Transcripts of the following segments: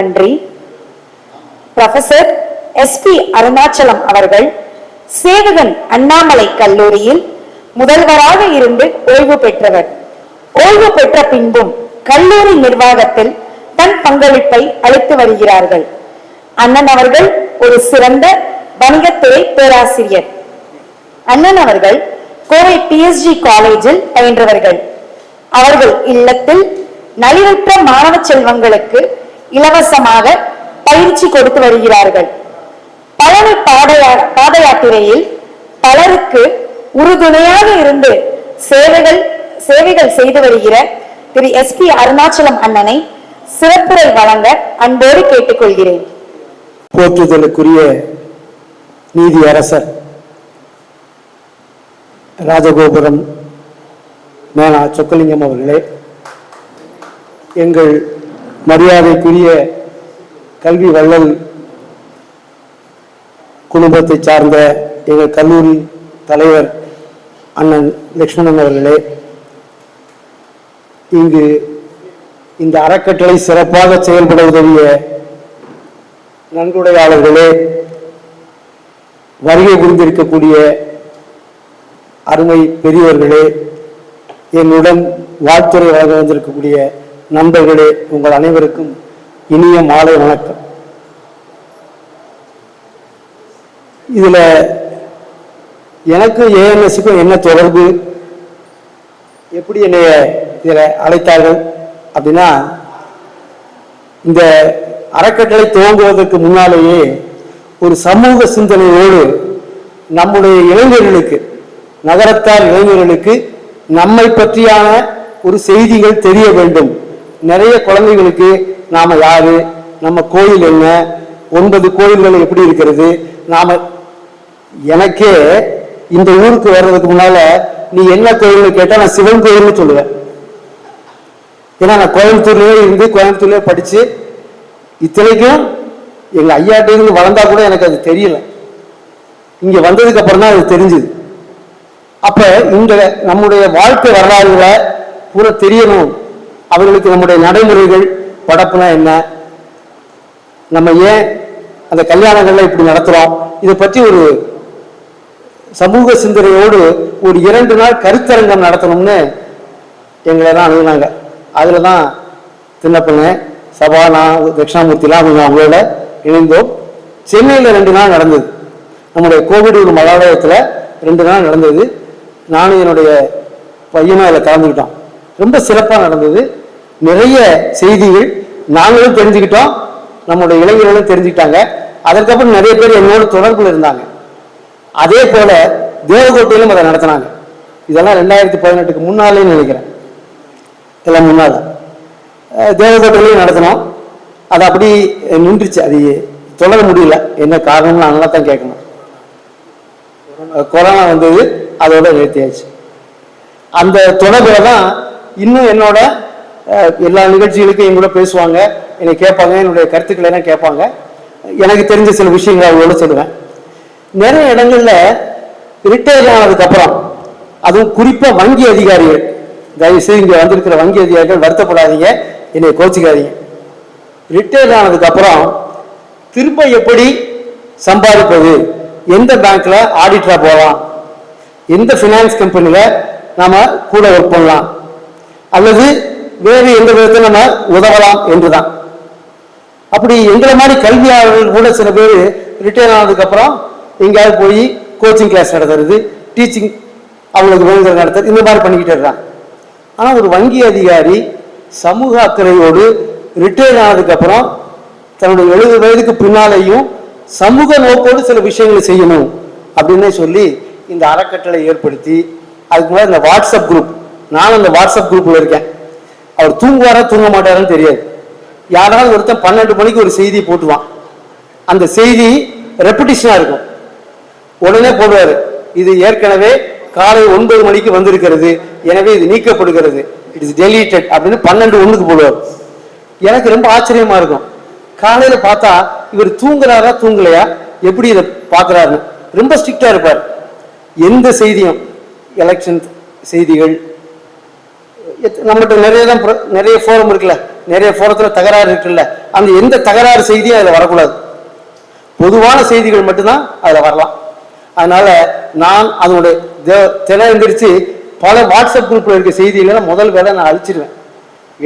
நன்றி. Professor SP Arunachalam அவர்கள் சேவகன் அண்ணாமலை கல்லூரியில் முதல்வராக இருந்து ஓய்வு பெற்றவர். ஓய்வு பெற்ற பின்பும் கல்லூரி நிர்வாகத்தில் தன் பங்களிப்பை அளித்து வருகிறார்கள். அண்ணன் அவர்கள் ஒரு சிறந்த வணிகத்துறை பேராசிரியர். அண்ணன் அவர்கள் கோவை பிஎஸ்ஜி காலேஜில் பயின்றவர்கள். அவர்கள் இல்லத்தில் நலிவுற்ற மாணவ செல்வங்களுக்கு இலவசமாக பயிற்சி கொடுத்து வருகிறார்கள். பழனி பாத யாத்திரையில் பலருக்கு உறுதுணையாக இருந்து சேவைகள் செய்து வருகிற திரு எஸ்பி அருணாச்சலம் அண்ணனை சிறப்புரை வழங்க அன்போடு கேட்டுக்கொள்கிறேன். போற்றுதலுக்குரிய நீதி அரசர் ராஜகோபுரம் மேனா சொக்கலிங்கம் அவர்களே, எங்கள் மரியாதைக்குரிய கல்வி வள்ளல் குடும்பத்தை சார்ந்த எங்கள் கல்லூரி தலைவர் அண்ணன் லட்சுமணன் அவர்களே, இங்கு இந்த அறக்கட்டளை சிறப்பாக செயல்பட உதவிய நன்கொடையாளர்களே, வருகை புரிந்திருக்கக்கூடிய அருமை பெரியவர்களே, என்னுடன் வாழ்த்துறை வழங்க வந்திருக்கக்கூடிய நண்பர்களே, உங்கள் அனைவருக்கும் இனிய மாலை வணக்கம். இதுல எனக்கும் ஏஎன்எஸ்க்கும் என்ன தொடர்பு, எப்படி என்னைய இதில் அழைத்தார்கள் அப்படின்னா, இந்த அறக்கட்டளை துவங்குவதற்கு முன்னாலேயே ஒரு சமூக சிந்தனையோடு நம்முடைய இளைஞர்களுக்கு, நகரத்தார் இளைஞர்களுக்கு நம்மை பற்றியான ஒரு செய்திகள் தெரிய வேண்டும். நிறைய குழந்தைகளுக்கு நாம யாரு, நம்ம கோயில் என்ன, 9 கோயில்கள் எப்படி இருக்கிறது, நாம எனக்கே இந்த ஊருக்கு வர்றதுக்கு முன்னால நீ என்ன கோயில்னு கேட்டா நான் சிவன் கோயில்னு சொல்லுவேன். ஏன்னா நான் கோயம்புத்தூர்லயே இருந்து கோயம்புத்தூர்லயே படிச்சு, இத்தனைக்கும் எங்க ஐயாட்ட இருந்து வளர்ந்தா கூட எனக்கு அது தெரியல. இங்க வந்ததுக்கு அப்புறம் தான் அது தெரிஞ்சுது. அப்ப இந்த நம்முடைய வாழ்க்கை வரலாறுகளை பூரா தெரியணும். அவர்களுக்கு நம்முடைய நடைமுறைகள், படப்புனா என்ன, நம்ம ஏன் அந்த கல்யாணங்கள்ல இப்படி நடத்துறோம், இதை பற்றி ஒரு சமூக சிந்தனையோடு ஒரு 2 நாள் கருத்தரங்கம் நடத்தணும்னு எங்களை தான் அணுகுனாங்க. அதுல தான் சின்னப்பண்ண சபானா தட்சிணாமூர்த்திலாம் அவங்களோட இணைந்தோம். சென்னையில் 2 நாள் நடந்தது. நம்முடைய கோவிட் ஒரு மகாலயத்தில் 2 நாள் நடந்தது. நானும் என்னுடைய பையனும் அதில் கலந்துக்கிட்டோம். ரொம்ப சிறப்பாக நடந்தது. நிறைய செய்திகள் நாங்களும் தெரிஞ்சுக்கிட்டோம், நம்முடைய இளைஞர்களும் தெரிஞ்சுக்கிட்டாங்க. அதற்கப்புறம் நிறைய பேர் என்னோட தொடர்பில் இருந்தாங்க. அதே போல தேவகோட்டையிலும் அதை நடத்தினாங்க. இதெல்லாம் 2018க்கு முன்னாலே நினைக்கிறேன், எல்லாம் முன்னால தேவகோட்டையிலையும் நடத்தினோம். அது அப்படி நின்றுச்சு, அது தொடர முடியல. என்ன காரணம்னு நல்லா தான் கேட்கணும். கொரோனா வந்தது, அதோட நிறுத்தியாச்சு. அந்த தொடர்புல தான் இன்னும் என்னோட எல்லா நிகழ்ச்சிகளுக்கும் என் கூட பேசுவாங்க, என்னை கேட்பாங்க, என்னுடைய கருத்துக்களை எல்லாம் கேட்பாங்க. எனக்கு தெரிஞ்ச சில விஷயங்களை அவங்களோட சொல்லுவேன். நிறைய இடங்கள்ல ரிட்டையர் ஆனதுக்கு அப்புறம், அதுவும் குறிப்பா வங்கி அதிகாரிகள், தயவுசெய்து இங்க வந்திருக்கிற வங்கி அதிகாரிகள் வருத்தப்படாதீங்க, என்னை கோச்சிக்காதீங்க. ரிட்டையர் ஆனதுக்கு அப்புறம் திரும்ப எப்படி சம்பாதிப்பது, எந்த பேங்க்ல ஆடிட்டரா போகலாம், எந்த பினான்ஸ் கம்பெனில நாம கூட ஒர்க் பண்ணலாம், அல்லது வேறு எந்த விதத்தில் நம்ம உதவலாம் என்றுதான். அப்படி எங்களை மாதிரி கல்வியாளர்கள் கூட சில பேர் ரிட்டையர் ஆனதுக்கு அப்புறம் எங்கேயாவது போய் கோச்சிங் கிளாஸ் நடத்துறது, டீச்சிங் அவங்களுக்கு வேணுங்கிறது நடத்துறது, இந்த மாதிரி பண்ணிக்கிட்டு இருக்காங்க. ஆனா ஒரு வங்கி அதிகாரி சமூக அக்கறையோடு ரிட்டையர் ஆனதுக்கு அப்புறம் தன்னுடைய 70 வயதுக்கு பின்னாலேயும் சமூக நோக்கோடு சில விஷயங்களை செய்யணும் அப்படின்னு சொல்லி இந்த அறக்கட்டளை ஏற்படுத்தி, அதுக்கு முன்னாடி இந்த வாட்ஸ்அப் குரூப், நானும் அந்த வாட்ஸ்அப் குரூப்ல இருக்கேன். அவர் தூங்குவாரா தூங்க மாட்டாரான்னு தெரியாது. யாராவது ஒருத்தன் 12 மணிக்கு ஒரு செய்தியை போட்டுவான், அந்த செய்தி ரெப்பிட்டிஷனா இருக்கும், உடனே போடுவாரு, இது ஏற்கனவே காலை 9 மணிக்கு வந்திருக்கிறது, எனவே இது நீக்கப்படுகிறது, இட் இஸ் டெலீட்டட் அப்படின்னு 12:01 போடுவார். எனக்கு ரொம்ப ஆச்சரியமா இருக்கும். காலையில பார்த்தா இவர் தூங்குறாரா தூங்கலையா, எப்படி இதை பாக்குறாருன்னு ரொம்ப ஸ்ட்ரிக்டா இருப்பார். எந்த செய்தியும், எலெக்ஷன் செய்திகள், நம்மகிட்ட நிறைய ஃபோரம் இருக்குல்ல, நிறைய ஃபோரத்தில் தகராறு இருக்குல்ல, அந்த எந்த தகராறு செய்தியும் அதில் வரக்கூடாது. பொதுவான செய்திகள் மட்டும்தான் அதில் வரலாம். அதனால நான் அதனுடைய தினந்திரிச்சு பல வாட்ஸ்அப் குரூப்பில் இருக்க செய்திகளை முதல் வேலை நான் அழிச்சிருவேன்.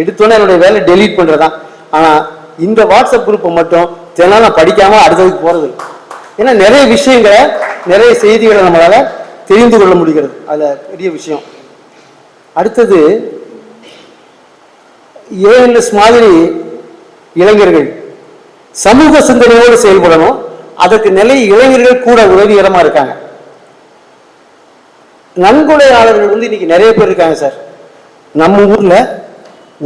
எடுத்தோன்னே என்னுடைய வேலை டெலீட் பண்ணுறதான். ஆனால் இந்த வாட்ஸ்அப் குரூப்பை மட்டும் தினம் நான் படிக்காமல் அடுத்ததுக்கு போகிறது. ஏன்னா நிறைய விஷயங்களை, நிறைய செய்திகளை நம்மளால் தெரிந்து கொள்ள முடிகிறது. அதில் பெரிய விஷயம். அடுத்தது ஏஎன்எஸ் மாதிரி இளைஞர்கள் சமூக சிந்தனையோடு செயல்படணும். அதற்கு நிலை இளைஞர்கள் கூட உதவிகரமா இருக்காங்க. நன்கொடையாளர்கள் இன்னைக்கு நிறைய பேர் இருக்காங்க சார். நம்ம ஊர்ல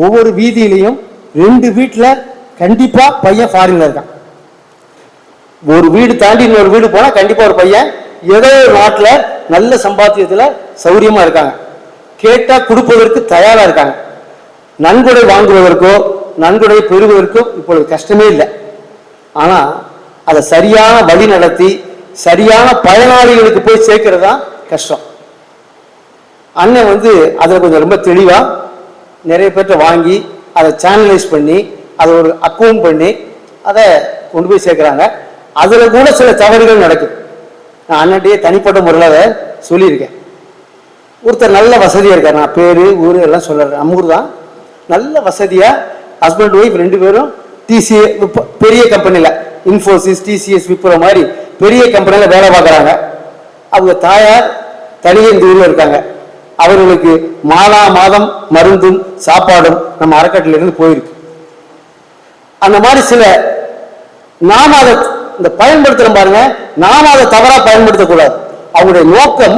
ஒவ்வொரு வீதியிலையும் 2 வீட்டுல கண்டிப்பா பையன் ஃபாரின்ல இருக்கான். ஒரு வீடு தாண்டி இன்னொரு வீடு போனா கண்டிப்பா ஒரு பையன் ஏதோ ஒரு நாட்டுல நல்ல சம்பாத்தியத்துல சௌரியமா இருக்காங்க. கேட்டா கொடுப்பதற்கு தயாரா இருக்காங்க. நன்கொடை வாங்குவதற்கோ நன்கொடை பெறுவதற்கோ இப்பொழுது கஷ்டமே இல்லை. ஆனா அதை சரியான வழி நடத்தி சரியான பயனாளிகளுக்கு போய் சேர்க்கிறது தான் கஷ்டம். அண்ணன் அதில் கொஞ்சம் ரொம்ப தெளிவா நிறைய பேர்ட்ட வாங்கி அதை சேனலைஸ் பண்ணி அதை ஒரு அக்கௌண்ட் பண்ணி அதை கொண்டு போய் சேர்க்கிறாங்க. அதுல கூட சில தவறுகள் நடக்குது. நான் அண்ணன்டையே தனிப்பட்ட முறையில் அதை சொல்லியிருக்கேன். ஒருத்தர் நல்ல வசதியா இருக்கார். நான் பேரு ஊரு எல்லாம் சொல்றேன். நம்ம ஊர் தான். நல்ல வசதியா ஹஸ்பண்ட் ஒய்ஃப் 2 பேரும் பெரிய கம்பெனில இன்ஃபோசிஸ், டிசிஎஸ், விப்ரோ மாதிரி பெரிய கம்பெனில வேலை பார்க்குறாங்க. அவங்க தாயார் தனியே இந்த ஊர்ல இருக்காங்க. அவர்களுக்கு மாதம் மருந்தும் சாப்பாடும் நம்ம அறக்கட்டளையில இருந்து போயிருக்கு. அந்த மாதிரி சில நாம அதை இந்த பயன்படுத்துறோம் பாருங்க, நாம அதை தவறா பயன்படுத்தக்கூடாது. அவங்களுடைய நோக்கம்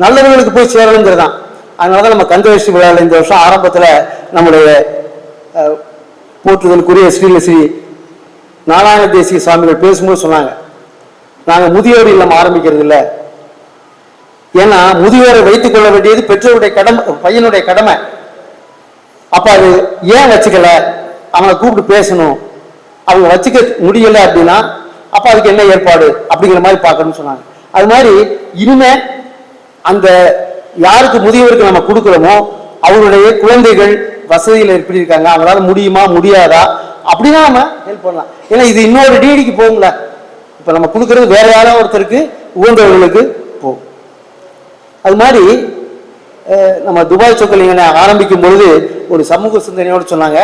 நல்லவர்களுக்கு போய் சேரணுங்கிறதான். அதனாலதான் நம்ம கந்தவேஷ்டி விழாவில் இந்த வருஷம் ஆரம்பத்தில் நம்முடைய போற்றுதலுக்குரிய ஸ்ரீ நாராயண தேசிய சுவாமிகள் பேசும்போது சொன்னாங்க, நாங்க முதியோர் இல்லம் ஆரம்பிக்கிறது இல்லை. ஏன்னா முதியோரை வைத்துக் கொள்ள வேண்டியது பெற்றோருடைய கடமை, பையனுடைய கடமை. அப்ப அது ஏன் வச்சுக்கல, அவங்களை கூப்பிட்டு பேசணும். அவங்க வச்சுக்க முடியல அப்படின்னா அப்ப அதுக்கு என்ன ஏற்பாடு அப்படிங்கிற மாதிரி பார்க்கணும்னு சொன்னாங்க. அது மாதிரி இனிமே அந்த யாருக்கு முதியவருக்கு நம்ம கொடுக்குறோமோ அவருடைய குழந்தைகள் வசதியில் எப்படி இருக்காங்க, அவங்களால முடியுமா முடியாதா அப்படின்னா நம்ம ஹெல்ப் பண்ணலாம். ஏன்னா இது இன்னொரு டிடிக்கு போகுங்களா. இப்ப நம்ம கொடுக்கறது வேற யாராவது ஒருத்தருக்கு உகந்தவர்களுக்கு போகும். அது மாதிரி நம்ம துபாய் சொக்கலிங்கனை ஆரம்பிக்கும் பொழுது ஒரு சமூக சிந்தனையோடு சொன்னாங்க.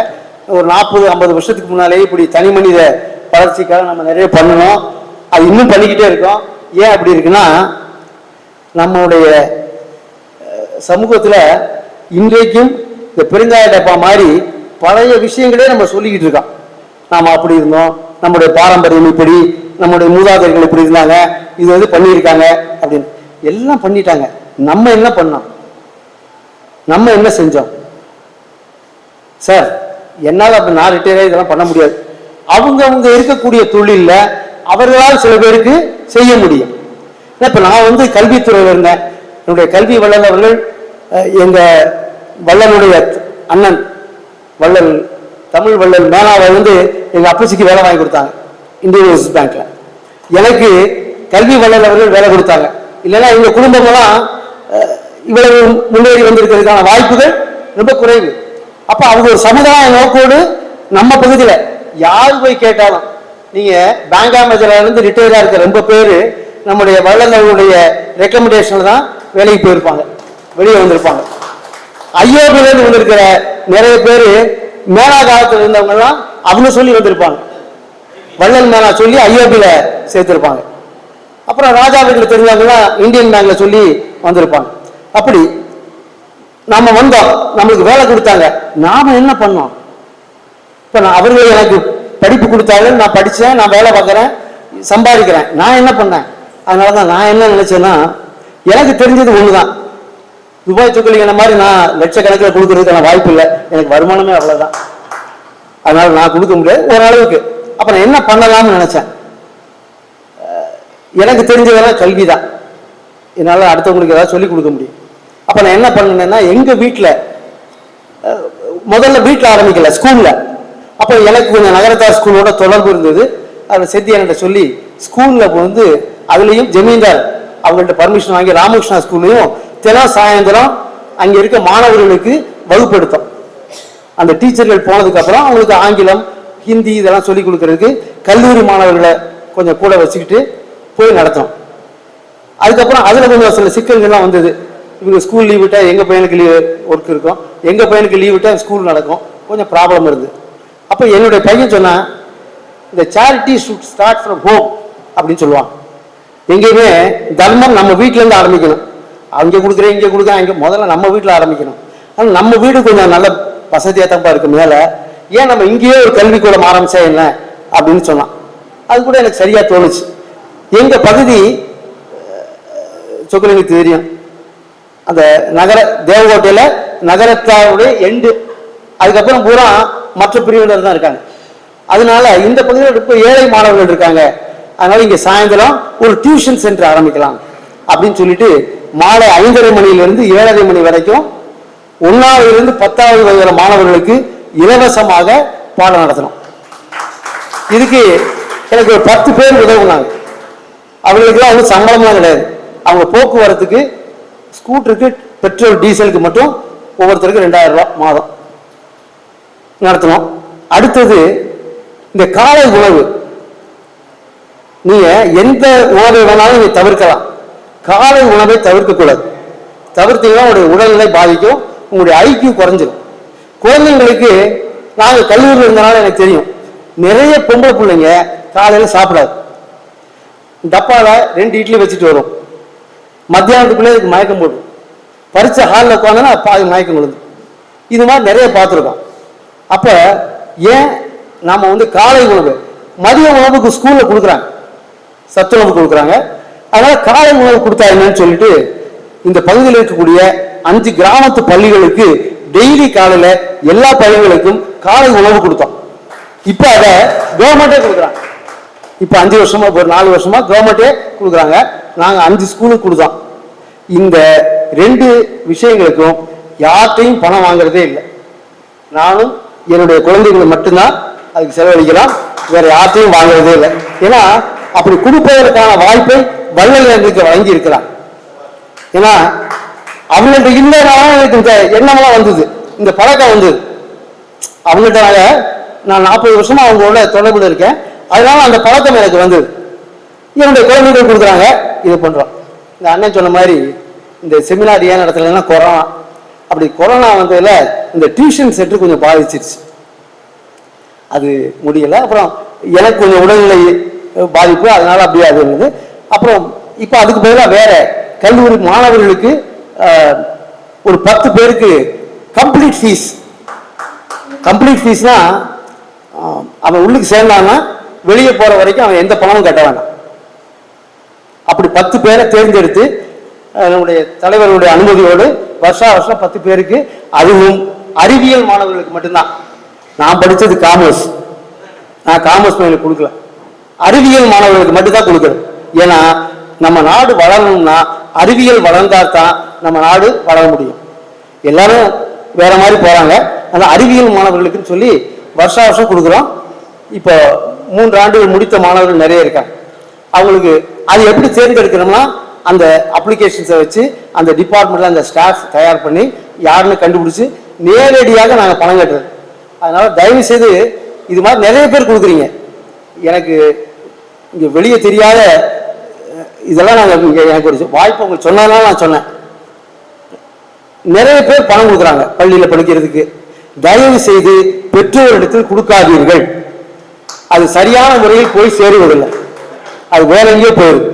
ஒரு 40-50 வருஷத்துக்கு முன்னாலே இப்படி தனி மனித வளர்ச்சிக்காக நம்ம நிறைய பண்ணணும். அது இன்னும் பண்ணிக்கிட்டே இருக்கோம். ஏன் அப்படி இருக்குன்னா, நம்மளுடைய சமூகத்துல இன்றைக்கும் இந்த பெருங்காய டப்பா மாதிரி பழைய விஷயங்களே நம்ம சொல்லிக்கிட்டு இருக்கோம். நாம அப்படி இருந்தோம், நம்முடைய பாரம்பரியம் இப்படி, நம்முடைய மூதாதையர்கள் இப்படி இருந்தாங்க, இது பண்ணியிருக்காங்க அப்படின்னு எல்லாம் பண்ணிட்டாங்க. நம்ம என்ன பண்ணோம், நம்ம என்ன செஞ்சோம் சார்? என்னால் அப்படி நான் ரிட்டையர் இதெல்லாம் பண்ண முடியாது. அவங்க இருக்கக்கூடிய தொழில அவர்களால் சில பேருக்கு செய்ய முடியும். இப்ப நான் கல்வித்துறையில் இருந்தேன். என்னுடைய கல்வி வள்ளல் அவர்கள் எங்க வள்ளலுடைய அண்ணன் வள்ளல், தமிழ் வள்ளல் மேனாவை எங்க அப்பச்சிக்கு வேலை வாங்கி கொடுத்தாங்க இந்தியன் ஓவர்சீஸ் பேங்க்ல. எனக்கு கல்வி வள்ளல் அவர்கள் வேலை கொடுத்தாங்க. இல்லைன்னா எங்க குடும்பமெல்லாம் இவ்வளவு முன்னேறி வந்திருக்கிறதுக்கான வாய்ப்புகள் ரொம்ப குறைவு. அப்ப அவங்க ஒரு சமுதாய நோக்கோடு நம்ம பகுதியில யாரு போய் கேட்டாலும், நீங்க பேங்க் மேனேஜர்ல இருந்து ரிட்டையரா இருக்க ரொம்ப பேரு நம்முடைய வள்ளலுடைய ரெக்கமெண்டேஷன்ல தான் வேலைக்கு போயிருப்பாங்க, வெளியே வந்திருப்பாங்க. ஐயோபில இருந்து வந்திருக்கிற நிறைய பேரு மேலா காலத்தில் இருந்தவங்க எல்லாம் அவங்க சொல்லி வந்திருப்பாங்க, வள்ளல் மேலா சொல்லி ஐயோபில சேர்த்திருப்பாங்க. அப்புறம் ராஜா வீட்டில் தெரிஞ்சவங்க எல்லாம் இந்தியன் பேங்க்ல சொல்லி வந்திருப்பாங்க. அப்படி நாம வந்தோம், நம்மளுக்கு வேலை கொடுத்தாங்க. நாம என்ன பண்ணோம்? இப்ப அவர்கள் எனக்கு படிப்பு கொடுத்தாங்க, நான் படிச்சேன், நான் வேலை பார்க்கறேன், சம்பாதிக்கிறேன். நான் என்ன பண்ணேன்? அதனாலதான் நான் என்ன நினைச்சேன்னா, எனக்கு தெரிஞ்சது ஒண்ணுதான். துபாய் சொக்கலிங்கன மாதிரி நான் லட்சக்கணக்கில் கொடுக்கறதுக்கான வாய்ப்பு இல்லை. எனக்கு வருமானமே அவ்வளவுதான். அதனால நான் கொடுக்க முடியாது ஓரளவுக்கு. அப்ப நான் என்ன பண்ணலாம்னு நினைச்சேன். எனக்கு தெரிஞ்சதெல்லாம் கல்விதான். என்னால அடுத்தவங்களுக்கு ஏதாவது சொல்லிக் கொடுக்க முடியும். அப்ப நான் என்ன பண்ணேன்னா, எங்க வீட்டில் முதல்ல வீட்டில் ஆரம்பிக்கல, ஸ்கூல்ல. அப்போ எனக்கு கொஞ்சம் நகரத்தார் ஸ்கூலோட தொடர்பு இருந்தது. அதை செத்தி என்கிட்ட சொல்லி ஸ்கூல்ல அதுலேயும் ஜமீன்தார் அவங்கள்ட்ட பர்மிஷன் வாங்கி ராமகிருஷ்ணா ஸ்கூல்லையும் தினம் சாயந்தரம் அங்கே இருக்க மாணவர்களுக்கு வகுப்பு எடுத்தோம். அந்த டீச்சர்கள் போனதுக்கு அப்புறம் அவங்களுக்கு ஆங்கிலம், ஹிந்தி இதெல்லாம் சொல்லிக் கொடுக்கறதுக்கு கல்லூரி மாணவர்களை கொஞ்சம் கூட வச்சுக்கிட்டு போய் நடத்தோம். அதுக்கப்புறம் அதுல கொஞ்சம் சில சிக்கல்கள்லாம் வந்தது. இவங்க ஸ்கூல் லீவ் விட்டா எங்க பையனுக்கு லீவ் ஒர்க் இருக்கும், எங்க பையனுக்கு லீவ் விட்டா ஸ்கூல் நடக்கும், கொஞ்சம் ப்ராப்ளம் இருந்தது. அப்ப என்னுடைய பையன் சொன்னா, இந்த charity should start from home அப்படின்னு சொல்லுவாங்க. எங்கேயுமே தர்மம் நம்ம வீட்டுல இருந்து ஆரம்பிக்கணும். அங்கே கொடுக்குறேன் இங்கே கொடுக்குறேன் இங்கே முதல்ல நம்ம வீட்டில் ஆரம்பிக்கணும். ஆனால் நம்ம வீடு கொஞ்சம் நல்ல வசதியாக தப்பா இருக்கு மேல, ஏன் நம்ம இங்கேயே ஒரு கல்விக்கூடம் ஆரம்பிச்சா என்ன அப்படின்னு சொன்னான். அது கூட எனக்கு சரியா தோணுச்சு. எங்க பகுதி சொக்கலிங்கு தெரியும், அந்த நகர தேவகோட்டையில நகரத்தாருடைய எண்டு, அதுக்கப்புறம் பூரா மற்ற பிரிவினர் தான் இருக்காங்க. அதனால இந்த பகுதியில் இப்போ ஏழை மாணவர்கள் இருக்காங்க. அதனால இங்க சாயந்தரம் ஒரு டியூஷன் சென்டர் ஆரம்பிக்கலாம் அப்படின்னு சொல்லிட்டு மாலை 5:30 மணியிலிருந்து 7:30 மணி வரைக்கும் 1வது 10வது வயது மாணவர்களுக்கு இலவசமாக பாடம் நடத்தணும். இதுக்கு எனக்கு ஒரு 10 பேர் உதவுனாங்க. அவங்களுக்குலாம் வந்து சம்பளம்லாம் கிடையாது. அவங்க போக்குவரத்துக்கு, ஸ்கூட்டருக்கு, பெட்ரோல் டீசலுக்கு மட்டும் ஒவ்வொருத்தருக்கு 2000 ரூபாய் மாதம் நடத்தணும். அடுத்தது இந்த காலை உணவு, நீங்க எந்த உணவை வேணாலும் நீங்க தவிர்க்கலாம், காலை உணவை தவிர்க்க கூடாது. தவிர்த்தீங்கன்னா உங்களுடைய உடல்நிலை பாதிக்கும், உங்களுடைய ஐக்கியம் குறைஞ்சிடும். குழந்தைங்களுக்கு நாங்கள் கல்லூரியில் இருந்தனால எனக்கு தெரியும், நிறைய பொம்பளை பிள்ளைங்க காலையில சாப்பிடாது. டப்பால 2 இட்லி வச்சுட்டு வரும், மத்தியானத்துக்குள்ளே இதுக்கு மயக்கம் போடும், பரிச்சை ஹாலில் உட்காந்தோன்னா பாதி மயக்கம் விழுது. இது மாதிரி நிறைய பார்த்துருக்கோம். அப்ப ஏன் நாம வந்து காலை உணவு, மதிய உணவுக்கு ஸ்கூல்ல கொடுக்குறாங்க, சத்துணவு கொடுக்குறாங்க. அதனால காலை உணவு கொடுத்தா என்னன்னு சொல்லிட்டு இந்த பகுதியில் இருக்கக்கூடிய 5 கிராமத்து பள்ளிகளுக்கு டெய்லி காலையில எல்லா பள்ளிகளுக்கும் காலை உணவு கொடுத்தோம். இப்ப அதை கவர்மெண்டே கொடுக்குறாங்க. இப்ப 5 வருஷமா, ஒரு 4 வருஷமா கவர்மெண்டே கொடுக்குறாங்க. நாங்க 5 ஸ்கூலுக்கு கொடுத்தோம். இந்த 2 விஷயங்களுக்கும் யார்கிட்டையும் பணம் வாங்குறதே இல்லை. நானும் என்னுடைய குழந்தைகள் மட்டும்தான் அதுக்கு செலவழிக்கலாம், வேற யார்கிட்டையும் வாங்குறதே இல்லை. ஏன்னா அப்படி கொடுப்பதற்கான வாய்ப்பை வள்ளல் எனக்கு வழங்கி இருக்கிறான். ஏன்னா அவங்கள்ட்ட இல்லைனாலும் எனக்கு இந்த எண்ணமெல்லாம் வந்தது, இந்த பழக்கம் வந்தது. அவங்கள்ட்ட நான் 40 வருஷமா அவங்களோட தொடர்புல இருக்கேன். அதனால அந்த பழக்கம் எனக்கு வந்தது. என்னுடைய குழந்தைகள் கொடுக்குறாங்க, இது பண்றோம். இந்த அண்ணன் சொன்ன மாதிரி இந்த செமினார் ஏன் நடத்தலைன்னா கொரோனா, அப்படி கொரோனா வந்ததுல இந்த டியூஷன் சென்டர் கொஞ்சம் பாதிச்சிருச்சு, அது முடியல. அப்புறம் எனக்கு கொஞ்சம் உடல்நிலை பாதிப்பு, அதனால அப்படியே அது இருந்தது. அப்புறம் இப்போ அதுக்கு பதிலாக வேற கல்லூரி மாணவர்களுக்கு ஒரு 10 பேருக்கு கம்ப்ளீட் ஃபீஸ். கம்ப்ளீட் ஃபீஸ்னா அவன் உள்ளுக்கு சேர்ந்தான்னா வெளியே போற வரைக்கும் அவன் எந்த பணமும் கட்ட வேண்டாம். அப்படி 10 பேரை தேர்ந்தெடுத்து நம்முடைய தலைவருடைய அனுமதியோடு வருஷம் 10 பேருக்கு, அதுவும் அறிவியல் மாணவர்களுக்கு மட்டும்தான். நான் படித்தது காமர்ஸ், நான் காமர்ஸ் மேல கொடுக்கல, அறிவியல் மாணவர்களுக்கு மட்டும்தான் கொடுக்குறேன். ஏன்னா நம்ம நாடு வளரணும்னா அறிவியல் வளர்ந்தால்தான் நம்ம நாடு வளர முடியும். எல்லாரும் வேற மாதிரி போறாங்க, அந்த அறிவியல் மாணவர்களுக்குன்னு சொல்லி வருஷம் கொடுக்குறோம். இப்போ 3 ஆண்டுகள் முடித்த மாணவர்கள் நிறைய இருக்காங்க. அவங்களுக்கு அது எப்படி தேர்ந்தெடுக்கணும்னா அந்த அப்ளிகேஷன்ஸை வச்சு அந்த டிபார்ட்மெண்ட்ல அந்த ஸ்டாஃப் தயார் பண்ணி யாருன்னு கண்டுபிடிச்சு நேரடியாக நாங்கள் பணம் கட்டுறது. அதனால தயவு செய்து இது மாதிரி நிறைய பேர் கொடுக்குறீங்க. எனக்கு இங்க வெளியே தெரியாத இதெல்லாம் நாங்கள் எனக்கு ஒரு வாய்ப்பு உங்களுக்கு சொன்னதுனால நான் சொன்னேன். நிறைய பேர் பணம் கொடுக்குறாங்க பள்ளியில் படிக்கிறதுக்கு. தயவு செய்து பெற்றோரிடத்தில் கொடுக்காதீர்கள். அது சரியான முறையில் போய் சேருவதில்லை, அது வேற எங்கேயோ போயிடுது.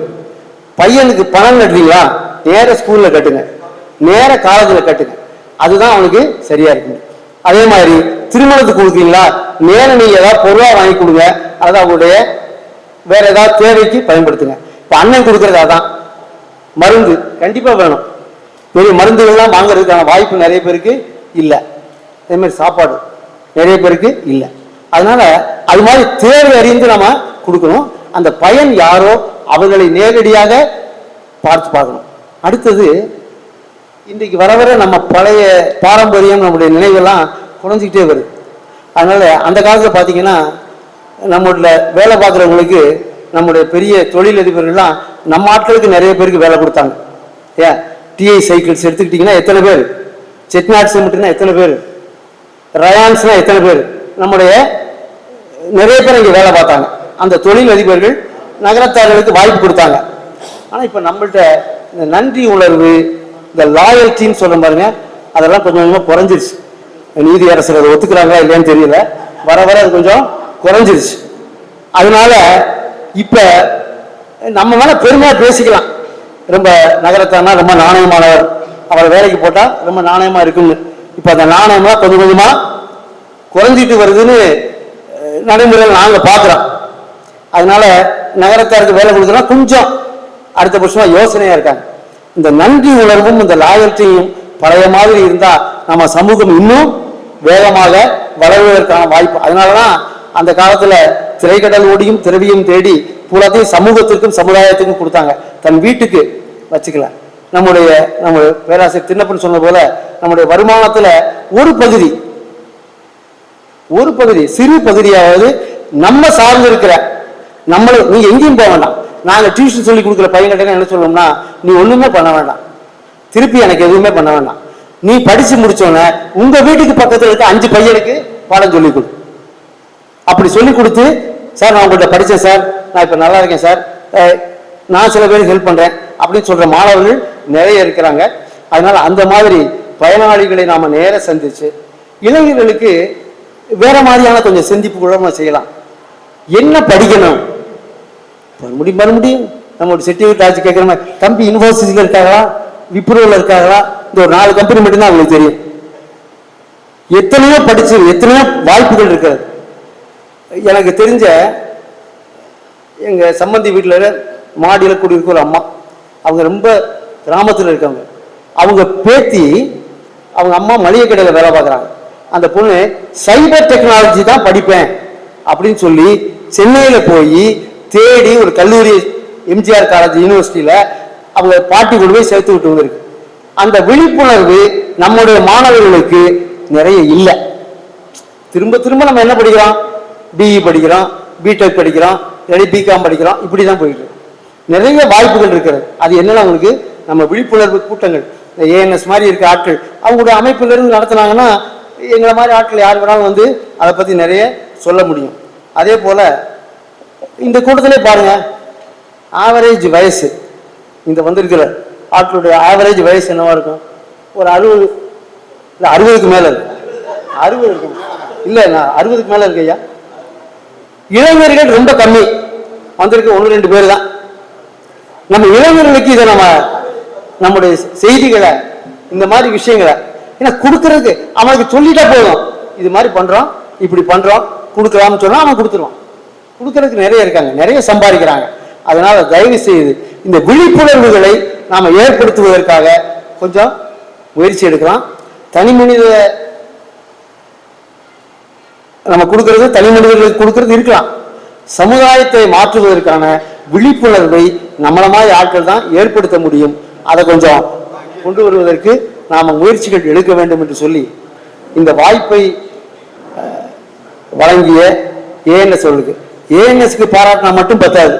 பையனுக்கு பணம் கட்டுறீங்களா, நேர ஸ்கூல்ல கட்டுங்க, நேர காலேஜில் கட்டுங்க, அதுதான் அவனுக்கு சரியா இருக்கு. அதே மாதிரி திருமணத்துக்கு கொடுக்குறீங்களா, நேர நீங்க ஏதாவது பொருளா வாங்கி கொடுங்க, அதை அவங்களுடைய வேற ஏதாவது தேவைக்கு பயன்படுத்துங்க. இப்ப அண்ணன் கொடுக்கறது அதான், மருந்து கண்டிப்பா வேணும். பெரிய மருந்துகள்லாம் வாங்குறதுக்கான வாய்ப்பு நிறைய பேருக்கு இல்லை. அதே மாதிரி சாப்பாடு நிறைய பேருக்கு இல்லை. அதனால அது மாதிரி தேவை அறிந்து நம்ம கொடுக்கணும். அந்த பயன் யாரோ அவர்களை நேரடியாக பார்க்கணும். அடுத்தது இன்றைக்கு வர வர நம்ம பழைய பாரம்பரியம், நம்முடைய நினைவெல்லாம் குறைஞ்சிக்கிட்டே வருது. அதனால அந்த காலத்தில் பார்த்தீங்கன்னா நம்மளோட வேலை பார்க்குறவங்களுக்கு நம்முடைய பெரிய தொழிலதிபர்கள்லாம் நம்ம ஆட்களுக்கு நிறைய பேருக்கு வேலை கொடுத்தாங்க. ஏன் டிஐ சைக்கிள்ஸ் எடுத்துக்கிட்டிங்கன்னா எத்தனை பேர் செட்நாட் சிமெண்ட்னா எத்தனை பேர், ரயான்ஸ்னா எத்தனை பேர், நம்முடைய நிறைய பேர் இங்கே வேலை பார்த்தாங்க. அந்த தொழில் அதிபர்கள் நகரத்தார்களுக்கு வாய்ப்பு கொடுத்தாங்க. ஆனால் இப்போ நம்மள்கிட்ட இந்த நன்றி உணர்வு, இந்த லாயல்ட்டின்னு சொல்ல பாருங்க, அதெல்லாம் கொஞ்சம் கொஞ்சமாக குறைஞ்சிருச்சு. நீதி அரசர் அதை ஒத்துக்கிறாங்களா இல்லையான்னு தெரியல, வர வர அது கொஞ்சம் குறைஞ்சிருச்சு. அதனால இப்ப நம்ம மேல பெருமையா பேசிக்கலாம், ரொம்ப நகரத்தானா ரொம்ப நாணயமானவர், அவரை வேலைக்கு போட்டா ரொம்ப நாணயமா இருக்குன்னு. இப்ப அந்த நாணயமா கொஞ்சம் கொஞ்சமா குறைஞ்சிட்டு வருதுன்னு நடைமுறையில் நாங்க பாக்குறோம். அதனால நகரத்தாருக்கு வேலை கொடுக்கலாம் கொஞ்சம் அடுத்த பட்சமா யோசனையா இருக்காங்க. இந்த நன்றி உணர்வும் இந்த லாயல்ட்டியும் பழைய மாதிரி இருந்தா நம்ம சமூகம் இன்னும் வேகமாக வளர்வதற்கான வாய்ப்பு. அதனாலதான் அந்த காலத்துல திரைக்கடல் ஓடியும் திரவியும் தேடி பூராத்தையும் சமூகத்திற்கும் சமுதாயத்துக்கும் கொடுத்தாங்க, தன் வீட்டுக்கு வச்சுக்கல. நம்ம பேராசிரியர் திண்ணப்பன் சொன்ன போல நம்முடைய வருமானத்துல ஒரு பகுதி சிறு பகுதியாவது நம்ம சார்ந்து இருக்கிற நீ எங்கேயும் போக வேண்டாம். நாங்க டியூஷன் சொல்லி கொடுக்குற பையன்கிட்ட என்ன சொல்லணும்னா, நீ ஒண்ணுமே பண்ண வேண்டாம், திருப்பி எனக்கு எதுவுமே பண்ண வேண்டாம், நீ படிச்சு முடிச்சோன்ன உங்க வீட்டுக்கு பக்கத்துல இருக்க 5 பையனுக்கு பாடம் சொல்லி கொடு. அப்படி சொல்லி கொடுத்து, சார் நான் உங்கள்கிட்ட படித்தேன் சார், நான் இப்ப நல்லா இருக்கேன் சார், நான் சில பேருக்கு ஹெல்ப் பண்றேன் அப்படின்னு சொல்ற மாணவர்கள் நிறைய இருக்கிறாங்க. அதனால அந்த மாதிரி பயனாளிகளை நாம நேர சந்திச்சு இளைஞர்களுக்கு வேற மாதிரியான கொஞ்சம் சிந்திப்பு கூட நம்ம செய்யலாம். என்ன படிக்கணும் மறுபடியும் நம்ம செட்டிவிட் ஆச்சு கேட்கிற மாதிரி, தம்பி யூனிவர்சிட்டியில் இருக்காங்களா, விப்ரோவில் இருக்காங்களா, இந்த ஒரு 4 கம்பெனி மட்டும்தான் அவங்களுக்கு தெரியும். எத்தனையோ படிச்சு எத்தனையோ வாய்ப்புகள் இருக்கிறது. எனக்கு தெரிஞ்ச எங்க சம்பந்தி வீட்டில் மாடியில் கூடியிருக்க ஒரு அம்மா, அவங்க ரொம்ப கிராமத்தில் இருக்காங்க. அவங்க பேத்தி அவங்க அம்மா மளிகை கடையில் வேலை பார்க்குறாங்க. அந்த பொண்ணு சைபர் டெக்னாலஜி தான் படிப்பேன் அப்படின்னு சொல்லி சென்னையில் போய் தேடி ஒரு கல்லூரி எம்ஜிஆர் காலேஜ் யூனிவர்சிட்டியில அவங்க பாட்டி கொண்டு போய் சேர்த்து விட்டு வந்திருக்கு. அந்த விழிப்புணர்வு நம்முடைய மாணவர்களுக்கு நிறைய இல்லை. திரும்ப திரும்ப நம்ம என்ன படிக்கிறோம், பிஇ படிக்கிறோம், பிடெக் படிக்கிறோம், இல்லாட்டி பிகாம் படிக்கிறோம், இப்படிதான் போயிட்டு நிறைய வாய்ப்புகள் இருக்கிறது. அது என்னன்னா உங்களுக்கு நம்ம விழிப்புணர்வு கூட்டங்கள், இந்த ஏஎன்எஸ் மாதிரி இருக்க ஆட்கள் அவங்களுடைய அமைப்பிலிருந்து நடத்தினாங்கன்னா எங்களை மாதிரி ஆட்கள் யார் வேணாலும் வந்து அதை பத்தி நிறைய சொல்ல முடியும். அதே போல இந்த கூட்டத்திலே பாருங்க, ஆவரேஜ் வயசு இந்த வந்திருக்கிற ஆட்களுடைய ஆவரேஜ் வயசு என்னவா இருக்கும், ஒரு 60 இல்லை 60க்கு மேல இருக்கு. 60 இருக்கும் இல்லை, நான் 60க்கு மேல இருக்கு ஐயா. இளைஞர்கள் ரொம்ப கம்மி, வந்திருக்க 1-2 பேர் தான். நம்ம இளைஞர்களுக்கு இதை நம்முடைய செய்திகளை இந்த மாதிரி விஷயங்களை ஏன்னா கொடுக்கறதுக்கு அவனுக்கு சொல்லிட்டா போதும், இது மாதிரி பண்றோம் இப்படி பண்றோம் கொடுக்கலாம்னு சொன்னா அவன் கொடுத்துருவான். கொடுக்கறதுக்கு நிறைய இருக்காங்க, நிறைய சம்பாதிக்கிறாங்க. அதனால தயவு செய்து இந்த விழிப்புணர்வுகளை நாம ஏற்படுத்துவதற்காக கொஞ்சம் முயற்சி எடுக்கலாம். தனி மனித நம்ம கொடுக்கறது தனி மனிதர்களுக்கு கொடுக்கறது இருக்கலாம். சமுதாயத்தை மாற்றுவதற்கான விழிப்புணர்வை நம்மள மாதிரி ஆட்கள் தான் ஏற்படுத்த முடியும். அதை கொஞ்சம் கொண்டு வருவதற்கு நாம முயற்சிகள் எடுக்க வேண்டும் என்று சொல்லி இந்த வாய்ப்பை வழங்கிய ஏஎன்எஸ்க்கு பாராட்டினா மட்டும் பத்தாது,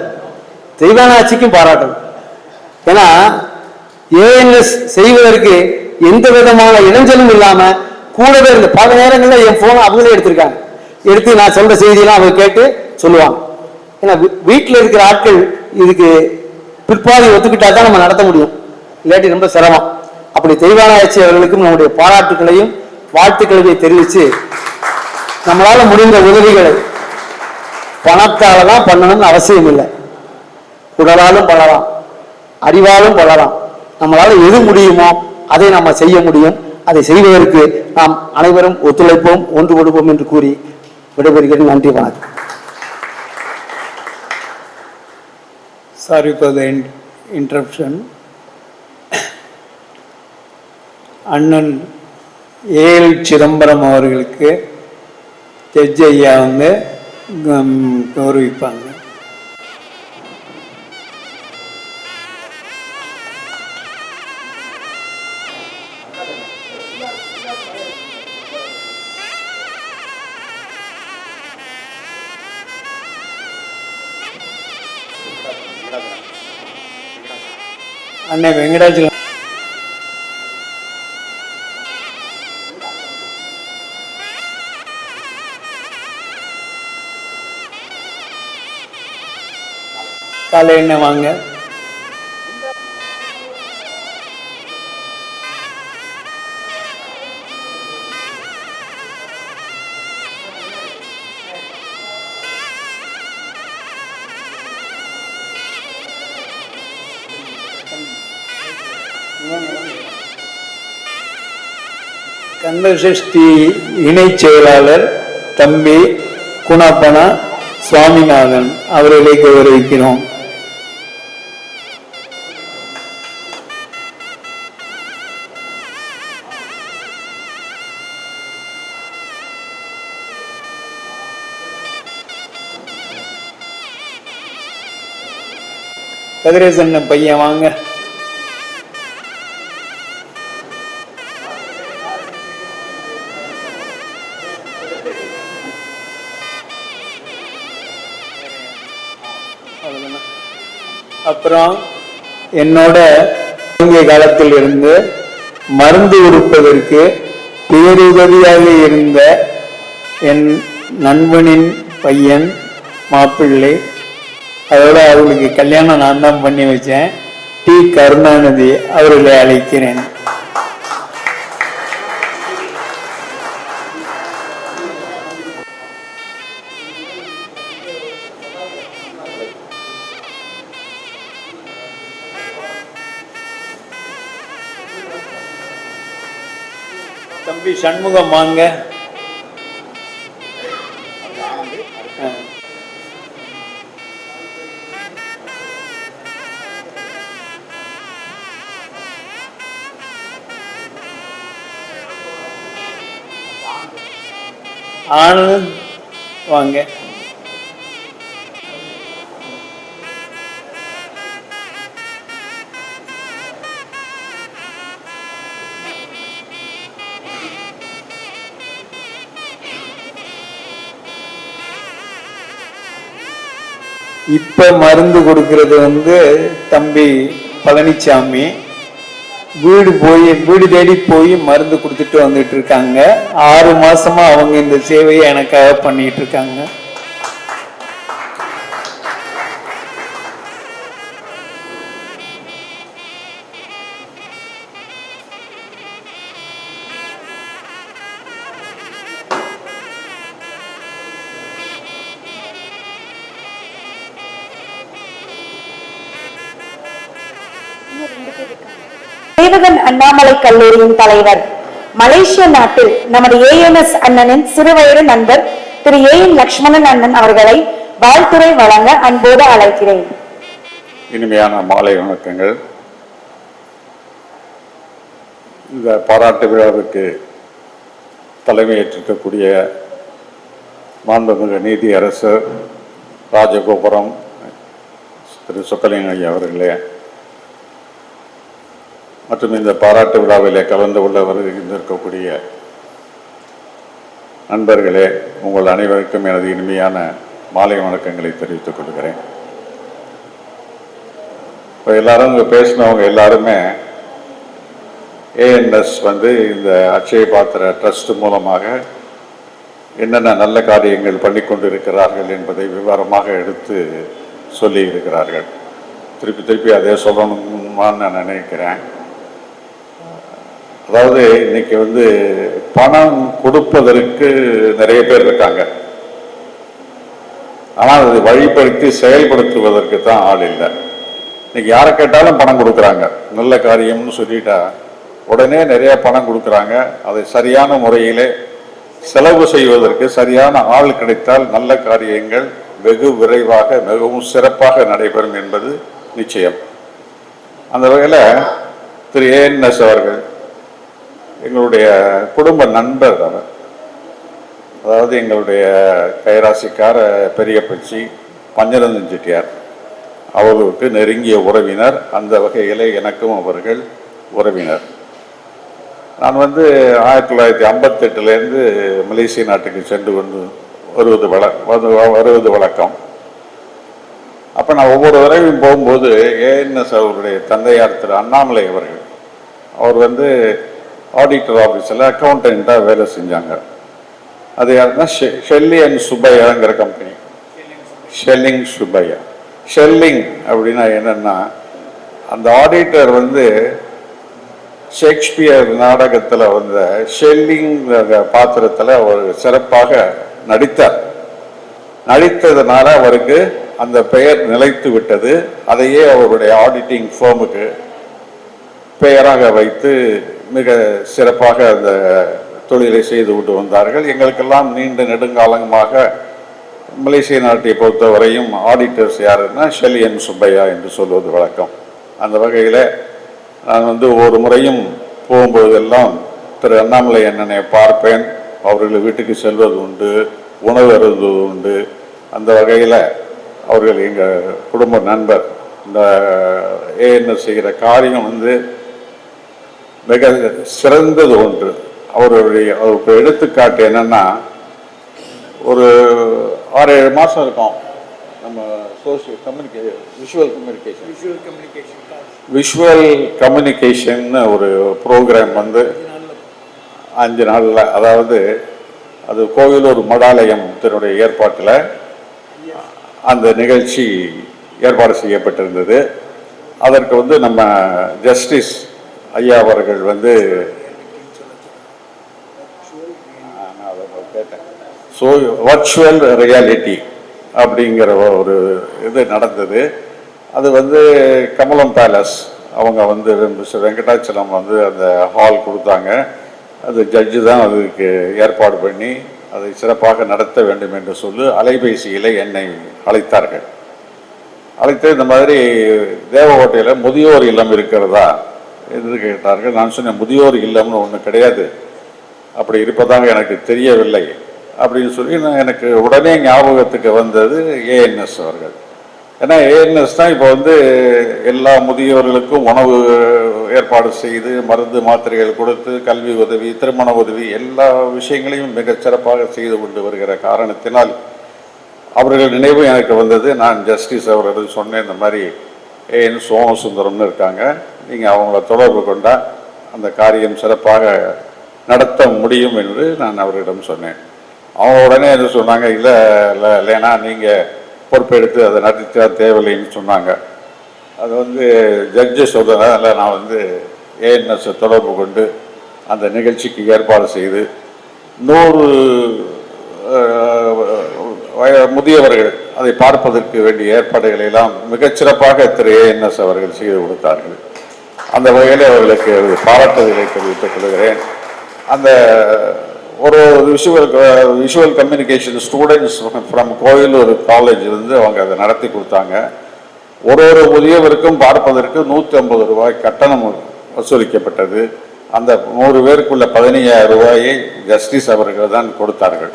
தெய்வானாட்சிக்கும் பாராட்டணும். ஏன்னா ஏஎன்எஸ் செய்வதற்கு எந்த விதமான இடைஞ்சலும் இல்லாம கூடவே இருந்து பல நேரங்களில் என் போனை அவங்களே எடுத்திருக்காங்க. எடுத்து நான் சொல்ற செய்தியெல்லாம் அவங்க கேட்டு சொல்லுவாங்க. ஏன்னா வீட்டில் இருக்கிற ஆட்கள் இதுக்கு பிற்பாதி ஒத்துக்கிட்டா தான் நம்ம நடத்த முடியும், இல்லாட்டி ரொம்ப சிரமம். அப்படி தெய்வானாட்சி அவர்களுக்கும் நம்முடைய பாராட்டுகளையும் வாழ்த்துக்களையும் தெரிவித்து நம்மளால முடிந்த உதவிகளை பணத்தால தான் பண்ணணும்னு அவசியம் இல்லை, உடலாலும் பண்ணலாம், அறிவாலும் பண்ணலாம். நம்மளால எது முடியுமோ அதை நம்ம செய்ய முடியும். அதை செய்வதற்கு நாம் அனைவரும் ஒத்துழைப்போம், ஒன்று கொடுப்போம் என்று கூறி விடைபெறுகிறேன். நன்றி, வணக்கம். Sorry for the interruption. அண்ணன் ஏஎல் சிதம்பரம் அவர்களுக்கு ஜட்ஜ் ஐயா வந்து கௌரவிப்பாங்க. அண்ணன் வெங்கடாச்சலம் காலை எண்ணெய் வாங்க. கந்தசஷ்டி இணை செயலாளர் தம்பி குணப்பனா சுவாமிநாதன் அவர்களை கௌரவிக்கிறோம். கதிரேசன் பையன் வாங்க. அப்புறம் என்னோட காலத்தில் இருந்து மருந்து கொடுப்பதற்கு பேருதவியாக இருந்த என் நண்பனின் பையன் மாப்பிள்ளை, அதோட அவளுக்கு கல்யாணம் நான் தான் பண்ணி வச்சேன், டி கருணாநிதி அவர்களை அழைக்கிறேன். தம்பி சண்முகம் வாங்க. ஆனந்த் வாங்க. இப்ப மருந்து கொடுக்கிறது தம்பி பழனிசாமி. வீடு தேடி போய் மருந்து கொடுத்துட்டு வந்துட்டு இருக்காங்க. 6 மாசமா அவங்க இந்த சேவையை எனக்காக பண்ணிட்டு இருக்காங்க. சேவகன் அண்ணாமலை கல்லூரியின் தலைவர், மலேசிய நாட்டில் நமது ANS அண்ணனின் சிறுவயது நண்பர் திரு AN லட்சுமணன் அண்ணன் அவர்களை வாழ்த்துரை வழங்க அன்போடு அழைக்கிறேன். இனிமையான மாலை வணக்கங்கள். இந்த பாராட்டு விழாவுக்கு தலைமையேற்றிருக்கக்கூடிய மாண்புமிகு நீதி அரசர் ராஜகோபுரம் திரு சொக்கலிங்க ஐயா அவர்களே, மற்றும் இந்த பாராட்டு விழாவிலே கலந்து கொள்ள வருகின்றிருக்கக்கூடிய நண்பர்களே, உங்கள் அனைவருக்கும் எனது இனிமையான மாலை வணக்கங்களை தெரிவித்துக் கொள்கிறேன். இப்போ எல்லாரும் இங்கே பேசினவங்க எல்லாருமே ANS இந்த அக்ஷய பாத்திர ட்ரஸ்ட் மூலமாக என்னென்ன நல்ல காரியங்கள் பண்ணி கொண்டிருக்கிறார்கள் என்பதை விவரமாக எடுத்து சொல்லி இருக்கிறார்கள். திருப்பி அதே சொல்லணுமான்னு நான் நினைக்கிறேன். அதாவது இன்னைக்கு பணம் கொடுப்பதற்கு நிறைய பேர் இருக்காங்க, ஆனால் அதை வழிபடுத்தி செயல்படுத்துவதற்கு தான் ஆள் இல்லை. இன்னைக்கு யாரை கேட்டாலும் பணம் கொடுக்குறாங்க. நல்ல காரியம்னு சொல்லிட்டா உடனே நிறைய பணம் கொடுக்குறாங்க. அதை சரியான முறையிலே செலவு செய்வதற்கு சரியான ஆள் கிடைத்தால் நல்ல காரியங்கள் வெகு விரைவாக மிகவும் சிறப்பாக நடைபெறும் என்பது நிச்சயம். அந்த வகையில் திரு ANS அவர்கள் எங்களுடைய குடும்ப நண்பர் அவர். அதாவது எங்களுடைய கைராசிக்கார பெரிய பச்சி பஞ்சரந்தன் செட்டியார் அவர்களுக்கு நெருங்கிய உறவினர். அந்த வகையில் எனக்கும் அவர்கள் உறவினர். நான் 1958 மலேசிய நாட்டுக்கு சென்று வருவது வழக்கம். அப்போ நான் ஒவ்வொரு தடவையும் போகும்போது ANS அவருடைய தந்தையார் திரு அண்ணாமலை அவர்கள், அவர் ஆடிட்டர் ஆஃபீஸில் அக்கௌண்டண்ட்டாக வேலை செஞ்சாங்க. அது யாருன்னா ஷெல்லி அண்ட் சுப்பையாங்கிற கம்பெனி. ஷெல்லிங் சுப்பையா ஷெல்லிங் அப்படின்னா என்னன்னா, அந்த ஆடிட்டர் வந்து ஷேக்ஸ்பியர் நாடகத்தில் வந்த ஷெல்லிங் பாத்திரத்தில் அவர் சிறப்பாக நடித்ததுனால அவருக்கு அந்த பெயர் நிலைத்து விட்டது. அதையே அவருடைய ஆடிட்டிங் ஃபேமுக்கு பெயராக வைத்து மிக சிறப்பாக அந்த தொழிலை செய்து விட்டு வந்தார்கள். எங்களுக்கெல்லாம் நீண்ட நெடுங்காலமாக மலேசிய நாட்டை பொறுத்தவரையும் ஆடிட்டர்ஸ் யாருன்னா ஷெல்லியன் சுப்பையா என்று சொல்வது வழக்கம். அந்த வகையில் நான் வந்து ஒவ்வொரு முறையும் போகும்போதெல்லாம் திரு அண்ணாமலை அண்ணனை பார்ப்பேன். அவர்கள் வீட்டுக்கு செல்வது உண்டு, உணவு அருந்துவது உண்டு. அந்த வகையில் அவர்கள் எங்கள் குடும்ப நண்பர். இந்த ஏஎன்எஸ் செய்கிற காரியம் வந்து மிக சிறந்தது ஒன்று. அவருக்கு எடுத்துக்காட்டு என்னன்னா, ஒரு 6-7 மாதம் இருக்கும் நம்ம விஷுவல் கம்யூனிகேஷன் ஒரு ப்ரோக்ராம் வந்து 5 நாளில், அதாவது அது கோவிலூர் மடாலயம் தன்னுடைய ஏற்பாட்டில் அந்த நிகழ்ச்சி ஏற்பாடு செய்யப்பட்டிருந்தது. அதற்கு வந்து நம்ம ஜஸ்டிஸ் ஐயா அவர்கள் வந்து வர்ச்சுவல் ரியாலிட்டி அப்படிங்கிற ஒரு இது நடந்தது. அது வந்து கமலம் பேலஸ் அவங்க வந்து மிஸ்டர் வெங்கடாச்சலம் வந்து அந்த ஹால் கொடுத்தாங்க. அது ஜட்ஜு தான் அதுக்கு ஏற்பாடு பண்ணி அதை சிறப்பாக நடத்த வேண்டும் என்று சொல்லி அலைபேசியில் என்னை அழைத்தார்கள். அழைத்து இந்த மாதிரி தேவகோட்டையில் முதியோர் இல்லம் இருக்கிறதா என்று கேட்டார்கள். நான் சொன்னேன், முதியோர் இல்லம்னு ஒன்று கிடையாது, அப்படி இருப்பதாக எனக்கு தெரியவில்லை அப்படின்னு சொல்லி எனக்கு உடனே ஞாபகத்துக்கு வந்தது ஏஎன்எஸ் அவர்கள். ஏன்னா ஏஎன்எஸ் தான் இப்போ வந்து எல்லா முதியோர்களுக்கும் உணவு ஏற்பாடு செய்து மருந்து மாத்திரைகள் கொடுத்து கல்வி உதவி, திருமண உதவி, எல்லா விஷயங்களையும் மிகச் சிறப்பாக செய்து கொண்டு வருகிற காரணத்தினால் அவர்கள் நினைவு எனக்கு வந்தது. நான் ஜஸ்டிஸ் அவர்கள் சொன்னேன், இந்த மாதிரி ஏஎன் சோமசுந்தரம்னு இருக்காங்க, நீங்கள் அவங்கள தொடர்பு கொண்டால் அந்த காரியம் சிறப்பாக நடத்த முடியும் என்று நான் அவரிடம் சொன்னேன். அவங்க உடனே என்ன சொன்னாங்க, இல்லைன்னா நீங்கள் பொறுப்பெடுத்து அதை நடத்த தேவையில்லைன்னு சொன்னாங்க. அது வந்து ஜட்ஜு சொல்கிறதுனால நான் வந்து ஏஎன்எஸ் தொடர்பு கொண்டு அந்த நிகழ்ச்சிக்கு ஏற்பாடு செய்து 100 முதியவர்கள் அதை பார்ப்பதற்கு வேண்டிய ஏற்பாடுகளை எல்லாம் மிகச்சிறப்பாக திரு ஏஎன்எஸ் அவர்கள் செய்து கொடுத்தார்கள். அந்த வகையில் அவர்களுக்கு பாராட்டுதலை தெரிவித்துக் கொள்கிறேன். அந்த ஒரு visual communication students from Koilur காலேஜிலிருந்து அவங்க அதை நடத்தி கொடுத்தாங்க. ஒரு முதியவருக்கும் பார்ப்பதற்கு 150 ரூபாய் கட்டணம் வசூலிக்கப்பட்டது. அந்த 100 பேருக்குள்ள 15,000 ரூபாயை ஜஸ்டிஸ் அவர்கள் தான் கொடுத்தார்கள்.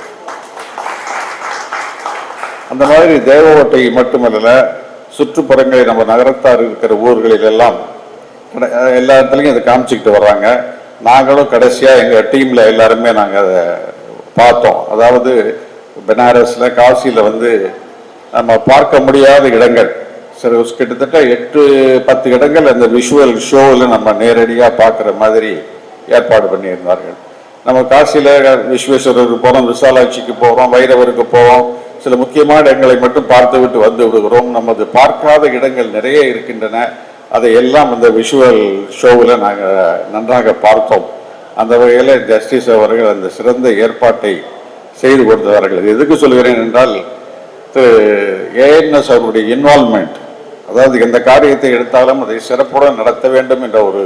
அந்த மாதிரி தேவகோட்டை மட்டுமல்ல, சுற்றுப்புறங்களில் நம்ம நகரத்தார் இருக்கிற ஊர்களில் எல்லாம் எல்லா இடத்துலையும் அதை காமிச்சிக்கிட்டு வர்றாங்க. நாங்களும் கடைசியாக எங்கள் டீமில் எல்லாருமே நாங்கள் அதை பார்த்தோம். அதாவது பெனாரஸில், காசியில் வந்து நம்ம பார்க்க முடியாத இடங்கள் கிட்டத்தட்ட 8-10 இடங்கள் அந்த விஷுவல் ஷோவில் நம்ம நேரடியாக பார்க்குற மாதிரி ஏற்பாடு பண்ணியிருந்தார்கள். நம்ம காசியில் விஸ்வேஸ்வரருக்கு போகிறோம், விசாலாட்சிக்கு போகிறோம், வைரவருக்கு போகிறோம், சில முக்கியமான இடங்களை மட்டும் பார்த்து விட்டு வந்து விடுகிறோம். நமது பார்க்காத இடங்கள் நிறைய இருக்கின்றன. அதை எல்லாம் அந்த விஷுவல் ஷோவில் நாங்கள் நன்றாக பார்த்தோம். அந்த வகையில் ஜஸ்டிஸ் அவர்கள் அந்த சிறந்த ஏற்பாட்டை செய்து கொடுத்தார்கள். எதுக்கு சொல்கிறேன் என்றால், திரு ஏஎன்எஸ் அவருடைய இன்வால்மெண்ட், அதாவது எந்த காரியத்தை எடுத்தாலும் அதை சிறப்புடன் நடத்த வேண்டும் என்ற ஒரு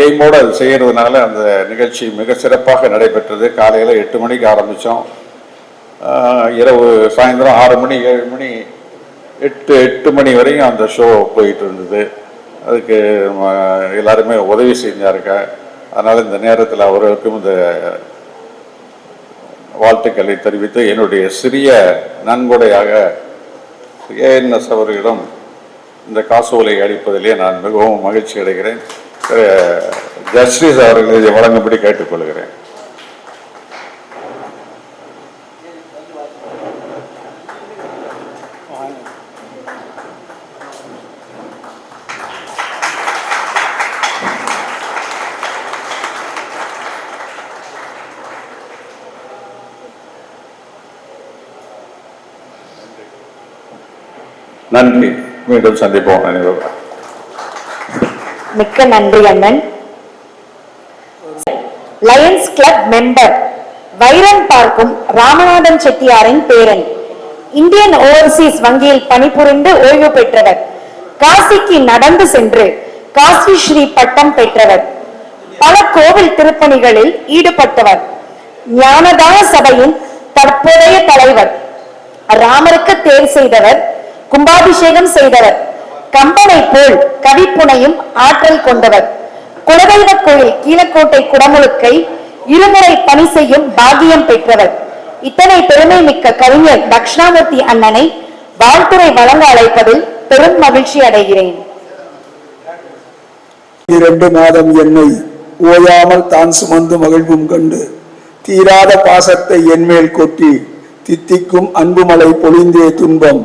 எய்மோடு அது செய்கிறதுனால அந்த நிகழ்ச்சி மிக சிறப்பாக நடைபெற்றது. காலையில் 8 மணிக்கு ஆரம்பித்தோம், இரவு சாயந்தரம் 6 மணி 7 மணி 8 மணி வரையும் அந்த ஷோ போயிட்டு இருந்தது. அதுக்கு எல்லாருமே உதவி செஞ்சாருங்க. அதனால் இந்த நேரத்தில் அவர்களுக்கும் இந்த வாழ்த்துக்களை தெரிவித்து என்னுடைய சிறிய நன்கொடையாக ஏஎன்எஸ் அவர்களிடம் இந்த காசோலை அளிப்பதிலே நான் மிகவும் மகிழ்ச்சி அடைகிறேன். ஜஸ்டிஸ் அவர்கள் இதை வழங்கும்படி கேட்டுக்கொள்கிறேன். நன்றி. மீண்டும் சந்திப்போம் அனைவரும். மிக்க நன்றி அண்ணன். லயன்ஸ் கிளப் மெம்பர் வைரம் பார்க்கும் ராமநாதன் செட்டியாரின் பேரன், இந்தியன் ஓவர்சீஸ் வங்கியில் பணிபுரிந்து ஓய்வு பெற்றவர், காசிக்கு நடந்து சென்று காசி ஸ்ரீ பட்டம் பெற்றவர், பல கோவில் திருப்பணிகளில் ஈடுபட்டவர், ஞானதான சபையின் தற்போதைய தலைவர், ராமருக்கு தேர் செய்தவர், கும்பாபிஷேகம் செய்தவர், கம்பனை போல் கவிப்புனையும் ஆற்றல் கொண்டவர், குலதெய்வ கோயில் கீழக்கோட்டை குடமுழுக்கை இருமுறை பணி செய்யும் பாக்கியம் பெற்றவர். இத்தனை பெருமை மிக்க கவிஞர் தட்சிணாமூர்த்தி அண்ணனை வாழ்த்துரை வழங்க அழைப்பதில் பெரும் மகிழ்ச்சி அடைகிறேன். 2 மாதம் என்னை ஓயாமல் தான் சுமந்து மகிழ்வும் கண்டு தீராத பாசத்தை என்மேல் கொட்டி தித்திக்கும் அன்புமலை பொழிந்தே துன்பம்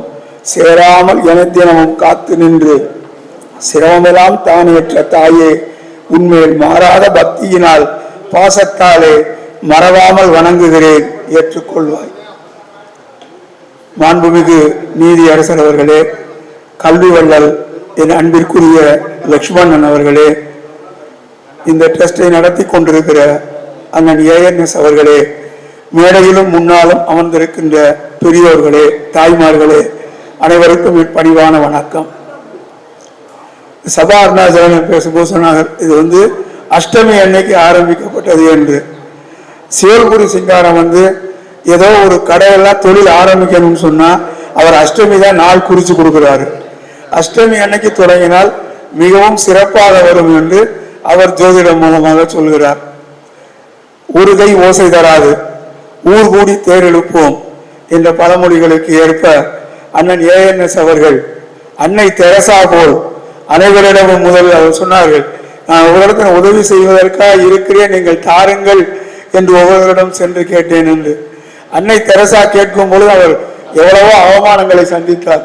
சேராமல் எனத்தினமும் காத்து நின்று சிரமமெல்லாம் தானேற்ற தாயே உன்மேல் மாறாத பக்தியினால் பாசத்தாலே மறவாமல் வணங்குகிறேன், ஏற்றுக்கொள்வாய். மாண்புமிகு நீதி அரசர் அவர்களே, கல்வி வள்ளல் என் அன்பிற்குரிய லட்சுமணன் அவர்களே, இந்த ட்ரஸ்டை நடத்தி கொண்டிருக்கிற அண்ணன் ஏஎன்எஸ் அவர்களே, மேடையிலும் முன்னாலும் அமர்ந்திருக்கின்ற பெரியோர்களே, தாய்மார்களே, அனைவருக்கும் என் பணிவான வணக்கம். சபா அருணாச்சலம் பேசும்போது சொன்னார், இது அஷ்டமி அன்னைக்கு ஆரம்பிக்கப்பட்டது என்று. சிவல்புரி சிங்காரம் ஏதோ ஒரு கடையெல்லாம் தொழில் ஆரம்பிக்கணும்னு சொன்னா அவர் அஷ்டமி தான் நாள் குறிச்சு கொடுக்கிறாரு. அஷ்டமி அன்னைக்கு தொடங்கினால் மிகவும் சிறப்பாக வரும் என்று அவர் ஜோதிடம் மூலமாக சொல்கிறார். ஒரு கை ஓசை தராது, ஊர் கூடி தேர் எழுப்போம் என்ற பழமொழிகளுக்கு ஏற்ப அண்ணன் ஏஎன்எஸ் அவர்கள் அன்னை தெரசா போல் அனைவரிடமும் முதலில் அவர் சொன்னார்கள், நான் ஒவ்வொருத்தரும் உதவி செய்வதற்காக இருக்கிறேன், நீங்கள் தாருங்கள் என்று ஒவ்வொருவரிடம் சென்று கேட்டேன் என்று. அன்னை தெரசா கேட்கும் பொழுது அவர் எவ்வளவோ அவமானங்களை சந்தித்தார்.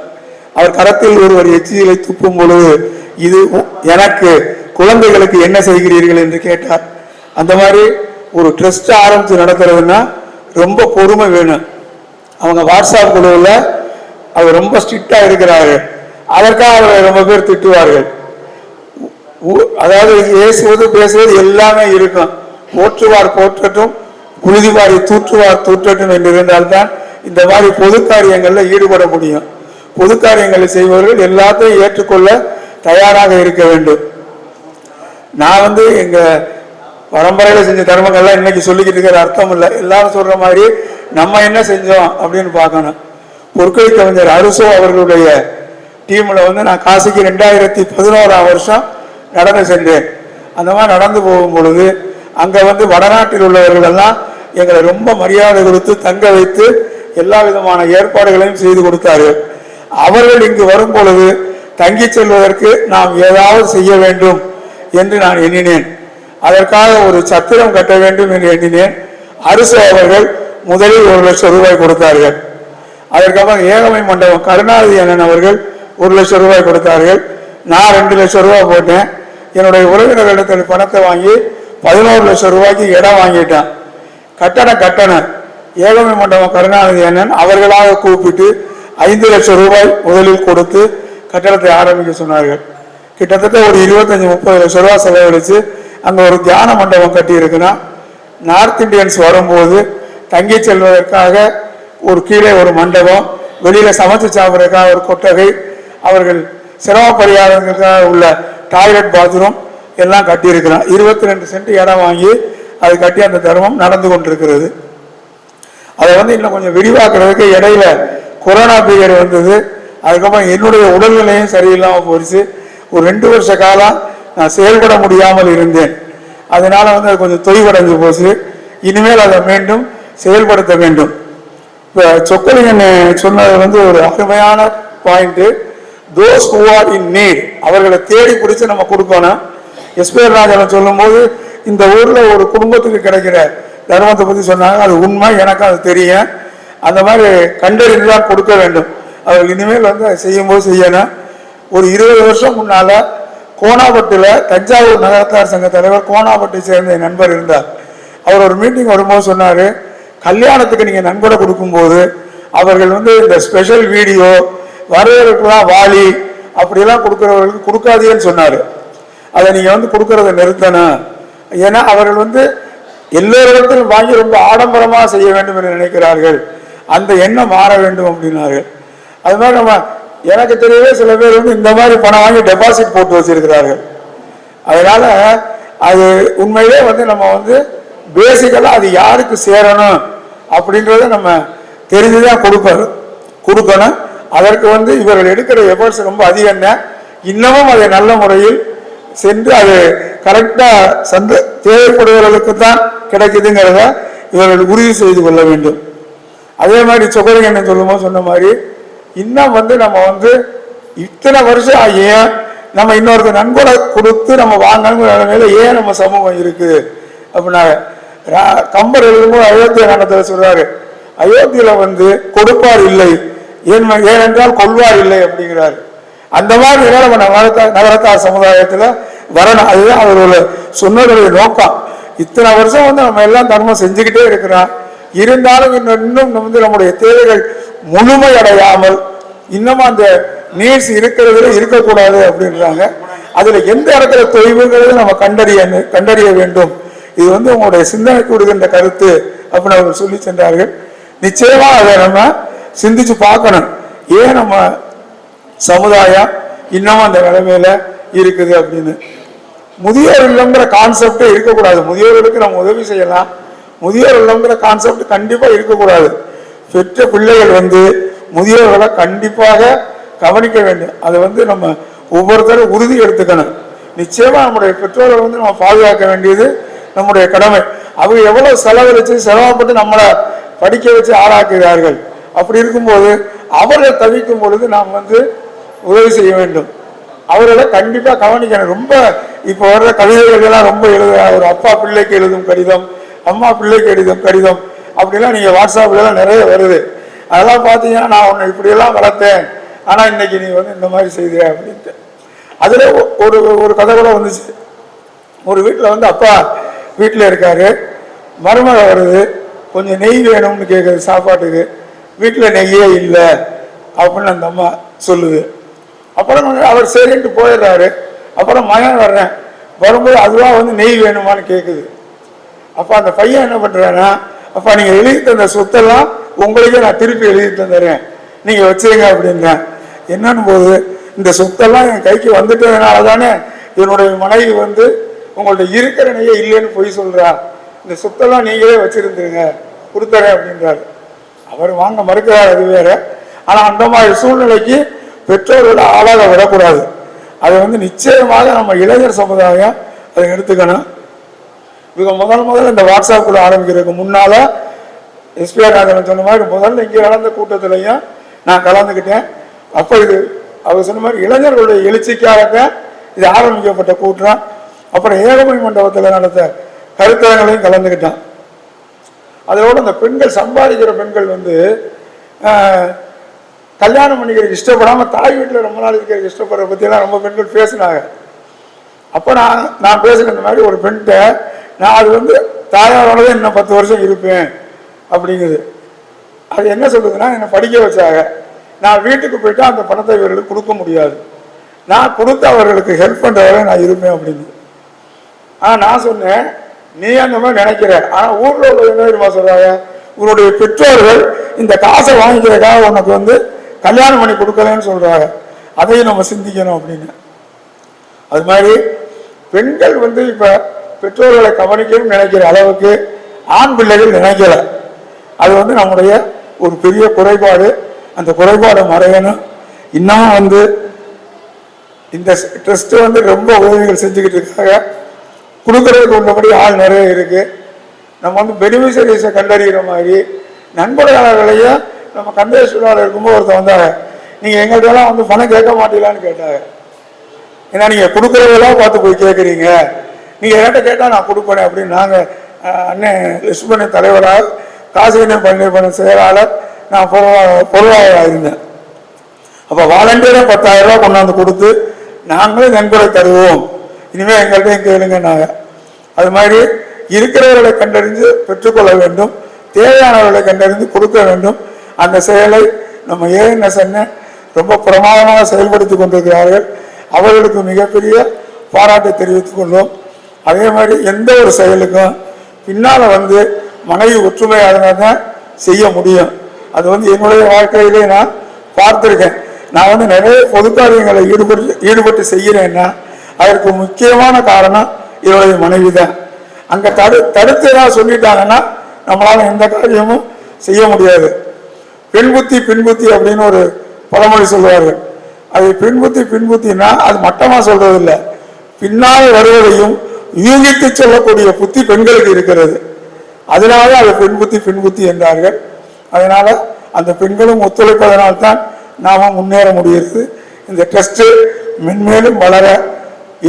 அவர் கரத்தில் ஒருவர் எச்சிலை துப்பும் பொழுது இது எனக்கு குழந்தைகளுக்கு என்ன செய்கிறீர்கள் என்று கேட்டார். அந்த மாதிரி ஒரு ட்ரஸ்ட் ஆரம்பித்து நடத்துறதுன்னா ரொம்ப பொறுமை வேணும். அவங்க வாட்ஸ்அப் குழுவில் அவர் ரொம்ப ஸ்ட்ரிக்டா இருக்கிறாரு, அதற்காக அவரை ரொம்ப பேர் திட்டுவார்கள். அதாவது பேசுவது எல்லாமே இருக்கும். போற்றுவார் போற்றட்டும், புழுதிவாரி தூற்றுவார் தூற்றட்டும் என்று இருந்தால்தான் இந்த மாதிரி பொது காரியங்கள்ல ஈடுபட முடியும். பொது காரியங்களை செய்பவர்கள் எல்லாத்தையும் ஏற்றுக்கொள்ள தயாராக இருக்க வேண்டும். நான் எங்க பரம்பரையில செஞ்ச தர்மங்கள்லாம் இன்னைக்கு சொல்லிக்கிட்டு இருக்கிற அர்த்தம் இல்லை. எல்லாரும் சொல்ற மாதிரி நம்ம என்ன செஞ்சோம் அப்படின்னு பார்க்கணும். பொற்கொழி கவிஞர் அருசோ அவர்களுடைய டீம்ல நான் காசிக்கு 2011ஆம் வருஷம் நடந்து சென்றேன். அந்த மாதிரி நடந்து போகும் பொழுது அங்க வடநாட்டில் உள்ளவர்கள் எல்லாம் எங்களை ரொம்ப மரியாதை கொடுத்து தங்க வைத்து எல்லா விதமான ஏற்பாடுகளையும் செய்து கொடுத்தார்கள். அவர்கள் இங்கு வரும் பொழுது தங்கி செல்வதற்கு நாம் ஏதாவது செய்ய வேண்டும் என்று நான் எண்ணினேன். அதற்காக ஒரு சத்திரம் கட்ட வேண்டும் என்று எண்ணினேன். அரசு அவர்கள் முதலில் 1 லட்சம் ரூபாய் கொடுத்தார்கள். அதற்கப்புறம் ஏகமை மண்டபம் கருணாநிதி அண்ணன் அவர்கள் 1 லட்சம் ரூபாய் கொடுத்தார்கள். நான் 2 லட்சம் ரூபாய் போட்டேன். என்னுடைய உறவினர்களிடத்தில் பணத்தை வாங்கி 11 லட்சம் ரூபாய்க்கு இடம் வாங்கிட்டான். கட்டணம் ஏகமை மண்டபம் கருணாநிதி அண்ணன் அவர்களாக கூப்பிட்டு 5 லட்சம் ரூபாய் முதலில் கொடுத்து கட்டடத்தை ஆரம்பிக்க சொன்னார்கள். கிட்டத்தட்ட ஒரு 25-30 லட்சம் ரூபாய் செலவழிச்சு அங்க ஒரு தியான மண்டபம் கட்டி இருக்குன்னா, நார்த் இந்தியன்ஸ் வரும்போது தங்கி செல்வதற்காக ஒரு கீழே ஒரு மண்டபம், வெளியில சமைச்சு சாப்பிட்றதுக்காக ஒரு கொட்டகை, அவர்கள் சிரமப்பரிகாரங்களுக்காக உள்ள டாய்லெட் பாத்ரூம் எல்லாம் கட்டி இருக்கிறான். 22 சென்ட் இடம் வாங்கி அது கட்டி அந்த தர்மம் நடந்து கொண்டிருக்கிறது. அதை இன்னும் கொஞ்சம் விரிவாக்குறதுக்கு இடையில கொரோனா பீரியட் வந்தது. அதுக்கப்புறம் என்னுடைய உடல்நிலையும் சரியில்லாமல் போயிடுச்சு. ஒரு 2 வருஷ காலம் நான் செயல்பட முடியாமல் இருந்தேன். அதனால அது கொஞ்சம் தொய்வடைஞ்சு போச்சு. இனிமேல் அதை மீண்டும் செயல்படுத்த வேண்டும். இப்போ சொக்கலிங்கன் சொன்னது ஒரு அருமையான point. Those who are in NEET, அவர்களை தேடி பிடிச்சு நம்ம கொடுக்கணும். எஸ்பி ராஜன் சொல்லும் போது இந்த ஊர்ல ஒரு குடும்பத்துக்கு கிடைக்கிற தர்மத்தை பத்தி சொன்னாங்க. அது உண்மை, எனக்கு அது தெரியும். அந்த மாதிரி கண்டறிந்துதான் கொடுக்க வேண்டும். அவர்கள் இனிமேல் செய்யும் போது செய்யணும். ஒரு 20 வருஷம் முன்னால கோணாபட்டில தஞ்சாவூர் நகரத்தார் சங்க தலைவர் கோணாபட்டை சேர்ந்த என் நண்பர் இருந்தார். அவர் ஒரு மீட்டிங் வரும்போது சொன்னாரு, கல்யாணத்துக்கு நீங்க நன்கொடை கொடுக்கும் போது அவர்கள் இந்த ஸ்பெஷல் வீடியோ வரவேற்கலாம் வாலி அப்படியெல்லாம் கொடுக்கிறவர்களுக்கு கொடுக்காதீங்கன்னு சொன்னாரு. அதை நீங்க வந்து கொடுக்கறத நிறுத்தணும். ஏன்னா அவர்கள் வந்து எல்லோரிடத்திலும் வாங்கி ரொம்ப ஆடம்பரமாக செய்ய வேண்டும் என்று நினைக்கிறார்கள். அந்த எண்ணம் மாற வேண்டும் அப்படின்னார்கள். அது மாதிரி நம்ம எனக்கு தெரியவே சில பேர் வந்து இந்த மாதிரி பணம் வாங்கி டெபாசிட் போட்டு வச்சிருக்கிறார்கள். அதனால அது உண்மையிலே வந்து நம்ம வந்து பேசிக்கலா அது யாருக்கு சேரணும் அப்படின்றத நம்ம தெரிஞ்சுதான் கொடுக்கணும். அதற்கு வந்து இவர்கள் எடுக்கிற எஃபர்ட்ஸ் ரொம்ப அதிகம். இன்னமும் அதை நல்ல முறையில் சென்று அது கரெக்டா தேவைப்படுபவர்களுக்கு தான் கிடைக்குதுங்கிறத இவர்கள் உறுதி செய்து கொள்ள வேண்டும். அதே மாதிரி சொக்கலிங்க சொல்லும்போது சொன்ன மாதிரி இன்னும் வந்து நம்ம வந்து இத்தனை வருஷம் ஏன் நம்ம இன்னொருத்த நண்பரை கொடுத்து நம்ம வாங்கணுங்கிற நிலைமையில ஏன் நம்ம சமூகம் இருக்கு அப்படின்னா கம்பர் எழுதும்போது அயோத்தியா நடத்த சொல்றாரு, அயோத்தியில வந்து கொடுப்பார் இல்லை ஏனென்றால் கொள்வார் இல்லை அப்படிங்கிறாரு. அந்த மாதிரி நம்ம நகரத்தார் சமுதாயத்துல வரணும். அதுதான் அவரோட சொன்னதுடைய நோக்கம். இத்தனை வருஷம் வந்து நம்ம எல்லாம் தர்மம் செஞ்சுக்கிட்டே இருக்கிறோம். இருந்தாலும் இன்னும் வந்து நம்முடைய தேவைகள் முழுமையடையாமல் இன்னும் அந்த நீட்ஸ் இருக்கிறதுல இருக்கக்கூடாது அப்படின்றாங்க. அதுல எந்த இடத்துல தொய்வுங்கிறது நம்ம கண்டறிய வேண்டும். இது வந்து உங்களுடைய சிந்தனைக்கு விடுகின்ற கருத்து அப்படின்னு அவர்கள் சொல்லி சென்றார்கள். நிச்சயமா அதை நம்ம சிந்திச்சு பார்க்கணும். ஏன் நம்ம சமுதாயம் இன்னமும் அந்த நிலைமையில இருக்குது அப்படின்னு. முதியோர் இல்லம்ங்கிற கான்செப்டே இருக்கக்கூடாது. முதியோர்களுக்கு நம்ம உதவி செய்யலாம். முதியோர் இல்லம்ங்கிற கான்செப்ட் கண்டிப்பா இருக்கக்கூடாது. பெற்ற பிள்ளைகள் வந்து முதியோர்களை கண்டிப்பாக கவனிக்க வேண்டும். அதை வந்து நம்ம ஒவ்வொருத்தரும் உறுதி எடுத்துக்கணும். நிச்சயமா நம்முடைய பெற்றோர்கள் வந்து நம்ம பாதுகாக்க வேண்டியது நம்முடைய கடமை. அவங்க எவ்வளவு செலவழிச்சு சிரமப்பட்டு நம்மளை படிக்க வச்சு ஆளாக்குகிறார்கள். அப்படி இருக்கும்போது அவர்கள் தவிக்கும் பொழுது நாம் வந்து உதவி செய்ய வேண்டும். அவர்களை கண்டிப்பா கவனிக்கணும். ரொம்ப இப்ப வர்ற கவிதைகள் எல்லாம் ரொம்ப ஒரு அப்பா பிள்ளைக்கு எழுதும் கடிதம், அம்மா பிள்ளைக்கு எழுதும் கடிதம் அப்படிலாம் நீங்க வாட்ஸ்அப்ல எல்லாம் நிறைய வருது. அதெல்லாம் பாத்தீங்கன்னா நான் உன்னை இப்படி எல்லாம் வளர்த்தேன், ஆனா இன்னைக்கு நீ வந்து இந்த மாதிரி செய்கிற அப்படின்ட்டு. அதுல ஒரு கதை கூட வந்துச்சு. ஒரு வீட்டுல வந்து அப்பா வீட்டுல இருக்காரு, மருமக வருது, கொஞ்சம் நெய் வேணும்னு கேட்குது சாப்பாட்டுக்கு. வீட்டுல நெய்யே இல்லை அப்படின்னு அந்த அம்மா சொல்லுது. அப்புறம் அவர் சரின்ட்டு போயிடுறாரு. அப்புறம் மகன் வர்றேன், வரும்போது அதுவா வந்து நெய் வேணுமான்னு கேட்குது. அப்ப அந்த பையன் என்ன பண்றான்னா, அப்ப நீங்க எழுதி தந்த சொத்தெல்லாம் உங்களுக்கே நான் திருப்பி எழுதி தந்துடுறேன், நீங்க வச்சுருங்க அப்படின்றேன். என்னன்னு போது இந்த சொத்தெல்லாம் என் கைக்கு வந்துட்டதுனால தானே என்னுடைய மனைவி வந்து உங்கள்ட்ட இருக்கிற நெய்யே இல்லைன்னு பொய் சொல்றா, இந்த சொத்தெல்லாம் நீங்களே வச்சிருந்துருங்க கொடுத்துறேன் அப்படின்றாரு. அவர் வாங்க மறுக்கிறார், அது வேற. ஆனா அந்த மாதிரி சூழ்நிலைக்கு பெற்றோர்களை ஆளாக விடக்கூடாது. அதை வந்து நிச்சயமாக நம்ம இளைஞர் சமுதாயம் அதை எடுத்துக்கணும். இவங்க முதல்ல இந்த வாட்ஸ்அப் குழு ஆரம்பிக்கிறதுக்கு முன்னால எஸ்பிஆர் நாதன் சொன்ன மாதிரி முதல்ல இங்கே நடந்த கூட்டத்திலையும் நான் கலந்துக்கிட்டேன். அப்போ இது அவர் சொன்ன மாதிரி இளைஞர்களுடைய எழுச்சிக்காக இது ஆரம்பிக்கப்பட்ட கூட்டம். அப்புறம் ஏகமணி மண்டபத்தில் நடந்த கருத்தரங்களையும் கலந்துக்கிட்டான். அதோட இந்த பெண்கள் சம்பாதிக்கிற பெண்கள் வந்து கல்யாணம் பண்ணிக்கிறதுக்கு இஷ்டப்படாம தாய் வீட்டில் ரொம்ப நாள் இருக்கிறதுக்கு இஷ்டப்படுற பற்றியெல்லாம் ரொம்ப பெண்கள் பேசினாங்க. அப்போ நான் பேசுகிற இந்த மாதிரி ஒரு பெண்கிட்ட நான் அது வந்து தாயாரோட இன்னும் 10 வருஷம் இருப்பேன் அப்படிங்குது. அது என்ன சொல்லுதுன்னா, என்னை படிக்க வச்சாங்க, நான் வீட்டுக்கு போயிட்டா அந்த பணத்தை இவர்களுக்கு கொடுக்க முடியாது, நான் கொடுத்து அவர்களுக்கு ஹெல்ப் பண்ணுறவரை நான் இருப்பேன் அப்படின்னு. ஆனால் நான் சொன்னேன், நீ அந்த மாதிரி நினைக்கிற, ஆனால் ஊரில் உள்ள என்ன தெரியுமா சொல்றாங்க, உன்னுடைய பெற்றோர்கள் இந்த காசை வாங்கிக்கிறதுக்காக உனக்கு வந்து கல்யாணம் பண்ணி கொடுக்கலன்னு சொல்றாங்க, அதையும் நம்ம சிந்திக்கணும் அப்படின்னு. அது மாதிரி பெண்கள் வந்து இப்ப பெற்றோர்களை கவனிக்கணும்னு நினைக்கிற அளவுக்கு ஆண் பிள்ளைகள் நினைக்கல. அது வந்து நம்முடைய ஒரு பெரிய குறைபாடு. அந்த குறைபாடை மறையணும். இன்னமும் வந்து இந்த ட்ரஸ்ட் வந்து ரொம்ப உதவிகள் செஞ்சுக்கிட்டு இருக்காங்க. கொடுக்கறதுக்கு உள்ளபடி ஆள் நிறைய இருக்கு. நம்ம வந்து பெனிஃபிஷரிஸை கண்டறிகிற மாதிரி நண்பர்களையும் நம்ம கந்தேஸ்வராவில் இருக்கும்போது ஒருத்தர் வந்தாங்க, நீங்க எங்கள்கிட்ட எல்லாம் வந்து பணம் கேட்க மாட்டீங்களான்னு கேட்டாங்க. ஏன்னா நீங்க கொடுக்கறதெல்லாம் பார்த்து போய் கேட்குறீங்க, நீங்க என்கிட்ட கேட்டா நான் கொடுப்பேன் அப்படின்னு. நாங்க அண்ணன் லட்சுமண தலைவராக, காசின பன்னீர்பணம் செயலாளர், நான் பொருளாளராக இருந்தேன். அப்ப வாலண்டியரா 10,000 ரூபாய் கொண்டாந்து கொடுத்து நாங்களே நன்கொடை தருவோம், இனிமே எங்கள்கிட்ட கேளுங்கன்னாங்க. அது மாதிரி இருக்கிறவர்களை கண்டறிந்து பெற்றுக்கொள்ள வேண்டும், தேவையானவர்களை கண்டறிந்து கொடுக்க வேண்டும். அந்த செயலை நம்ம ஏஎன்எஸ் ரொம்ப பிரமாதமாக செயல்படுத்தி கொண்டிருக்கிறார்கள். அவர்களுக்கு மிகப்பெரிய பாராட்டை தெரிவித்துக் கொள்வோம். அதே மாதிரி எந்த ஒரு செயலுக்கும் பின்னால் மனைவி ஒற்றுமையாக தான் செய்ய முடியும். அது என்னுடைய வாழ்க்கையிலே நான் பார்த்திருக்கேன். நான் நிறைய பொது காரியங்களை ஈடுபட்டு செய்கிறேன்னா அதற்கு முக்கியமான காரணம் என்னுடைய மனைவி தான். அங்க தடுத்து ஏதாவது சொல்லிட்டாங்கன்னா நம்மளால எந்த காரியமும் செய்ய முடியாது. பெண் புத்தி பின்புத்தி அப்படின்னு ஒரு பழமொழி சொல்லுவார்கள். அது பின்புத்தினா அது மட்டமா சொல்றது இல்லை, பின்னால் வருவதையும் யூகித்து சொல்லக்கூடிய புத்தி பெண்களுக்கு இருக்கிறது. அதனால அது பின்புத்தி என்றார்கள். அதனால அந்த பெண்களும் ஒத்துழைப்பதனால்தான் நாம முன்னேற முடிகிறது. இந்த ட்ரஸ்ட் மென்மேலும் வளர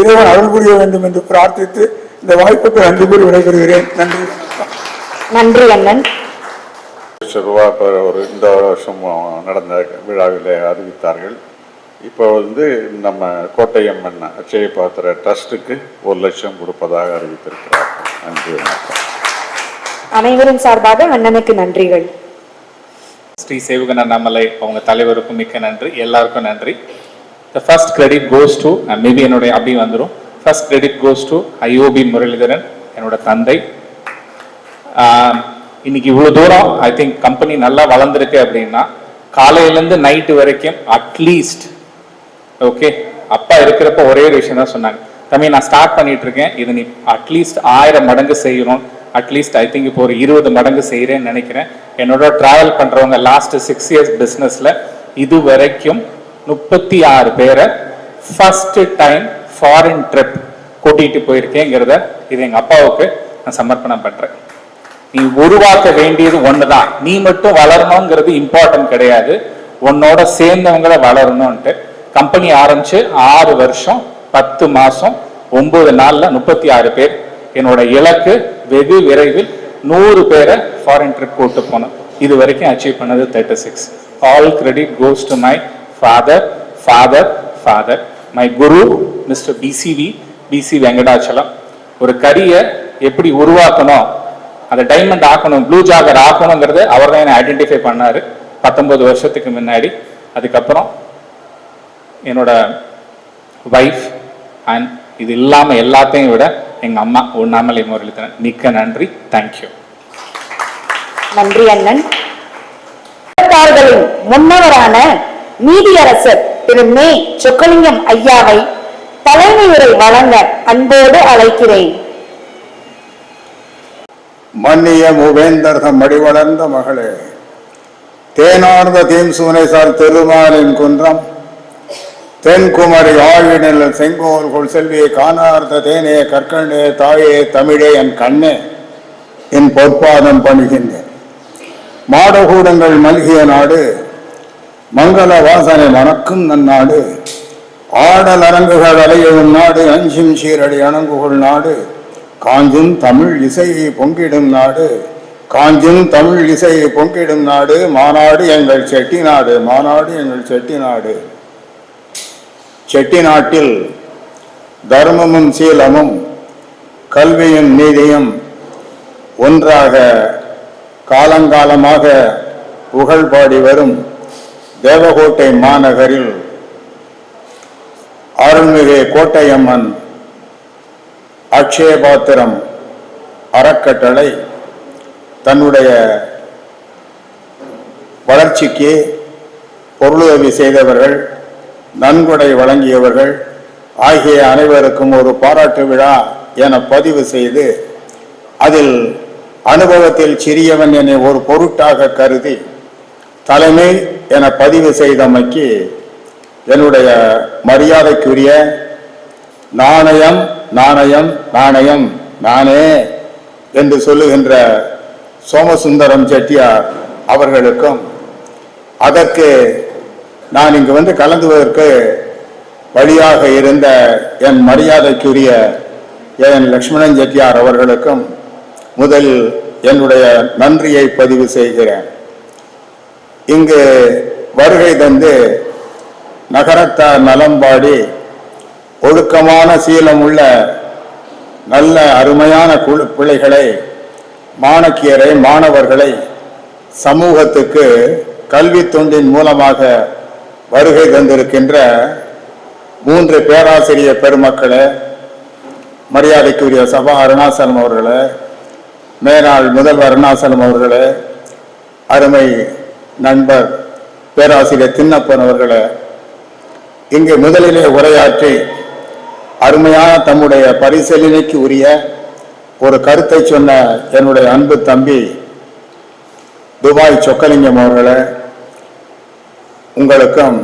இறைவன் அருள் புரிய வேண்டும் என்று பிரார்த்தித்து இந்த வாய்ப்புக்கு நன்றி கூறி விடைபெறுகிறேன். நன்றி. நன்றி அண்ணன். ஒரு இந்த வருஷம் நடந்த விழாவில் அறிவித்தார்கள். இப்போ நம்ம கோட்டையம்மன் அட்சய பாத்திர ட்ரஸ்டுக்கு 1 லட்சம் கொடுப்பதாக அறிவித்திருக்கிறார். நன்றி. அனைவரும் சார்பாக அண்ணனுக்கு நன்றிகள். ஸ்ரீ சேவகன் அண்ணாமலை அவங்க தலைவருக்கும் மிக்க நன்றி. எல்லாருக்கும் நன்றி. The first credit goes to maybe என்னுடைய அப்படி வந்துடும். First credit goes to IOB Muralidharan, என்னோட தந்தை. இன்னைக்கு இவ்வளவு தூரம் ஐ திங்க் கம்பெனி நல்லா வளர்ந்துருக்கு அப்படின்னா காலையிலேருந்து நைட்டு வரைக்கும் அட்லீஸ்ட் ஓகே அப்பா இருக்கிறப்ப ஒரே ஒரு விஷயம் தான் சொன்னாங்க, தம்பி நான் ஸ்டார்ட் பண்ணிட்டு இருக்கேன், இது நீ அட்லீஸ்ட் 1000 மடங்கு செய்யணும், அட்லீஸ்ட் ஐ திங்க் இப்போ ஒரு 20 மடங்கு செய்கிறேன்னு நினைக்கிறேன். என்னோட டிராவல் பண்றவங்க லாஸ்ட் 6 இயர்ஸ் பிஸ்னஸ்ல இது வரைக்கும் 36 பேரை ஃபர்ஸ்ட் டைம் ஃபாரின் ட்ரிப் கூட்டிட்டு போயிருக்கேங்கிறத இது எங்க அப்பாவுக்கு நான் சமர்ப்பணம் பண்றேன். நீ உருவாக்க வேண்டியது ஒண்ணுதான், நீ மட்டும் வளரணுங்கிறது இம்பார்ட்டன்ட் கிடையாது, உன்னோட சேர்ந்தவங்களை வளரணும்ட்டு கம்பெனி ஆரம்பிச்சு 6 வருஷம் 10 மாசம் 9 நாள்ல 36 பேர். என்னோட இலக்கு வெகு விரைவில் 100 பேரை ஃபாரின் ட்ரிப் கூட்டு போனோம். இது வரைக்கும் அச்சீவ் பண்ணது 36. All credit goes to my father father father my guru mister PC Venkatachalam. ஒரு கரியை எப்படி உருவாக்கணும், அதை டைமண்ட் ஆக்கணும், ப்ளூ ஜாகர் ஆக்கணுங்கிறது அவர் தான் என்னை ஐடென்டிஃபை பண்ணாரு 19 வருஷத்துக்கு முன்னாடி. அதுக்கப்புறம் என்னோட வைஃப் அண்ட் இது இல்லாம எல்லாத்தையும் விட எங்க அம்மா உண்ணாமலை முரளிதரன், மிக்க நன்றி. தேங்க்யூ. நன்றி அண்ணன். முன்னவரான நீதியரசர் திரு மே சொக்கலிங்கம் ஐயாவை தலைமை உரை வழங்க அன்போடு அழைக்கிறேன். மன்னிய மூவேந்தர்தம் மடிவளர்ந்த மகளே, தேனார்ந்த தீம் சூனைசார் திருமாலின் குன்றம் தென்குமரி ஆழினில் செங்கோல் செல்வியை காணார்ந்த தேனே கற்கண்ணே தாயே தமிழே என் கண்ணே என் பொற்பாதம் பணிகின்றேன். மாடகூடங்கள் மல்கிய நாடு, மங்கள வாசனை மணக்கும் நன்னாடு, ஆடல் அரங்குகள் அலையும் நாடு, அஞ்சும் சீரடி அணங்குகள் நாடு, காஞ்சும் தமிழ் இசையை பொங்கிடும் நாடு, காஞ்சும் தமிழ் இசையை பொங்கிடும் நாடு, மாநாடு எங்கள் செட்டி நாடு, மாநாடு எங்கள் செட்டி நாடு. செட்டி நாட்டில் தர்மமும் சீலமும் கல்வியும் நீதியும் ஒன்றாக காலங்காலமாக புகழ்பாடி வரும் தேவகோட்டை மாநகரில் அருள்மிகு கோட்டையம்மன் அக்ஷயபாத்திரம் அறக்கட்டளை தன்னுடைய வளர்ச்சிக்கு பொருளுதவி செய்தவர்கள், நன்கொடை வழங்கியவர்கள் ஆகிய அனைவருக்கும் ஒரு பாராட்டு விழா என பதிவு செய்து அதில் அனுபவத்தில் சிறியவன் என்னை ஒரு பொருட்டாக கருதி தலைமை என பதிவு செய்தமைக்கு என்னுடைய மரியாதைக்குரிய நாணயம் நாணயம் நாணயம் நானே என்று சொல்லுகின்ற சோமசுந்தரம் செட்டியார் அவர்களுக்கும், அதற்கு நான் இங்கு கலந்துவதற்கு வழியாக இருந்த என் மரியாதைக்குரிய என் லட்சுமணன் செட்டியார் அவர்களுக்கும் முதலில் என்னுடைய நன்றியை பதிவு செய்கிறேன். இங்கு வருகை தந்து நகரத்தார் நலம்பாடி ஒழுக்கமான சீலம் உள்ள நல்ல அருமையான பிள்ளைகளை, மாணக்கியரை, மாணவர்களை சமூகத்துக்கு கல்வி தொண்டின் மூலமாக வருகை தந்திருக்கின்ற 3 பேராசிரியர் பெருமக்களே, மரியாதைக்குரிய சபா அருணாசலம் அவர்களே, மேலாள் முதல்வர் அருணாசலம் அவர்களே, அருமை நண்பர் பேராசிரியர் திண்ணப்பன் அவர்களே, இங்கு முதலிலே உரையாற்றி அருமையான தம்முடைய பரிசீலனைக்கு உரிய ஒரு கருத்தை சொன்ன என்னுடைய அன்பு தம்பி துபாய் சொக்கலிங்கம் அவர்களே, உங்களுக்கும்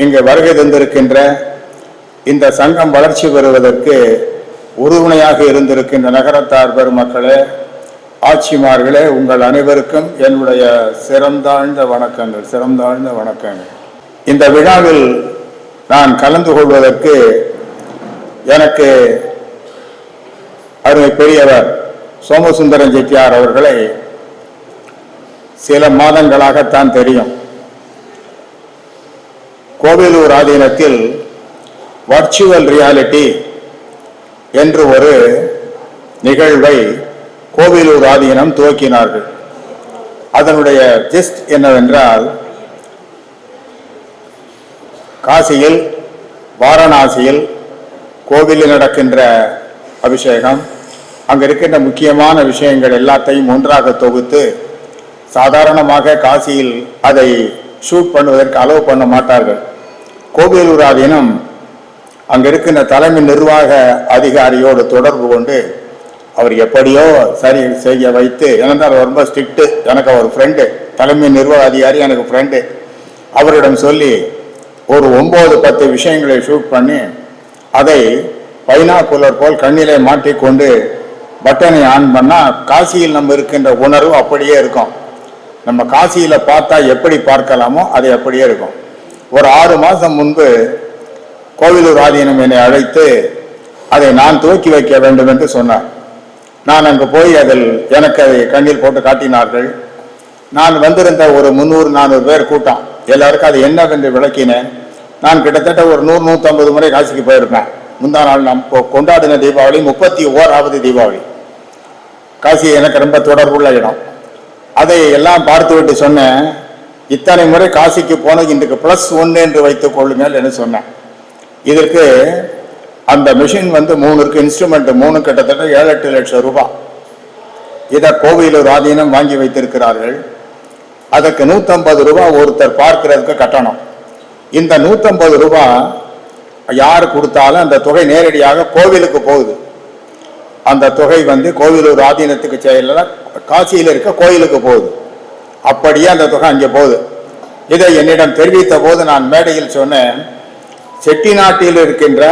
இங்கு வருகை தந்திருக்கின்ற இந்த சங்கம் வளர்ச்சி பெறுவதற்கு உறுதுணையாக இருந்திருக்கின்ற நகரத்தார் பெருமக்களே, ஆட்சிமார்களே, உங்கள் அனைவருக்கும் என்னுடைய சிறந்தாழ்ந்த வணக்கங்கள். இந்த விழாவில் நான் கலந்து கொள்வதற்கு எனக்கு அருமை பெரியவர் சோமசுந்தரம் செட்டியார் அவர்களை சில மாதங்களாகத்தான் தெரியும். கோவிலூர் ஆதீனத்தில் வர்ச்சுவல் ரியாலிட்டி என்று ஒரு நிகழ்வை கோவிலூர் ஆதீனம் துவக்கினார்கள். அதனுடைய ஜெஸ்ட் என்னவென்றால், காசியில் வாரணாசியில் கோவிலில் நடக்கின்ற அபிஷேகம், அங்கே இருக்கின்ற முக்கியமான விஷயங்கள் எல்லாத்தையும் ஒன்றாக தொகுத்து, சாதாரணமாக காசியில் அதை ஷூட் பண்ணுவதற்கு அலோவ் பண்ண மாட்டார்கள். கோவிலூர் ஆதீனம் அங்கே இருக்கின்ற தலைமை நிர்வாக அதிகாரியோடு தொடர்பு கொண்டு அவர் எப்படியோ சரி செய்ய வைத்து, ஏனென்றால் ரொம்ப ஸ்ட்ரிக்ட்டு, எனக்கு அவர் ஃப்ரெண்டு, தலைமை நிர்வாக அதிகாரி எனக்கு ஃப்ரெண்டு, அவரிடம் சொல்லி ஒரு 9-10 விஷயங்களை ஷூட் பண்ணி அதை பைனாகுலர் போல் கண்ணிலே மாட்டிக்கொண்டு பட்டனை ஆன் பண்ணால் காசியில் நம்ம இருக்கின்ற உணர்வு அப்படியே இருக்கும். நம்ம காசியில் பார்த்தா எப்படி பார்க்கலாமோ அது அப்படியே இருக்கும். ஒரு 6 மாதம் முன்பு கோவிலூர் ஆதீனம் என்னை அழைத்து அதை நான் துவக்கி வைக்க வேண்டும் என்று சொன்னார். நான் அங்கு போய் அதில் எனக்கு அதை கண்ணில் போட்டு காட்டினார்கள். நான் வந்திருந்த ஒரு 300-400 பேர் கூட்டம், எல்லாருக்கும் அது என்னவென்று விளக்கினேன். நான் கிட்டத்தட்ட ஒரு 100-150 முறை காசிக்கு போயிருப்பேன். முந்தா நாள் நாம் கொண்டாடின தீபாவளி 31வது தீபாவளி. காசி எனக்கு ரொம்ப தொடர்புள்ள இடம். அதை எல்லாம் பார்த்து விட்டு சொன்னேன், இத்தனை முறை காசிக்கு போனது இன்றைக்கு +1 என்று வைத்துக் கொள்ளுங்கள் என்று சொன்னேன். இதற்கு அந்த மிஷின் 3 இருக்கு, இன்ஸ்ட்ருமெண்ட் 3 கிட்டத்தட்ட 7-8 லட்சம் ரூபாய். இதை கோவிலூர் ஆதீனம் வாங்கி வைத்திருக்கிறார்கள். அதற்கு 150 ரூபாய் ஒருத்தர் பார்க்கிறதுக்கு கட்டணம். இந்த 150 ரூபாய் யார் கொடுத்தாலும் அந்த தொகை நேரடியாக கோவிலுக்கு போகுது. அந்த தொகை கோவிலூர் ஆதீனத்துக்கு செயல காசியில் இருக்க கோயிலுக்கு போகுது. அப்படியே அந்த தொகை அங்கே போகுது. இதை என்னிடம் தெரிவித்த போது நான் மேடையில் சொன்னேன், செட்டிநாட்டில் இருக்கின்ற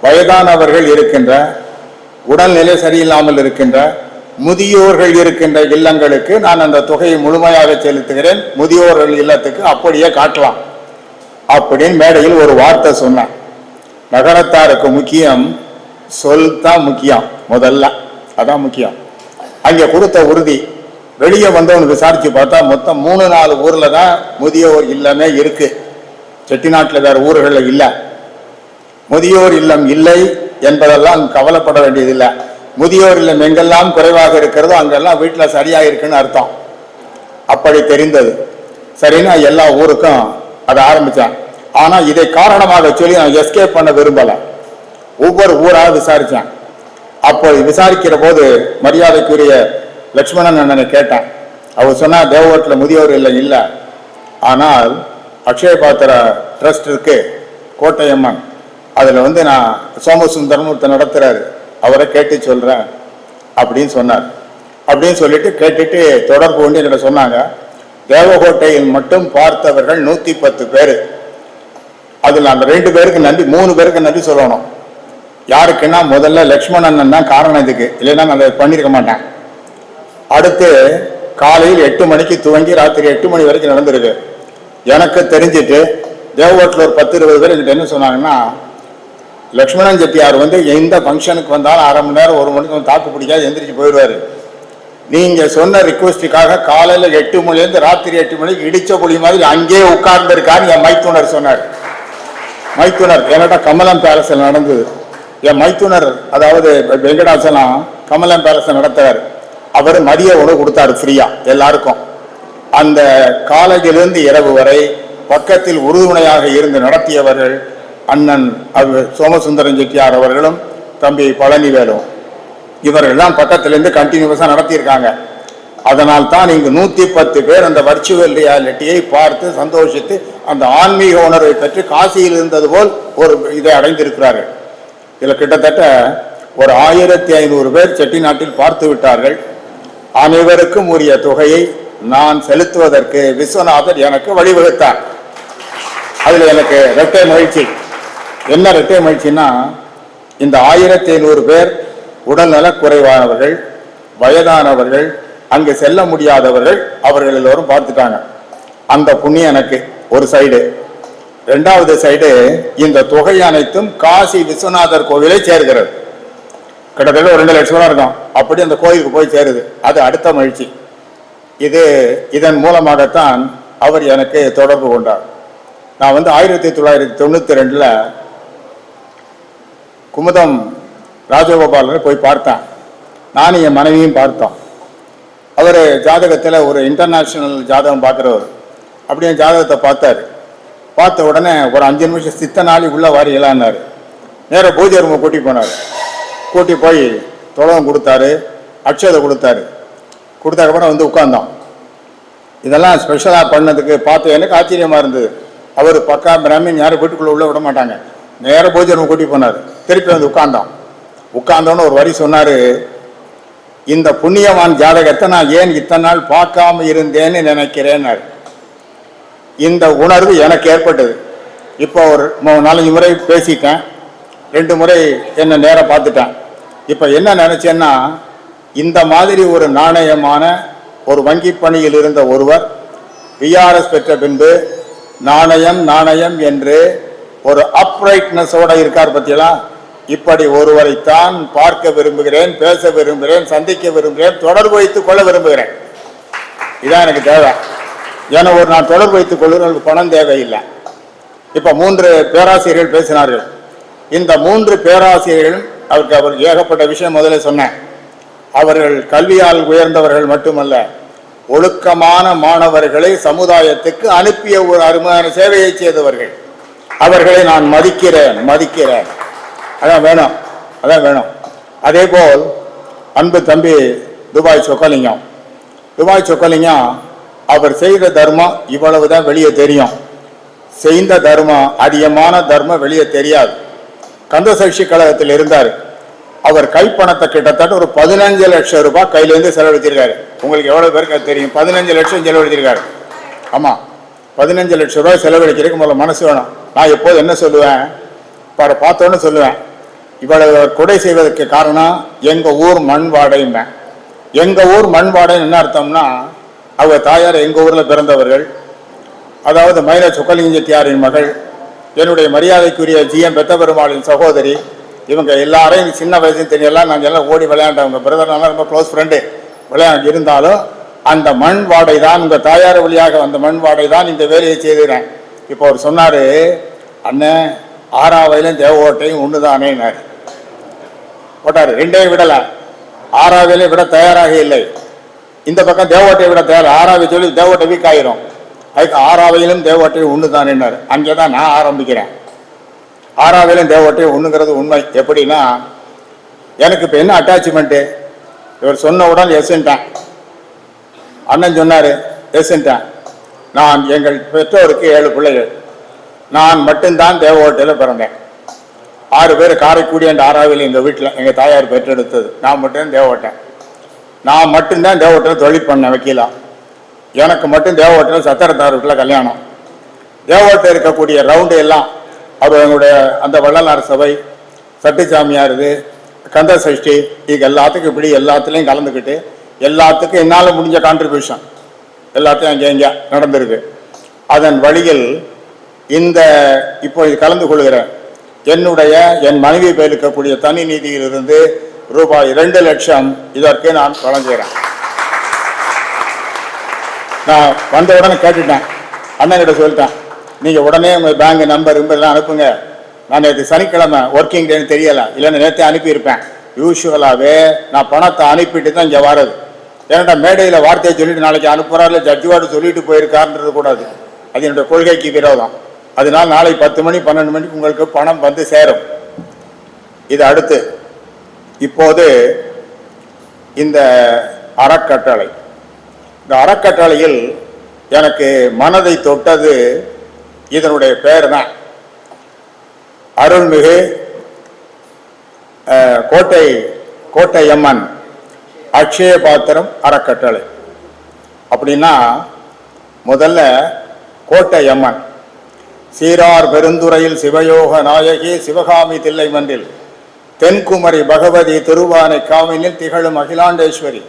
வயதானவர்கள் இருக்கின்ற, உடல்நிலை சரியில்லாமல் இருக்கின்ற முதியோர்கள் இருக்கின்ற இல்லங்களுக்கு நான் அந்த தொகையை முழுமையாக செலுத்துகிறேன், முதியோர்கள் இல்லத்துக்கு அப்படியே காட்டலாம் அப்படின்னு மேடையில் ஒரு வார்த்தை சொன்னேன். நகரத்தாருக்கு முக்கியம் சொல் தான் முக்கியம், முதல்ல அதான் முக்கியம். அங்கே கொடுத்த உறுதி. வெளியே வந்தவனு விசாரிச்சு பார்த்தா மொத்தம் 3-4 ஊர்ல தான் முதியோர் இல்லமே இருக்கு. செட்டிநாட்டில் வேற ஊர்களில் இல்லை. முதியோர் இல்லம் இல்லை என்பதெல்லாம் கவலைப்பட வேண்டியதில்லை. முதியோர் இல்லம் எங்கெல்லாம் குறைவாக இருக்கிறதோ அங்கெல்லாம் வீட்டில் சரியா இருக்குன்னு அர்த்தம். அப்படி தெரிந்தது. சரின்னா எல்லா ஊருக்கும் அதை ஆரம்பிச்சேன். ஆனா இதை காரணமாக சொல்லி நான் எஸ்கேப் பண்ண விரும்பல. ஒவ்வொரு ஊராக விசாரிச்சேன். அப்போ விசாரிக்கிற போது மரியாதைக்குரிய லட்சுமணன் அண்ணனை கேட்டேன். அவர் சொன்னா தேவகோட்டில் முதியோர் இல்லம் இல்லை, ஆனால் அக்ஷய பாத்திர ட்ரஸ்ட் இருக்கு கோட்டையம்மன், அதுல நான் சோமசுந்தரம் நடத்துறாரு, அவரை கேட்டு சொல்றேன் அப்படின்னு சொன்னார். அப்படின்னு சொல்லிட்டு கேட்டுட்டு தொடர்பு கொண்டு என்கிட்ட சொன்னாங்க, தேவகோட்டையில் மட்டும் பார்த்தவர்கள் 110 பேர். அதுல அந்த 2 பேருக்கு நன்றி, 3 பேருக்கு நன்றி சொல்லணும். யாருக்குன்னா முதல்ல லட்சுமணன் தான் காரணம் இதுக்கு, இல்லைன்னா நான் அதை பண்ணிருக்க மாட்டேன். அடுத்து காலையில் 8 மணிக்கு துவங்கி ராத்திரி 8 மணி வரைக்கும் நடந்திருக்கு. எனக்கு தெரிஞ்சிட்டு தேவகோட்டில் ஒரு 10-20 பேர் என்கிட்ட என்ன சொன்னாங்கன்னா, லட்சுமணன் செட்டியார் எந்த ஃபங்க்ஷனுக்கு வந்தாலும் 1/2 மணி நேரம் 1 மணிக்கு தாக்கு பிடிக்காது எந்திரிச்சு போயிடுவாரு. நீங்க சொன்ன ரிக்வஸ்டுக்காக காலையில 8 மணிலேருந்து ராத்திரி 8 மணிக்கு இடிச்ச புலி மாதிரி அங்கே உட்கார்ந்து இருக்காரு என் மைத்துனர் சொன்னார். மைத்துனர் என்னடா கமலம் பேலஸில் நடந்தது. என் மைத்துனர் அதாவது வெங்கடாசலம் கமலம் பேலஸில் நடத்துறாரு. அவர் மதிய உணவு கொடுத்தாரு ஃப்ரீயா எல்லாருக்கும். அந்த காலையிலிருந்து இரவு வரை பக்கத்தில் உறுதுணையாக இருந்து நடத்தியவர்கள் அண்ணன் சோமசுந்தரம் செட்டியார் அவர்களும் தம்பி பழனிவேலும். இவர்கள்லாம் பக்கத்திலிருந்து கண்டினியூஸா நடத்தியிருக்காங்க. அதனால் தான் இங்கு 110 பேர் அந்த வர்ச்சுவல் ரியாலிட்டியை பார்த்து சந்தோஷித்து அந்த ஆன்மீக உணர்வை பெற்று காசியில் இருந்தது போல் ஒரு இதை அடைந்திருக்கிறார்கள். இதில் கிட்டத்தட்ட ஒரு 1500 பேர் செட்டிநாட்டில் பார்த்து விட்டார்கள். அனைவருக்கும் உரிய தொகையை நான் செலுத்துவதற்கு விஸ்வநாதர் எனக்கு வழிவகுத்தார். அதுல எனக்கு இரட்டை மகிழ்ச்சி. என்ன இரட்டை மகிழ்ச்சின்னா, இந்த 1500 பேர் உடல்நல குறைவானவர்கள், வயதானவர்கள், அங்கு செல்ல முடியாதவர்கள், அவர்கள் எல்லோரும் பார்த்துட்டாங்க. அந்த புண்ணியம் எனக்கு ஒரு சைடு. இரண்டாவது சைடு, இந்த தொகை அனைத்தும் காசி விஸ்வநாதர் கோவிலை சேர்கிறது. கிட்டத்தட்ட ஒரு 2 லட்சம் ரூபா இருக்கும். அப்படி அந்த கோயிலுக்கு போய் சேருது. அது அடுத்த மகிழ்ச்சி. இதன் மூலமாகத்தான் அவர் எனக்கு தொடர்பு கொண்டார். நான் 1992 குமுதம் ராஜகோபாலனை போய் பார்த்தேன். நானும் என் மனைவியும் பார்த்தோம். அவர் ஜாதகத்தில் ஒரு இன்டர்நேஷனல் ஜாதகம் பார்க்குறவர். அப்படி என் ஜாதகத்தை பார்த்தாரு. பார்த்த உடனே ஒரு 5 நிமிஷம் சித்த நாளி உள்ள வாரியலான்னாரு. நேராக பூஜை ரூமை கூட்டி போனார். கூட்டி போய் தொழகம் கொடுத்தாரு, அக்ஷதை கொடுத்தாரு. கொடுத்ததுக்கப்புறம் உட்கார்ந்தோம். இதெல்லாம் ஸ்பெஷலாக பண்ணதுக்கு பார்த்து எனக்கு ஆச்சரியமாக இருந்தது. அவர் பக்கா பிராமின் யாரும் வீட்டுக்குள்ளே உள்ள விட மாட்டாங்க. நேராக பூஜை ரூமை கூட்டி போனார். திருப்பி உட்கார்ந்தோம். உட்கார்ந்தோன்னு ஒரு வரி சொன்னார், இந்த புண்ணியவான் ஜாதகத்தை நான் ஏன் இத்தனை நாள் பார்க்காம இருந்தேன்னு நினைக்கிறேன்னாரு. இந்த உணர்வு எனக்கு ஏற்பட்டது. இப்போ ஒரு 4-5 முறை பேசிட்டேன். 2 முறை என்ன நேரம் பார்த்துட்டேன். இப்போ என்ன நினைச்சேன்னா, இந்த மாதிரி ஒரு நாணயமான ஒரு வங்கி பணியில் இருந்த ஒருவர் விஆர்எஸ் பெற்ற பின்பு நாணயம் நாணயம் என்று ஒரு அப்ரைட்னஸோட இருக்கார் பத்தியெல்லாம். இப்படி ஒருவரைத்தான் பார்க்க விரும்புகிறேன், பேச விரும்புகிறேன், சந்திக்க விரும்புகிறேன், தொடர்பு வைத்துக் கொள்ள விரும்புகிறேன். இதான் எனக்கு தேவை. ஏன்னா நான் தொடர்பு வைத்துக் கொள்ளுறதுக்கு பணம் தேவையில்லை. இப்ப 3 பேராசிரியர்கள் பேசினார்கள். இந்த 3 பேராசிரியர்கள் அவர் ஏகப்பட்ட விஷயம் முதல்ல சொன்னேன். அவர்கள் கல்வியால் உயர்ந்தவர்கள் மட்டுமல்ல, ஒழுக்கமான மாணவர்களை சமுதாயத்துக்கு அனுப்பிய ஒரு அருமையான சேவையை செய்தவர்கள். அவர்களை நான் மதிக்கிறேன். அதான் வேணும். அதே போல் அன்பு தம்பி துபாய் சொக்கலிங்கம் அவர் செய்த தர்மம் இவ்வளவுதான் வெளியே தெரியும். செய்த தர்மம் அதிகமான தர்மம் வெளியே தெரியாது. கந்தசஷ்டி கழகத்தில் இருந்தார். அவர் கைப்பணத்தை கிட்டத்தட்ட ஒரு 15 லட்சம் ரூபாய் கையிலேருந்து செலவழித்திருக்காரு. உங்களுக்கு எவ்வளவு பேருக்கு தெரியும்? 15 லட்சம் செலவழித்திருக்காரு. ஆமா, 15 லட்சம் ரூபாய் செலவழிக்கிறதுக்கு முதல்ல மனசு வேணும். நான் எப்போது என்ன சொல்லுவேன், பார்த்தோன்னு சொல்லுவேன், இவ்வளவு கொடை செய்வதற்கு காரணம் எங்க ஊர் மண் வாடைன்னு. எங்க ஊர் மண் வாடைன்னு என்ன அர்த்தம்னா, அவங்க தாயார் எங்க ஊர்ல பிறந்தவர்கள். அதாவது மயில சொக்கலிங்க செட்டியாரின் மகள், என்னுடைய மரியாதைக்குரிய ஜிஎம் பெத்தபெருமாளின் சகோதரி. இவங்க எல்லாரையும் சின்ன வயசுன்னு தெரியலாம். நாங்கள் எல்லாம் ஓடி விளையாண்டவங்க. பிரதர்னால ரொம்ப க்ளோஸ் ஃப்ரெண்டு. விளையாண்டு இருந்தாலும் அந்த மண் வாடை தான், உங்க தாயார் வழியாக வந்த மண் வாடை தான் இந்த வேலையை செய்துறேன். இப்போ அவர் சொன்னாரு, அண்ணன் 6ஆம் வயலையும் தேவோட்டையும் ஒண்ணுதானேன்னாரு. போட்டாரு. 2ஐயும் விடல. 6ஆம் வயலையும் விட தயாராக இல்லை. இந்த பக்கம் தேவோட்டையை விட தயார். 6ஆவது சொல்லி தேவோட்டை வீக் ஆயிரும். அதுக்கு 6ஆம் வயலும் தேவோட்டையும் ஒண்ணுதானேன்னாரு. அங்கேதான் நான் ஆரம்பிக்கிறேன். 6ஆம் வயலும் தேவோட்டையும் ஒண்ணுங்கிறது உண்மை. எப்படின்னா, எனக்கு இப்ப என்ன அட்டாச்மெண்ட், இவர் சொன்ன உடனே எஸ்ன்ட்டேன். அண்ணன் சொன்னாரு எஸ்ன்ட்டேன். நான் எங்கள் பெற்றோருக்கு 7 பிள்ளைகள். நான் மட்டும்தான் தேவோட்டையில் பிறந்தேன். 6 பேர் காரைக்குடி என்ற 6ஆவில் எங்கள் வீட்டில் எங்கள் தாயார் பெற்றெடுத்தது. நான் மட்டும் தேவோட்டேன். நான் மட்டும்தான் தேவோட்டையில் தொழில் பண்ணேன் வக்கீலா. எனக்கு மட்டும் தேவோட்டையில் சத்திரத்தார் வீட்டில் கல்யாணம். தேவோட்டை இருக்கக்கூடிய ரவுண்டு எல்லாம் அவர் எங்களுடைய அந்த வள்ளலார் சபை, சட்டுச்சாமியார், இது கந்த சஷ்டி, இது எல்லாத்துக்கும் இப்படி எல்லாத்துலேயும் கலந்துக்கிட்டு எல்லாத்துக்கும் என்னால் முடிஞ்ச கான்ட்ரிபியூஷன் எல்லாத்தையும் அங்கே நடந்திருக்கு. அதன் வழியில் இந்த இப்போ இது கலந்து கொள்கிறேன். என் மனைவி பேர் இருக்கக்கூடிய தனி நிதியிலிருந்து ரூபாய் 2 லட்சம் இதற்கு நான் வழங்குகிறேன். நான் வந்த உடனே கேட்டுட்டேன், அண்ணன்கிட்ட சொல்லிட்டேன், நீங்க உடனே உங்க பேங்க் நம்பர் எல்லாம் அனுப்புங்க. நான் நேற்று சனிக்கிழமை ஒர்க்கிங் டேன்னு தெரியல, இல்லைன்னு நேற்றே அனுப்பியிருப்பேன். யூஸ்வலாகவே நான் பணத்தை அனுப்பிட்டு தான் இங்கே வர்றது. ஏன்னா மேடையில் வார்த்தையை சொல்லிட்டு நாளைக்கு அனுப்புறாரு, ஜட்ஜுவாடு சொல்லிட்டு போயிருக்காருன்றது கூடாது. அது என்னுடைய கொள்கைக்கு விரோதம். அதனால் நாளை 10 மணி 12 மணிக்கு உங்களுக்கு பணம் வந்து சேரும். இது அடுத்து இப்போது இந்த அறக்கட்டளை, இந்த அறக்கட்டளையில் எனக்கு மனதை தொட்டது இதனுடைய பேர் தான். அருள்மிகு கோட்டையம்மன் அக்ஷய பாத்திரம் அறக்கட்டளை. அப்படின்னா முதல்ல கோட்டையம்மன் சீரார் பெருந்துறையில் சிவயோக நாயகி சிவகாமி தில்லை மன்றில் தென்குமரி பகவதி திருவானை காவினில் திகழும் அகிலாண்டேஸ்வரி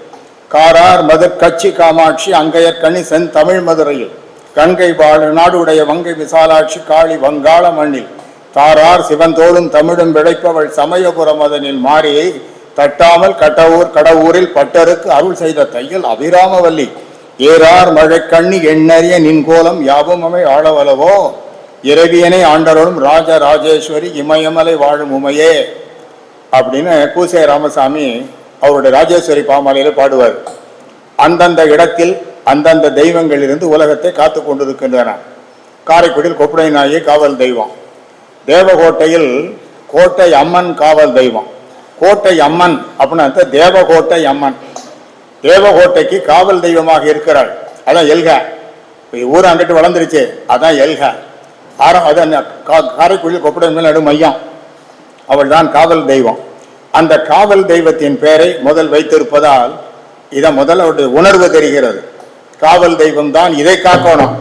காரார் மதுர் கட்சி காமாட்சி அங்கையர் கனி சென் தமிழ் மதுரையில் கங்கை வாழ நாடுடைய வங்கை விசாலாட்சி காளி வங்காள மண்ணில் தாரார் சிவந்தோளும் தமிழும் விளைப்பவள் சமயபுரம் அதனில் மாறியை தட்டாமல் கடவுரில் பட்டருக்கு அருள் செய்த தையல் அபிராமவல்லி ஏறார் மழை கண்ணி எண்ணறிய நின்கோலம் யாவும் அமை ஆளவலவோ இரவியனை ஆண்டரோடும் ராஜ ராஜேஸ்வரி இமயமலை வாழும் உமையே அப்படின்னு கூசே ராமசாமி அவருடைய ராஜேஸ்வரி பாமாலையில பாடுவார். அந்தந்த இடத்தில் அந்தந்த தெய்வங்கள் இருந்து உலகத்தை காத்து கொண்டிருக்கின்றன. காரைக்குடியில் கொப்படை நாயகி காவல் தெய்வம், தேவகோட்டையில் கோட்டை அம்மன் காவல் தெய்வம். கோட்டை அம்மன் அப்படின்னு தேவகோட்டை அம்மன், தேவகோட்டைக்கு காவல் தெய்வமாக இருக்கிறாள். அதான் எல்கா. ஊர் அங்கிட்டு வளர்ந்துருச்சு, அதான் எல்கா. அதான் காரைக்குடியில் கொப்படை மேல் நடு மையம், அவள் தான் காவல் தெய்வம். அந்த காவல் தெய்வத்தின் பெயரை முதல் வைத்திருப்பதால் இதை முதல்ல அவருடைய உணர்வு தெரிகிறது. காவல் தெய்வம் தான் இதை காக்கணும்,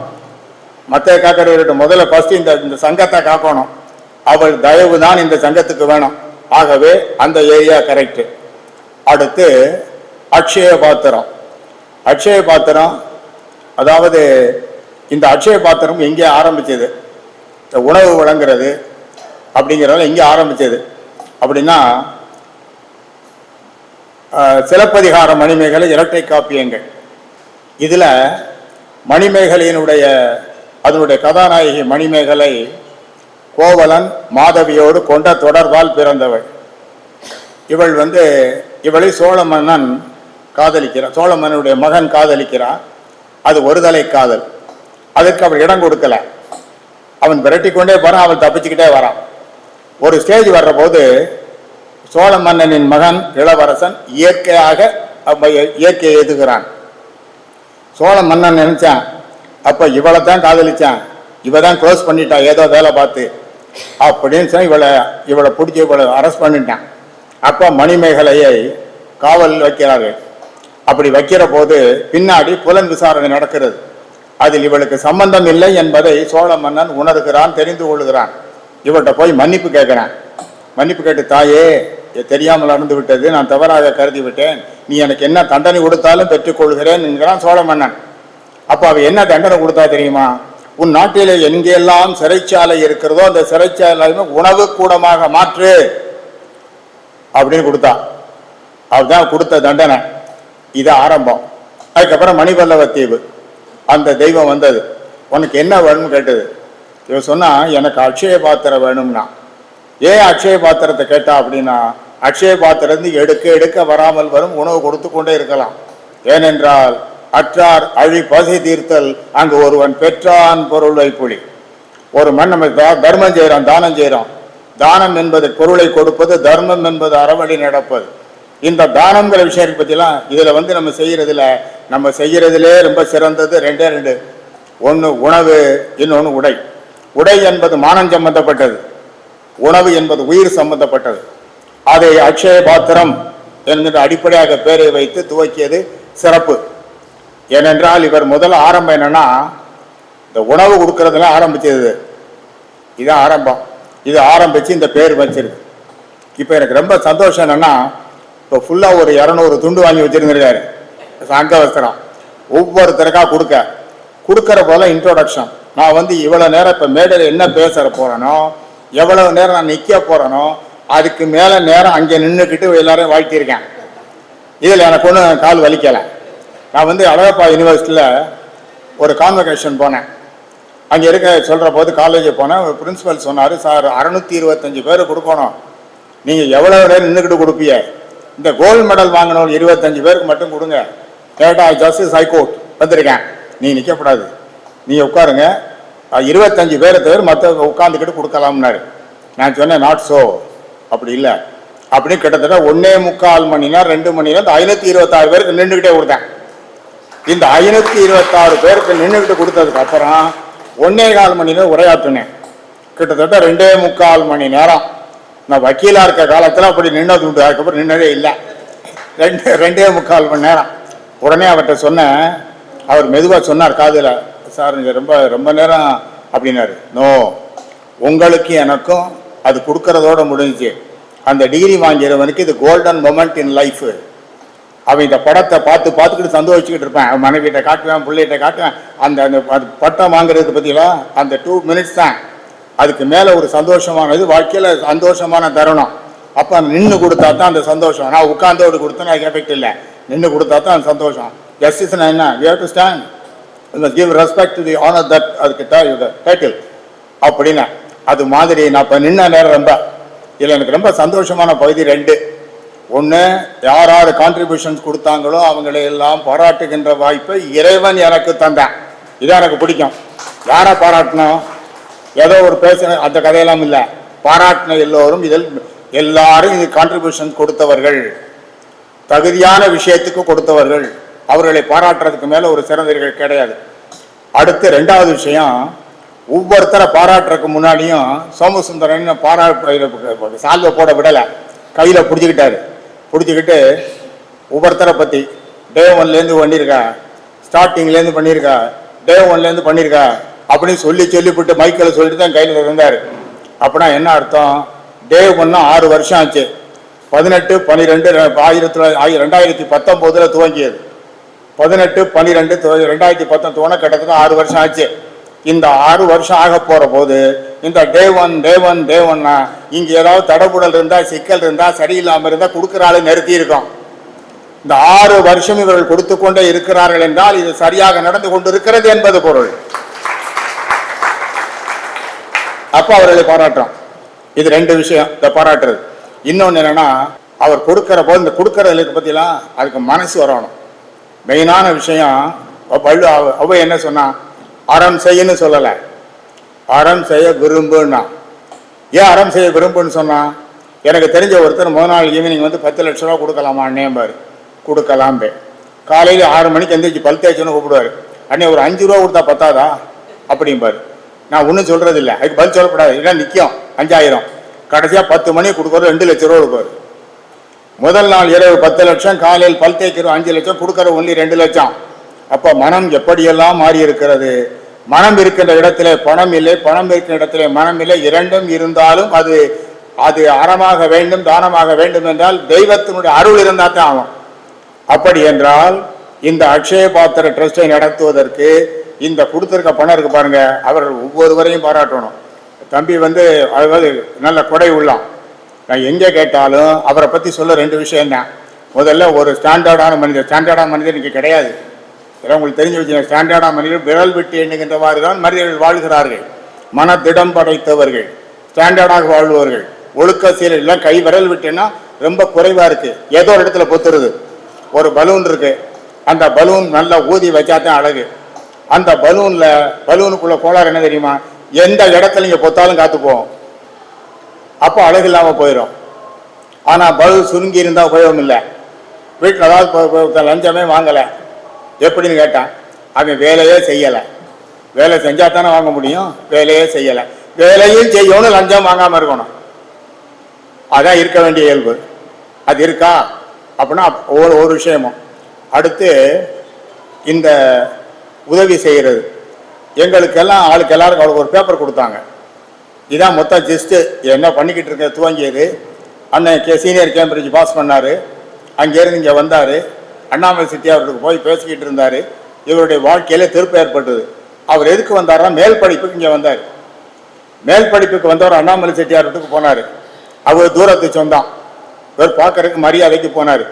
மற்ற காக்கிறவர்கிட்ட முதல்ல ஃபர்ஸ்ட் இந்த சங்கத்தை காக்கணும். அவள் தயவு தான் இந்த சங்கத்துக்கு வேணும். ஆகவே அந்த ஏரியா கரெக்ட். அடுத்து அக்ஷய பாத்திரம். அக்ஷய பாத்திரம் அதாவது இந்த அக்ஷய பாத்திரம் எங்கே ஆரம்பிச்சது, உணவு வழங்குறது அப்படிங்கிறதால எங்கே ஆரம்பிச்சது அப்படின்னா சிலப்பதிகார மணிமேகலை இரட்டை காப்பியங்கள். இதுல மணிமேகலையினுடைய அதனுடைய கதாநாயகி மணிமேகலை கோவலன் மாதவியோடு கொண்ட தொடர்பால் பிறந்தவள். இவளை சோழ மன்னன் காதலிக்கிறான், சோழ மன்னனுடைய மகன் காதலிக்கிறான். அது ஒருதலை காதல். அதற்கு அவள் இடம் கொடுக்கல. அவன் விரட்டி கொண்டே போறான், அவன் தப்பிச்சுக்கிட்டே வரான். ஒரு ஸ்டேஜ் வர்ற போது சோழ மன்னனின் மகன் இளவரசன் இயற்கையை எதுகிறான். சோழ மன்னன் நினைச்சான், அப்ப இவளை தான் காதலிச்சான், இவதான் க்ளோஸ் பண்ணிட்டா ஏதோ வேலை பார்த்து அப்படின்னு சொல்லி இவளை பிடிச்சி இவளை அரெஸ்ட் பண்ணிட்டான். அப்ப மணிமேகலையை காவல் வைக்கிறார்கள். அப்படி வைக்கிற போது பின்னாடி புலன் விசாரணை நடக்கிறது. அதில் இவளுக்கு சம்பந்தம் இல்லை என்பதை சோழ மன்னன் உணர்கிறான், தெரிந்து கொள்கிறான். இவள்கிட்ட போய் மன்னிப்பு கேட்கிறான். மன்னிப்பு கேட்டு, தாயே தெரியாமல் நடந்து விட்டது, நான் தவறாக கருதி விட்டேன், நீ எனக்கு என்ன தண்டனை கொடுத்தாலும் பெற்றுக்கொள்கிறேன் என்கிறான் சோழ மன்னன். அப்ப அவ என்ன தண்டனை கொடுத்தா தெரியுமா, உன் நாட்டிலே எங்கெல்லாம் சிறைச்சாலை இருக்கிறதோ அந்த சிறைச்சாலையுமே உணவு கூடமாக மாற்று அப்படின்னு கொடுத்தா. அவதான் கொடுத்த தண்டனை. இது ஆரம்பம். அதுக்கப்புறம் மணிபல்லவ தீவு அந்த தெய்வம் வந்தது. உனக்கு என்ன வேணும்னு கேட்டது. இவன் சொன்னா, எனக்கு அக்ஷய பாத்திரம் வேணும்னா. ஏன் அக்ஷய பாத்திரத்தை கேட்டா அப்படின்னா, அக்ஷய பாத்திரம் எடுக்க எடுக்க வராமல் வரும், உணவு கொடுத்து கொண்டே இருக்கலாம். ஏனென்றால் அற்றார் அழி பசி தீர்த்தல் அங்கு ஒருவன் பெற்றான் பொருள் வைப்புலி. ஒரு மண் நம்ம தர்மம் செய்யறோம், தானம் செய்யறோம். தானம் என்பது பொருளை கொடுப்பது, தர்மம் என்பது அறவழி நடப்பது. இந்த தானங்கிற விஷயத்தை பற்றிலாம் இதுல நம்ம செய்யறதுலே ரொம்ப சிறந்தது ரெண்டே ரெண்டு. ஒன்று உணவு, இன்னொன்று உடை. உடை என்பது மானம் சம்பந்தப்பட்டது, உணவு என்பது உயிர் சம்பந்தப்பட்டது. அதை அக்ஷய பாத்திரம் என்கிற அடிப்படையாக பேரை வைத்து துவக்கியது சிறப்பு. ஏனென்றால் இவர் முதல் ஆரம்பம் என்னன்னா, இந்த உணவு கொடுக்கறதுல ஆரம்பிச்சது. இதான் ஆரம்பம். இது ஆரம்பிச்சு இந்த பேர் வச்சிருக்கு. இப்ப எனக்கு ரொம்ப சந்தோஷம் என்னன்னா, இப்போ ஃபுல்லா ஒரு 200 துண்டு வாங்கி வச்சிருந்திருக்காரு அங்க வஸ்திரம். ஒவ்வொருத்தருக்கா கொடுக்கற போல இன்ட்ரோடக்ஷன். நான் இவ்வளவு நேரம் இப்ப மேடையில் என்ன பேச போறேனோ, எவ்வளவு நேரம் நான் நிக்க போறேனோ, அதுக்கு மேல நேரம் அங்கே நின்றுக்கிட்டு எல்லாரையும் வாழ்த்திருக்கேன். இதுல எனக்கு ஒன்றும் கால் வலிக்கலை. நான் அழகப்பா யூனிவர்சிட்டியில ஒரு கான்வகேஷன் போனேன். அங்கே சொல்ற போது காலேஜ் போனேன். ஒரு பிரின்சிபல் சொன்னாரு, சார் 625 பேர் கொடுக்கணும், நீங்க எவ்வளவு நேரம் நின்றுக்கிட்டு கொடுப்பீங்க, இந்த கோல்டு மெடல் வாங்கினவங்க 25 பேருக்கு மட்டும் கொடுங்க. கேட்டா ஜஸ்டிஸ் ஹைகோர்ட் வந்திருக்கேன், நீ நிற்கக்கூடாது, நீ உட்காருங்க, 25 பேரை தவிர மற்ற உட்காந்துக்கிட்டு கொடுக்கலாம்னாரு. நான் சொன்னேன் நாட் சோ, அப்படி இல்லை. அப்படி கிட்டத்தட்ட 1.25 மணி நேரம் 2 மணி நேரம் 526 பேருக்கு நின்றுக்கிட்டே கொடுத்தேன். இந்த 526 பேருக்கு நின்றுக்கிட்டு கொடுத்ததுக்கு அப்புறம் 1.25 மணி நேரம் உரையாற்றினேன். கிட்டத்தட்ட 2.25 மணி நேரம். நான் வக்கீலா இருக்க காலத்தில் அப்படி நின்னது உண்டு, அதுக்கப்புறம் நின்னதே இல்லை. 2.25 மணி நேரம். உடனே அவர்கிட்ட சொன்னேன். அவர் மெதுவாக சொன்னார் காதில், சார் நீங்கள் ரொம்ப ரொம்ப நேரம் அப்படின்னாரு. நோ, உங்களுக்கு எனக்கும் அது கொடுக்கறதோட முடிஞ்சிச்சு. அந்த டிகிரி வாங்கிறவனுக்கு இது கோல்டன் மொமெண்ட் இன் லைஃப். அவன் இந்த படத்தை பார்த்துக்கிட்டு சந்தோஷிச்சுக்கிட்டு இருப்பேன். அவன் மனைவிட்ட காட்டுவேன், பிள்ளைகிட்ட காட்டுவேன். அந்த அந்த பட்டம் வாங்குறதுக்கு பற்றிலாம் அந்த 2 மினிட்ஸ் தான். அதுக்கு மேலே ஒரு சந்தோஷமானது வாழ்க்கையில் சந்தோஷமான தருணம். அப்போ நின்று கொடுத்தா தான் அந்த சந்தோஷம். நான் உட்கார்ந்தோடு கொடுத்தேன், அதுக்கு எஃபெக்ட் இல்லை. நின்று கொடுத்தா தான் அந்த சந்தோஷம். ஜஸ்டிஸ்னா என்ன? we have to stand, we must give respect to the honor that அதுக்கு டைட்டில் அப்படின்னு. அது மாதிரி நான் இப்போ நின்ன நேரம் ரொம்ப இதில் எனக்கு ரொம்ப சந்தோஷமான பகுதி 2. ஒன்று, யார் யார் கான்ட்ரிபியூஷன்ஸ் கொடுத்தாங்களோ அவங்களை எல்லாம் பாராட்டுகின்ற வாய்ப்பை இறைவன் எனக்கு தந்தான். இதான் எனக்கு பிடிக்கும். யாரை பாராட்டணும்? ஏதோ ஒரு பேச அந்த கதையெல்லாம் இல்லை. பாராட்டின எல்லோரும் இதில் எல்லாரும் இது கான்ட்ரிபியூஷன் கொடுத்தவர்கள், தகுதியான விஷயத்துக்கு கொடுத்தவர்கள். அவர்களை பாராட்டுறதுக்கு மேலே ஒரு சிறந்தவர்கள் கிடையாது. அடுத்து 2வது விஷயம், ஒவ்வொருத்தரை பாராட்டுறதுக்கு முன்னாடியும் சோமசுந்தரன் சால்வை போட விடலை, கையில் பிடிச்சிக்கிட்டு ஒவ்வொருத்தரை பற்றி டே 1லேருந்து பண்ணியிருக்கா, ஸ்டார்டிங்லேருந்து பண்ணியிருக்கா, டே 1லேருந்து பண்ணியிருக்கா அப்படின்னு சொல்லிவிட்டு மைக்கில் சொல்லிட்டு தான் கையில் இருந்தார். அப்படின்னா என்ன அர்த்தம்? டே 1 6 வருஷம் ஆச்சு. 18/12/2019 துவங்கியது. 18/12/2019 கிட்டத்தட்ட 6 வருஷம் ஆச்சு. இந்த 6 வருஷம் ஆக போற போது இந்த டே ஒன் இங்க ஏதாவது தடபுடல் இருந்தா, சிக்கல் இருந்தா, சரியில்லாம இருந்தா கொடுக்கிற ஆளு நிறுத்தி இருக்கோம். இந்த 6 வருஷம் இவர்கள் கொடுத்து கொண்டே இருக்கிறார்கள் என்றால் இது சரியாக நடந்து கொண்டு இருக்கிறது என்பது பொருள். அப்ப அவர்களை பாராட்டுறோம். இது 2 விஷயம், இந்த பாராட்டுறது. இன்னொன்னு என்னன்னா, அவர் கொடுக்கிற போது இந்த கொடுக்கறதுக்கு பத்திலாம் அதுக்கு மனசு வரணும். மெயினான விஷயம். அவ என்ன சொன்னா, அறம் செய்யன்னு சொல்லலை, அறம் செய்ய விரும்புன்னா. ஏன் அறம் செய்ய விரும்புன்னு சொன்னா, எனக்கு தெரிஞ்ச ஒருத்தர் முதல் நாள் ஈவினிங் வந்து 10 லட்ச ரூபா கொடுக்கலாமா அண்ணேம்பாரு. கொடுக்கலாம். காலையில் 6 மணிக்கு எந்திரிச்சு பல் தேய்ச்சோன்னு கூப்பிடுவாரு. அண்ணே ஒரு 5 ரூபா கொடுத்தா பத்தாதா அப்படிம்பாரு. நான் ஒன்றும் சொல்றது இல்லை, அதுக்கு பதில் சொல்லக்கூடாது. இல்லை நிற்கும் 5000. கடைசியாக 10 மணிக்கு கொடுக்குறது 2 லட்ச ரூபா கொடுப்பாரு. முதல் நாள் இரவு 10 லட்சம், காலையில் பல் தேய்க்கிற 5 லட்சம், கொடுக்குற ஒன்லி 2 லட்சம். அப்போ மனம் எப்படியெல்லாம் மாறி இருக்கிறது. மனம் இருக்கின்ற இடத்துல பணம் இல்லை, பணம் இருக்கிற இடத்துல மனம் இல்லை. 2ம் இருந்தாலும் அது அது அறமாக வேண்டும், தானமாக வேண்டும் என்றால் தெய்வத்தினுடைய அருள் இருந்தால் தான் ஆகும். அப்படி என்றால் இந்த அக்ஷய பாத்திர ட்ரஸ்டை நடத்துவதற்கு இந்த கொடுத்திருக்க பணம் இருக்கு பாருங்க, அவர்கள் ஒவ்வொருவரையும் பாராட்டணும். தம்பி வந்து அதாவது நல்ல கொடை உள்ளாம். நான் எங்கே கேட்டாலும் அவரை பற்றி சொல்ல 2 விஷயம் தான். முதல்ல ஒரு ஸ்டாண்டர்டான மனிதர் இன்னைக்கு கிடையாது. உங்களுக்கு தெரிஞ்சு வச்சுங்க, ஸ்டாண்டர்டான மனிதர் விரல் விட்டு எண்ணுகின்றவாறு தான் மனிதர்கள் வாழ்கிறார்கள். மனதிடம் படைத்தவர்கள், ஸ்டாண்டர்டாக வாழ்பவர்கள், ஒழுக்க சீரல் எல்லாம் கை விரல் விட்டுன்னா ரொம்ப குறைவா இருக்கு. ஏதோ ஒரு இடத்துல பொத்துருது. ஒரு பலூன் இருக்கு, அந்த பலூன் நல்லா ஊதி வச்சாதான் அழகு. அந்த பலூனுக்குள்ள கோளாறு என்ன தெரியுமா? எந்த இடத்துல நீங்க பொத்தாலும் காத்து போகும், அப்போ அழகு இல்லாம போயிடும். ஆனா பலூன் சுருங்கி இருந்தா உபயோகம் இல்லை. வீட்டில் அதாவது லஞ்சமே வாங்கலை எப்படின்னு கேட்டான். அவன் வேலையே செய்யலை. வேலை செஞ்சா தானே வாங்க முடியும், வேலையே செய்யலை. வேலையும் செய்யணும், லஞ்சம் வாங்காம இருக்கணும். அதான் இருக்க வேண்டிய இயல்பு. அது இருக்கா அப்படின்னா ஒரு விஷயமும். அடுத்து இந்த உதவி செய்கிறது, எங்களுக்கெல்லாம் ஆளுக்கு எல்லாருக்கும் அவளுக்கு ஒரு பேப்பர் கொடுத்தாங்க. இதான் மொத்தம் ஜஸ்ட்டு என்ன பண்ணிக்கிட்டு இருக்க துவங்கியது. அண்ணன் சீனியர் கேம்பிரிட்ஜ் பாஸ் பண்ணார். அங்கேருந்து இங்கே வந்தார். அண்ணாமலை செட்டியாருக்கு போய் பேசிக்கிட்டு இருந்தார். இவருடைய வாழ்க்கையில் திருப்பம் ஏற்பட்டது. அவர் எதுக்கு வந்தார்னா மேல் படிப்புக்கு இங்கே வந்தார். மேல் படிப்புக்கு வந்தவர் அண்ணாமலை செட்டியார் வீட்டுக்கு போனார். அவர் தூரத்து சொந்தம். இவர் பார்க்கறதுக்கு மரியாதைக்கு போனார்.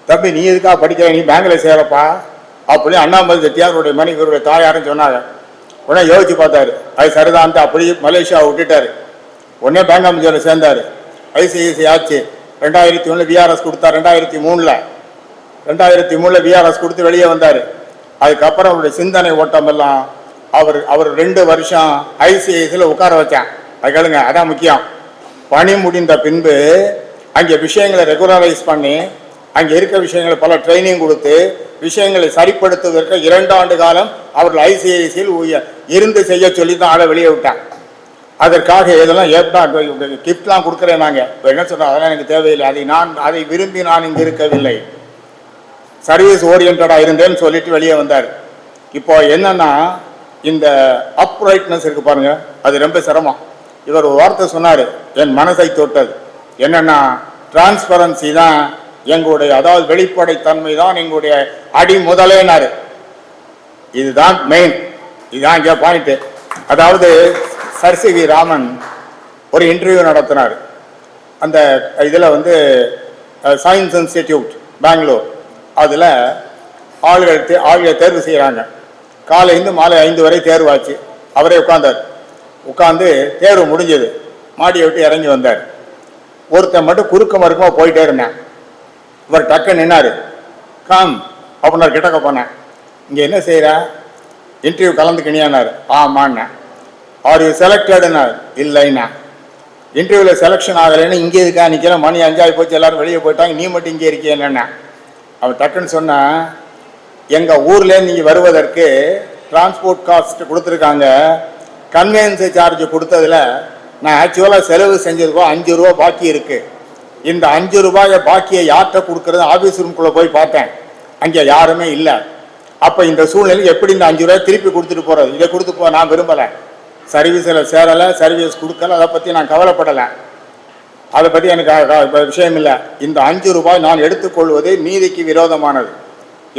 தம்பி நீ எதுக்காக படிக்கிற, நீ பேங்க்ல சேரப்பா அப்படின்னு அண்ணாமலை செட்டியாருடைய மனைவி இவருடைய தாயாருன்னு சொன்னாங்க. உடனே யோசிச்சு பார்த்தாரு, அது சரிதான். அப்படி மலேசியாவை விட்டுட்டாரு. உடனே பேங்க் அமைச்சரில் சேர்ந்தார். ஐசிஐசி ஆச்சு. 2001 விஆர்எஸ் கொடுத்தார். 2003 விஆர்எஸ் கொடுத்து வெளியே வந்தார். அதுக்கப்புறம் அவருடைய சிந்தனை ஓட்டம் எல்லாம் அவர் 2 வருஷம் ஐசிஐசியில் உட்கார வச்சேன். அது கேளுங்க, அதான் முக்கியம். பணி முடிந்த பின்பு அங்கே விஷயங்களை ரெகுலரைஸ் பண்ணி அங்கே இருக்க விஷயங்களை பல ட்ரைனிங் கொடுத்து விஷயங்களை சரிப்படுத்துவதற்கு 2 ஆண்டு காலம் அவர்கள் ஐசிஐசியில் இருந்து செய்ய சொல்லி தான் ஆளை வெளியே விட்டான். அதற்காக இதெல்லாம் கிஃப்ட்லாம் கொடுக்குறேன். நாங்கள் என்ன சொல்கிறோம், அதெல்லாம் எனக்கு தேவையில்லை. அதை விரும்பி நான் இங்கே இருக்கவில்லை, சர்வீஸ் ஓரியன்டாக இருந்தேன்னு சொல்லிட்டு வெளியே வந்தார். இப்போ என்னன்னா, இந்த அப்ரைட்னஸ் இருக்கு பாருங்க, அது ரொம்ப சிரமம். இவர் ஒரு வார்த்தை சொன்னார், என் மனசை தொட்டது. என்னன்னா, டிரான்ஸ்பரன்சி தான் எங்களுடைய, அதாவது வெளிப்படைத்தன்மை தான் எங்களுடைய அடி முதலேனாரு. இதுதான் மெயின், இதுதான் இங்கே பாயிண்ட். அதாவது சர் சி வி ராமன் ஒரு இன்டர்வியூ நடத்தினார். அந்த இதில் சயின்ஸ் இன்ஸ்டிடியூட் பெங்களூர், அதில் ஆளுகளை தேர்வு செய்கிறாங்க. காலையிலேருந்து மாலை 5 வரை தேர்வாச்சு. அவரே உட்காந்து தேர்வு முடிஞ்சது. மாடியை விட்டு இறங்கி வந்தார். ஒருத்தன் மட்டும் குறுக்க மறுக்கமாக போயிட்டே இருந்தேன். இவர் டக்கு நின்னாரு. கம் அப்படின்னார். கிட்டக்க போனேன். இங்கே என்ன செய்கிற, இன்டர்வியூ கலந்துக்கினியானார். ஆமாண்ணா. ஆர் யூ செலக்டடுனார். இல்லைண்ணா. இன்டர்வியூவில் செலெக்ஷன் ஆகலைன்னு இங்கே இருக்கா நிற்கிற, மணி 5 ஆகி போச்சு, எல்லாரும் வெளியே போயிட்டாங்க, நீ மட்டும் இங்கே இருக்கிய என்னென்ன. அவன் டக்குன்னு சொன்னான், எங்கள் ஊர்லேருந்து நீங்கள் வருவதற்கு டிரான்ஸ்போர்ட் காஸ்ட் கொடுத்துருக்காங்க, கன்வெயன்ஸ் சார்ஜ் கொடுத்ததில் நான் ஆக்சுவலாக செலவு செஞ்சதுக்கோ 5 ரூபா பாக்கி இருக்குது. இந்த 5 ரூபாயை பாக்கியை யார்கிட்ட கொடுக்குறது, ஆஃபீஸ் ரூம்குள்ளே போய் பார்த்தேன், அங்கே யாருமே இல்லை. அப்போ இந்த சூழ்நிலை எப்படி இந்த 5 ரூபாய் திருப்பி கொடுத்துட்டு போகிறது, இதை கொடுத்து போ நான் விரும்பலை, சர்வீஸில் சேரலை, சர்வீஸ் கொடுக்கல, அதை பற்றி நான் கவலைப்படலை, அதை பற்றி எனக்கு விஷயம் இல்லை. இந்த 5 ரூபாய் நான் எடுத்துக்கொள்வது நீதிக்கு விரோதமானது,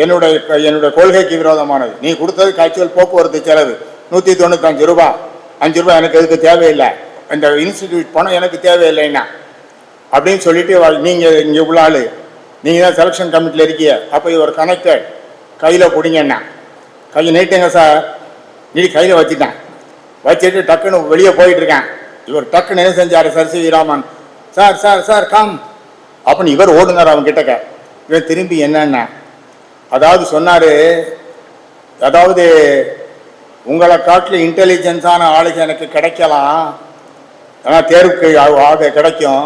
என்னுடைய கொள்கைக்கு விரோதமானது. நீ கொடுத்தது ஆக்சுவல் போக்குவரத்து செலவு 195 ரூபா. 5 ரூபாய் எனக்கு எதுக்கு தேவையில்லை, இந்த இன்ஸ்டிடியூட் பணம் எனக்கு தேவையில்லைன்னா அப்படின்னு சொல்லிட்டு, நீங்கள் இங்கே உள்ள ஆள், நீங்கள் தான் செலெக்ஷன் கமிட்டியில் இருக்கீங்க, அப்போ இது ஒரு கனெக்டட், கையில் பிடிங்கன்னா கையை நீட்டுங்க சார். நீ கையில் வச்சுட்டேன். வச்சுட்டு டக்குன்னு வெளியே போயிட்டு இருக்கேன். இவர் டக்குன்னு என்ன செஞ்சார், sir C V Raman, sir sir sir come அப்படின்னு இவர் ஓடுனார் அவன் கிட்டக்க. இவன் திரும்பி என்னென்ன அதாவது சொன்னார், அதாவது உங்களை காட்டில் இன்டெலிஜென்ஸான ஆளுங்க எனக்கு கிடைக்கலாம், ஆனால் தேர்வுக்கு ஆக கிடைக்கும்,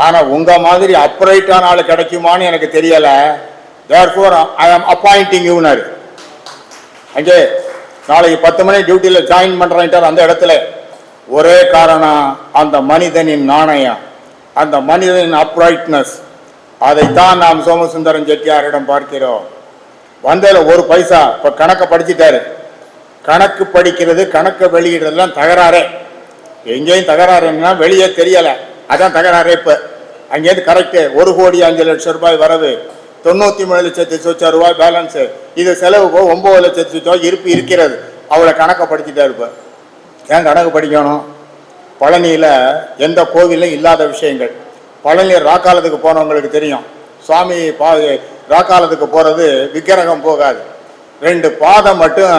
ஆனால் உங்கள் மாதிரி அப்ரைட்டான ஆள் கிடைக்குமான்னு எனக்கு தெரியலை, தேர்ஃபோர் ஐ ஆம் அப்பாயிண்டிங் யூனர். அங்கே நாளைக்கு 10 மணி டியூட்டியில் ஜாயின் பண்ணுறேன்ட்டார். அந்த இடத்துல ஒரே காரணம், அந்த மனிதனின் நாணயம், அந்த மனிதனின் அப்ரைட்னஸ். அதைத்தான் நாம் சோமசுந்தரம் செட்டியாரிடம் பார்க்கிறோம். வந்ததில் 1 பைசா. இப்போ கணக்கை படிச்சுட்டாரு. கணக்கு படிக்கிறது, கணக்கை வெளியிடுறதுலாம் தகராறே. எங்கேயும் தகராறுன்னா வெளியே தெரியலை, அதான் தகராறே. இப்போ அங்கேருந்து கரெக்டு 1,05,00,000 ரூபாய் வரவு, 93,00,000 சொச்ச ரூபாய் பேலன்ஸு, இது செலவு போக 9,00,000 ரூபாய் இருப்பு இருக்கிறது. அவளை கணக்கை படிச்சுட்டா இருப்ப. ஏன் கணக்கு படிக்கணும்? பழனியில் எந்த கோவிலும் இல்லாத விஷயங்கள். பழனி ராக்காலத்துக்கு போனவங்களுக்கு தெரியும். சுவாமி ராக்காலத்துக்கு போகிறது விக்கிரகம் போகாது, 2 பாதம் மட்டும்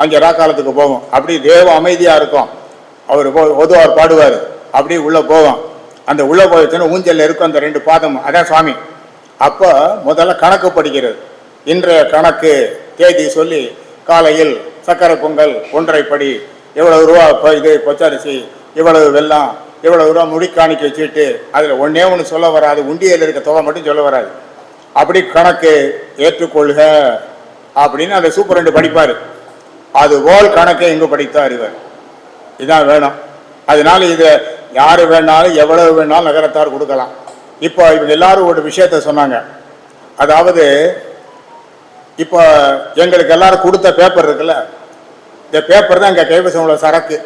அங்கே ராக்காலத்துக்கு போகும். அப்படி தேவ அமைதியாக இருக்கும். அவர் ஒதுவார் பாடுவார், அப்படி உள்ளே போவோம். அந்த உள்ளே போயிடுச்சுன்னா ஊஞ்சல் இருக்கும் அந்த 2 பாதம், அதான் சுவாமி. அப்போ முதல்ல கணக்கு படிக்கிறது. இன்றைய கணக்கு தேதி சொல்லி காலையில் சக்கரை பொங்கல் 1.5 படி, எவ்வளவு ரூபா இது பச்சரிசி, இவ்வளவு வெல்லம், இவ்வளவு ரூபா முடிக்காணிக்க வச்சுட்டு, அதில் ஒன்றே ஒன்று சொல்ல வராது, உண்டியல் இருக்க தொகை மட்டும் சொல்ல வராது. அப்படி கணக்கு ஏற்றுக்கொள்க அப்படின்னு அந்த சூப்பரண்டு படிப்பார். அதுபோல் கணக்கை இங்கு படித்தார் இவர். இதான் வேணும். அதனால இதை யாரு வேணாலும் எவ்வளவு வேணாலும் நகரத்தார் கொடுக்கலாம். இப்போ இவங்க எல்லாரும் ஒரு விஷயத்த சொன்னாங்க. அதாவது இப்போ எங்களுக்கு எல்லாரும் கொடுத்த பேப்பர் இருக்குல்ல, இந்த பேப்பர் தான் எங்கள் கைவசம் உள்ள சரக்கு.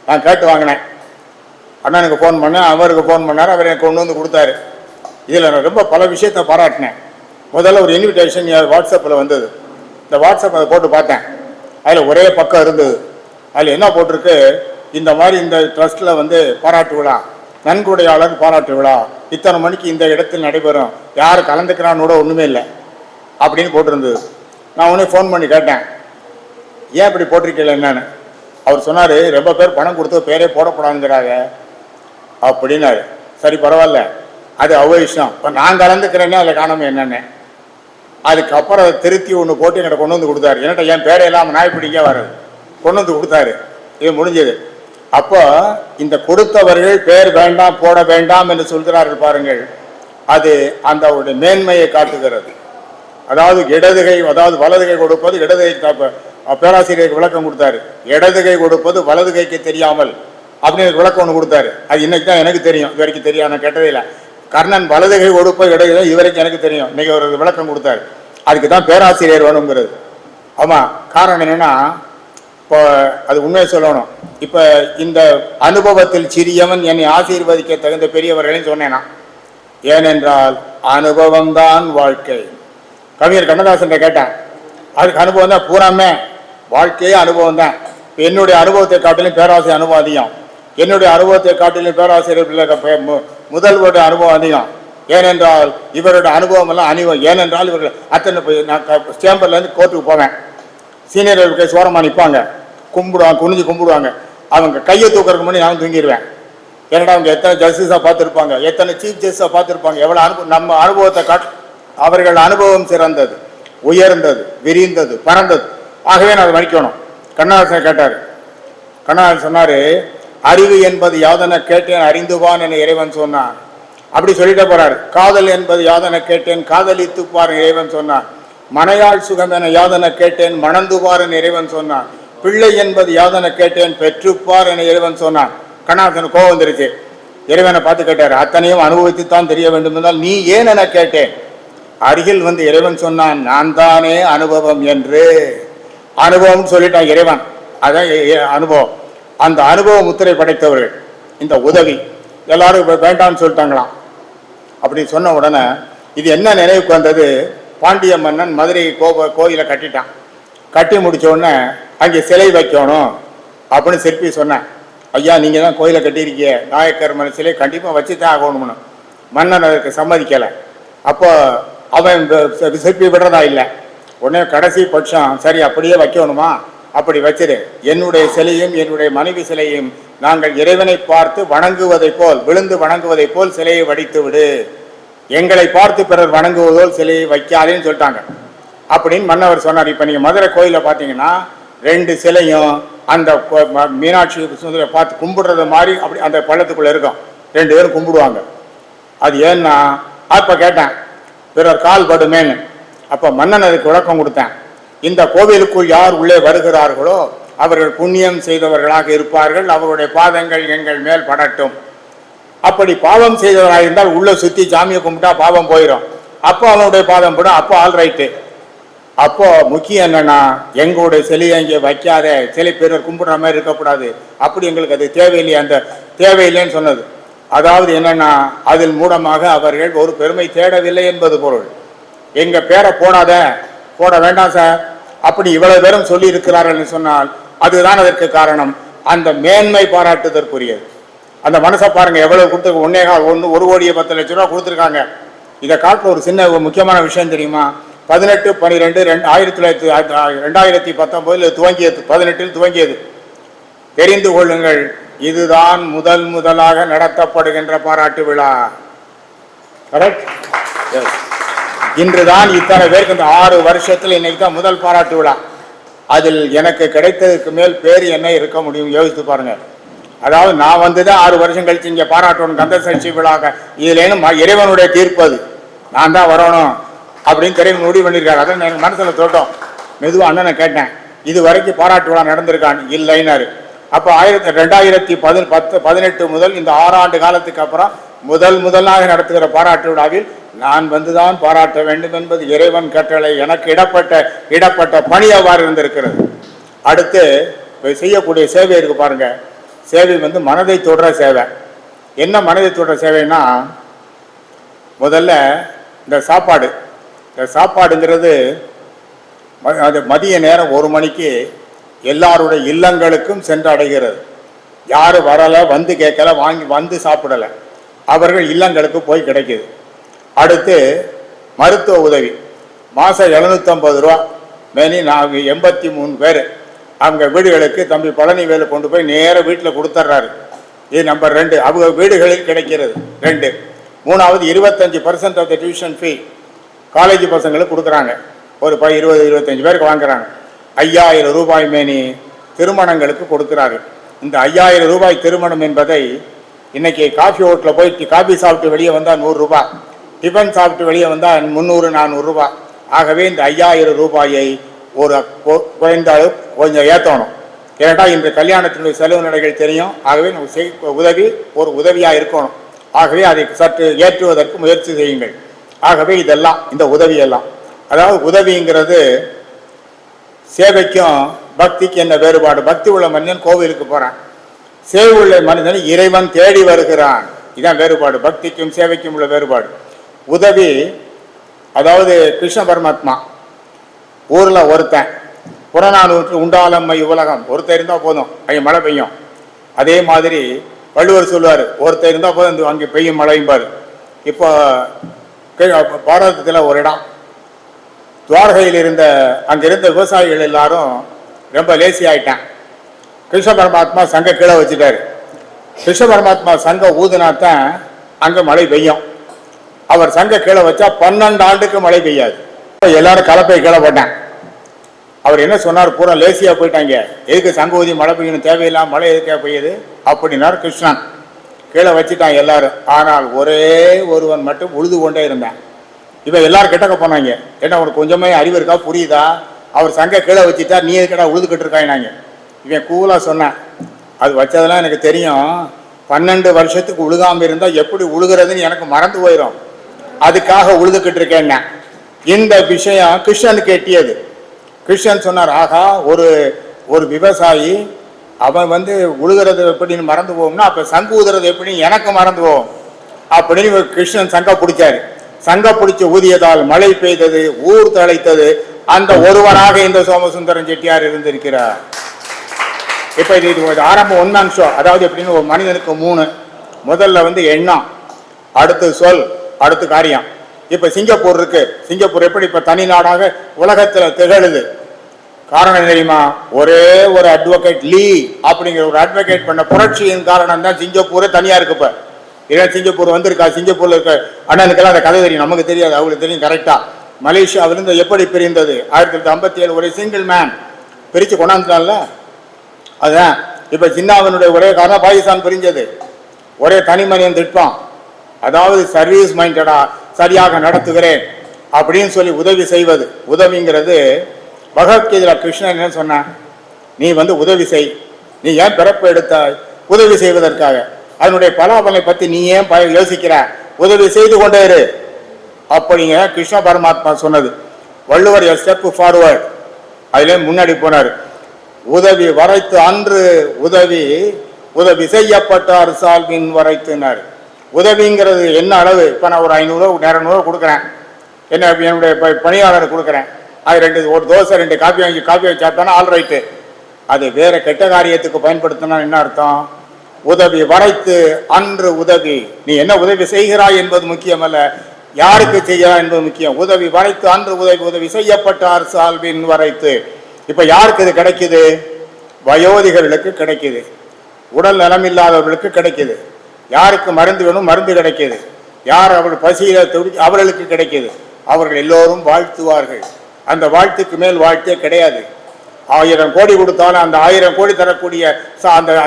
நான் கேட்டு வாங்கினேன். அண்ணனுக்கு ஃபோன் பண்ணேன், அவருக்கு ஃபோன் பண்ணார், அவர் எனக்கு கொண்டு வந்து கொடுத்தாரு. இதில் நான் ரொம்ப பல விஷயத்தை பாராட்டினேன். முதல்ல ஒரு இன்விடேஷன் வாட்ஸ்அப்பில் வந்தது. இந்த வாட்ஸ்அப் அதை போட்டு பார்த்தேன். அதில் ஒரே பக்கம் இருந்தது. அதில் என்ன போட்டிருக்கு, இந்த மாதிரி இந்த ட்ரஸ்ட்டில் பாராட்டு விழா, நன்கொடையாளர் பாராட்டு விழா, இத்தனை மணிக்கு இந்த இடத்தில் நடைபெறும், யார் கலந்துக்கிறான்னு கூட ஒன்றுமே இல்லை அப்படின்னு போட்டிருந்தது. நான் உடனே ஃபோன் பண்ணி கேட்டேன், ஏன் இப்படி போட்டிருக்கீங்க என்னன்னு. அவர் சொன்னார், ரொம்ப பேர் பணம் கொடுத்து பேரே போடக்கூடாதுங்கிறாங்க அப்படின்னாரு. சரி பரவாயில்ல, அது அவ்வளோ விஷயம். இப்போ நான் கலந்துக்கிறேன்னா அதில் காணாமல் என்னென்ன. அதுக்கப்புறம் திருத்தி ஒன்று போட்டு என்கிட்ட கொண்டு வந்து கொடுத்தாரு. என்கிட்ட என் பேரை இல்லாமல் நான் இப்படிக்கே வர்றது கொண்டு வந்து கொடுத்தாரு. இது முடிஞ்சது. அப்போ இந்த கொடுத்தவர்கள் பேர் வேண்டாம் போட வேண்டாம் என்று சொல்கிறார்கள் பாருங்கள், அது அந்த மேன்மையை காட்டுகிறது. அதாவது இடதுகை, அதாவது வலதுகை கொடுப்பது இடதுகை. பேராசிரியருக்கு விளக்கம் கொடுத்தாரு, இடதுகை கொடுப்பது வலதுகைக்கு தெரியாமல் அப்படின்னு விளக்கம் ஒன்று கொடுத்தாரு. அது இன்னைக்கு தான் எனக்கு தெரியும், இது வரைக்கும் தெரியும், நான் கேட்டதே இல்லை. கர்ணன் வலதுகை கொடுப்பது இடதுகை இது வரைக்கும் எனக்கு தெரியும், இன்னைக்கு ஒரு விளக்கம் கொடுத்தாரு. அதுக்கு தான் பேராசிரியர் வேணுங்கிறது. ஆமாம், காரணம் என்னன்னா, இப்போ அது உண்மையை சொல்லணும். இப்போ இந்த அனுபவத்தில் சிறியவன் என்னை ஆசீர்வதிக்க தகுந்த பெரியவர்களையும் சொன்னேன்னா, ஏனென்றால் அனுபவம்தான் வாழ்க்கை. கவிஞர் கண்ணதாசன் கேட்டேன், அதுக்கு அனுபவம் தான் பூராமே, வாழ்க்கையே அனுபவம் தான். என்னுடைய அனுபவத்தை காட்டிலும் பேராசிரியர் அனுபவம் அதிகம், என்னுடைய அனுபவத்தை காட்டிலும் பேராசிரியர் முதல்வருடைய அனுபவம் அதிகம். ஏனென்றால் இவருடைய அனுபவம் எல்லாம் அனுபவம். ஏனென்றால் இவர்கள் அத்தனை நான் சேம்பர்லேருந்து கோர்ட்டுக்கு போவேன், சீனியர்களுக்கு சோரமாக நிற்பாங்க, கும்பிடுவாங்க, குனிஞ்சு கும்பிடுவாங்க. அவங்க கையை தூக்கிறதுக்கு முன்னாடி நான் தூங்கிடுவேன். ஏன்னா அவங்க எத்தனை ஜஸ்டிஸாக பார்த்துருப்பாங்க, எத்தனை சீஃப் ஜஸ்டிஸாக பார்த்துருப்பாங்க, எவ்வளோ அனுபவம். நம்ம அனுபவத்தை அவர்கள் அனுபவம் சிறந்தது, உயர்ந்தது, விரிந்தது, பறந்தது. ஆகவே நான் அதை மதிக்கணும். கண்ணதாசன் கேட்டார், கண்ணதாசன் சொன்னார், அறிவு என்பது யாதென கேட்டேன் அறிந்துவான் என இறைவன் சொன்னான். அப்படி சொல்லிட்டு போறாரு. காதல் என்பது யாதென கேட்டேன் காதலித்துப்பார் இறைவன் சொன்னான். மனையாள் சுகம் என யாதென கேட்டேன் மணந்துவார் என இறைவன் சொன்னான். பிள்ளை என்பது யாதென கேட்டேன் பெற்றுப்பார் என இறைவன் சொன்னான். கண்ணதாசன் கோபம் வந்துருச்சு. இறைவனை பார்த்து கேட்டார், அத்தனையும் அனுபவித்துத்தான் தெரிய வேண்டும் என்றால் நீ ஏன் என கேட்டேன். அருகில் வந்து இறைவன் சொன்னான், நான் தானே அனுபவம் என்று. அனுபவம் சொல்லிட்டான் இறைவன், அதான் அனுபவம். அந்த அனுபவ முத்திரை படைத்தவர்கள் இந்த உதவி எல்லாரும் வேண்டாம்னு சொல்லிட்டாங்களாம். அப்படி சொன்ன உடனே இது என்ன நினைவுக்கு வந்தது, பாண்டிய மன்னன் மதுரை கோயிலை கட்டிட்டான். கட்டி முடிச்ச உடனே அங்கே சிலை வைக்கணும் அப்படின்னு சிற்பி சொன்னேன். ஐயா, நீங்கள் தான் கோயிலை கட்டியிருக்கீங்க, நாயக்கர் மன சிலை கண்டிப்பாக வச்சு தான் ஆகணும்னு. மன்னன் அதற்கு சம்மதிக்கலை. அப்போ அவன் சிற்பி விடுறதா இல்லை. உடனே கடைசி பட்சம், சரி அப்படியே வைக்கணுமா, அப்படி வச்சிரு, என்னுடைய சிலையும் என்னுடைய மனைவி சிலையும் நாங்கள் இறைவனை பார்த்து வணங்குவதை போல், விழுந்து வணங்குவதை போல் சிலையை வடித்து விடு, எங்களை பார்த்து பிறர் வணங்குவதோல் சிலையை வைக்காதேன்னு சொல்லிட்டாங்க. அப்படின்னு மன்னவர் சொன்னார். இப்போ நீங்கள் மதுரை கோயிலில் பார்த்தீங்கன்னா 2 சிலையும் அந்த மீனாட்சி சுந்தரை பார்த்து கும்பிடுறது மாதிரி அப்படி அந்த பள்ளத்துக்குள்ளே இருக்கும். 2 பேரும் கும்பிடுவாங்க. அது ஏன்னா, அப்போ கேட்டேன் பிறர் கால் படுமேன்னு. அப்போ மன்னன் அதுக்கு விளக்கம் கொடுத்தேன். இந்த கோவிலுக்குள் யார் உள்ளே வருகிறார்களோ அவர்கள் புண்ணியம் செய்தவர்களாக இருப்பார்கள், அவருடைய பாதங்கள் எங்கள் மேல் படட்டும். அப்படி பாவம் செய்தவராக இருந்தால் உள்ள சுற்றி சாமியை கும்பிட்டா பாவம் போயிடும். அப்போ அவனுடைய பாதம் போடும், அப்போ ஆல் ரைட்டு. அப்போ முக்கியம் என்னன்னா, எங்களுடைய சிலையை இங்கே வைக்காத, சிலை பேர் கும்பிடுற மாதிரி இருக்கக்கூடாது, அப்படி எங்களுக்கு அது தேவையில்லை, அந்த தேவையில்லைன்னு சொன்னது. அதாவது என்னன்னா, அதில் மூலமாக அவர்கள் ஒரு பெருமை தேடவில்லை என்பது பொருள். எங்க பேரை போட வேண்டாம் சார் அப்படி இவ்வளவு பேரும் சொல்லி இருக்கிறார்கள் சொன்னால் அதுதான் அதற்கு காரணம். அந்த மேன்மை பாராட்டுதற்குரியது. அந்த மனசை பாருங்க, எவ்வளவு கொடுத்து 1,10,00,000 கொடுத்துருக்காங்க. இதை காட்டில் ஒரு சின்ன முக்கியமான விஷயம் தெரியுமா, 18/12/2019 துவங்கியது, 18 துவங்கியது. தெரிந்து கொள்ளுங்கள், இதுதான் முதலாக நடத்தப்படுகின்ற பாராட்டு விழா. இன்றுதான் இத்தனை பேருக்கு இந்த 6 வருஷத்தில் இன்னைக்கு தான் முதல் பாராட்டு விழா. அதில் எனக்கு கிடைத்ததுக்கு மேல் பேர் என்ன இருக்க முடியும் யோசித்து பாருங்க. அதாவது நான் வந்துதான் 6 வருஷம் கழிச்சு இங்கே பாராட்டணும் கந்த சஷ்டி விழாக. இதுலேனும் இறைவனுடைய தீர்ப்பு, அது நான் தான் வரணும் அப்படின்னு தெரியும் முடிவு பண்ணியிருக்காரு. அதை எனக்கு மனசில் தோட்டம். மெதுவாக அண்ணனை கேட்டேன், இது வரைக்கும் பாராட்டு விழா நடந்திருக்கான் இல்லைன்னாரு. அப்போ 2018 முதல் இந்த 6 ஆண்டு காலத்துக்கு அப்புறம் முதலாக நடத்துகிற பாராட்டு விழாவில் நான் வந்துதான் பாராட்ட வேண்டும் என்பது இறைவன் கட்டளை. எனக்கு இடப்பட்ட பணி அவ்வாறு இருந்திருக்கிறது. அடுத்து செய்யக்கூடிய சேவை இருக்கு பாருங்க. சேவை மனதை தொடுற சேவை. என்ன மனதை தொடுற சேவைன்னா, முதல்ல இந்த சாப்பாடுங்கிறது அது மதிய நேரம் 1 மணிக்கு எல்லாருடைய இல்லங்களுக்கும் சென்று அடைகிறது. யாரு வரல, வந்து கேட்கல, வந்து சாப்பிடலை, அவர்கள் இல்லங்களுக்கு போய் கிடைக்குது. அடுத்து மருத்துவ உதவி மாதம் 750 ரூபா மேனி 83 பேர் அவங்க வீடுகளுக்கு தம்பி பழனிவேலு கொண்டு போய் நேர வீட்டில் கொடுத்துட்றாரு. இது நம்பர் 2. அவங்க வீடுகளில் கிடைக்கிறது 2. 3வது 25% of the tuition fee college பசங்களுக்கு கொடுக்குறாங்க. ஒரு 20-25 பேருக்கு வாங்குறாங்க. 5000 ரூபாய் மேனி திருமணங்களுக்கு கொடுக்கிறார்கள். இந்த 5000 ரூபாய் திருமணம் என்பதை இன்னைக்கு காஃபி ஹோட்டலில் போய் காஃபி சாப்பிட்டு வெளியே வந்தால் 100 ரூபாய், டிஃபன் சாப்பிட்டு வெளியே வந்தால் 300-400 ரூபாய். ஆகவே இந்த 5000 ரூபாயை ஒரு குறைந்த அளவு கொஞ்சம் ஏற்றணும். ஏன்னா இன்று கல்யாணத்தினுடைய செலவு நடைகள் தெரியும். ஆகவே நம்ம உதவி ஒரு உதவியாக இருக்கணும். ஆகவே அதை சற்று ஏற்றுவதற்கு முயற்சி செய்யுங்கள். ஆகவே இதெல்லாம் இந்த உதவியெல்லாம், அதாவது உதவிங்கிறது சேவைக்கும் பக்திக்கு என்ன வேறுபாடு? பக்தி உள்ள மனிதன் கோவிலுக்கு போறான், சேவை உள்ள மனிதன் இறைவன் தேடி வருகிறான். இதான் வேறுபாடு, பக்திக்கும் சேவைக்கும் உள்ள வேறுபாடு. உதவி, அதாவது கிருஷ்ண பரமாத்மா ஊர்ல ஒருத்தன் புறநானூற்று உண்டாலம்மை உலகம் ஒருத்தர் இருந்தா போதும் அங்கே மழை பெய்யும். அதே மாதிரி வள்ளுவர் சொல்லுவார், ஒருத்தர் இருந்தா போதும் அங்கே பெய்யும் மழையும்பாரு. இப்போ பாரதத்தில் ஒரு இடம், துவாரகையில் இருந்த அங்கிருந்த விவசாயிகள் எல்லாரும் ரொம்ப லேசி ஆயிட்டான். கிருஷ்ண பரமாத்மா சங்க கீழே வச்சுட்டாரு. கிருஷ்ண பரமாத்மா சங்க ஊதுனாத்தான் அங்க மழை பெய்யும். அவர் சங்க கீழே வச்சா 12 ஆண்டுக்கு மழை பெய்யாது. எல்லாரும் கலப்பை கீழே போட்டான். அவர் என்ன சொன்னார்? பூரா லேசியா போயிட்டாங்க, எதுக்கு சங்க ஊதி மழை பெய்யணும், தேவையில்லாம மழை எதுக்கா பெய்யுது அப்படின்னாரு கிருஷ்ணன். கீழே வச்சுட்டான் எல்லாரும். ஆனால் ஒரே ஒருவன் மட்டும் உழுது கொண்டே இருந்தான். இவன் எல்லாரும் கிட்டக்க போனாங்க, ஏன்னா உனக்கு கொஞ்சமே அறிவு இருக்கா, புரியுதா? அவர் சங்க கீழே வச்சுட்டா நீ எதுக்கடா உழுதுகிட்டு இருக்காங்க. இவன் கூலா சொன்னான், அது வச்சதெல்லாம் எனக்கு தெரியும், 12 வருஷத்துக்கு உழுகாம இருந்தா எப்படி உழுகிறதுன்னு எனக்கு மறந்து போயிடும், அதுக்காக உழுதுகிட்டு இருக்கேன். இந்த விஷயம் கிருஷ்ணனுக்கு எட்டியது. கிருஷ்ணன் சொன்னார், ஆகா, ஒரு விவசாயி அவன் உழுகிறது எப்படின்னு மறந்து போகும்னா அப்ப சங்கு ஊதுறது எப்படின்னு எனக்கு மறந்து போகும் அப்படின்னு கிருஷ்ணன் சங்க பிடிச்சாரு. சங்க பிடிச்ச ஊதியதால் மழை பெய்தது, ஊர் தழைத்தது. அந்த ஒருவனாக இந்த சோமசுந்தரம் செட்டியார் இருந்திருக்கிறார். இப்ப இது ஆரம்பம் 1 ஷோ. அதாவது எப்படின்னு ஒரு மனிதனுக்கு 3, முதல்ல எண்ணம், அடுத்து சொல், அடுத்து காரியம். இப்ப சிங்கப்பூர் இருக்கு. சிங்கப்பூர் எப்படி இப்ப தனி நாடாக உலகத்துல திகழுது? காரணம் தெரியுமா? ஒரே ஒரு அட்வொகேட் லீ அப்படிங்கிற ஒரு அட்வொகேட் பண்ண புரட்சியின் காரணம் தான் சிங்கப்பூர் தனியா இருக்கு. இப்ப ஏன் சிங்கப்பூர் வந்திருக்கா? சிங்கப்பூர்ல இருக்க அண்ணனுக்கெல்லாம் அந்த கதை தெரியும், நமக்கு தெரியாது, அவங்களுக்கு தெரியும் கரெக்டா. மலேசியாவிலிருந்து எப்படி பிரிந்தது? 1957 ஒரு சிங்கிள் மேன் பிரிச்சு கொண்டாந்துட்டான்ல. அதுதான் இப்ப சின்னாவினுடைய ஒரே காரணம் பாகிஸ்தான் பிரிஞ்சது. ஒரே தனி மனிதன் திட்டம், அதாவது சர்வீஸ் மைண்டடா சரியாக நடத்துகிறேன் அப்படின்னு சொல்லி உதவி செய்வது. உதவிங்கிறது பகவத்கீதையில கிருஷ்ணன் என்ன சொன்ன? நீ உதவி செய். நீ ஏன் பிறப்பு எடுத்தாய்? உதவி செய்வதற்காக. அதனுடைய பலாபலை பத்தி நீ ஏன் யோசிக்கிற? உதவி செய்து கொண்டே இரு அப்படிங்கிற கிருஷ்ண பரமாத்மா சொன்னது. வள்ளுவர் ஸ்டெப் ஃபார்வர்ட், அதுல முன்னாடி போனார். உதவி வரைத்து அன்று உதவி உதவி செய்யப்பட்டார் சால்வின் வரைத்துனார். உதவிங்கிறது என்ன அளவு? இப்ப நான் ஒரு 500 200 கொடுக்குறேன், என்னுடைய பணியாளர் கொடுக்குறேன், அது ஒரு தோசை 2 காப்பி வாங்கி சாப்பிட்டானா ஆல் ரைட்டு. அது வேற கெட்ட காரியத்துக்கு பயன்படுத்தினா என்ன அர்த்தம்? உதவி வரைத்து அன்று உதவி. நீ என்ன உதவி செய்கிறாய் என்பது முக்கியம் அல்ல, யாருக்கு செய்கிறாய் என்பது முக்கியம். உதவி வரைத்து அன்று உதவி உதவி செய்யப்பட்டார் சால்வின் வரைத்து. இப்ப யாருக்கு இது கிடைக்குது? வயோதிகர்களுக்கு கிடைக்குது, உடல் நலம் இல்லாதவர்களுக்கு கிடைக்குது. யாருக்கு மருந்து வேணும் மருந்து கிடைக்குது, யார் அவர்கள் பசியில அவர்களுக்கு கிடைக்குது. அவர்கள் எல்லோரும் வாழ்த்துவார்கள். அந்த வாழ்த்துக்கு மேல் வாழ்த்தே கிடையாது. 1000 கோடி கொடுத்தாலும் அந்த 1000 கோடி தரக்கூடிய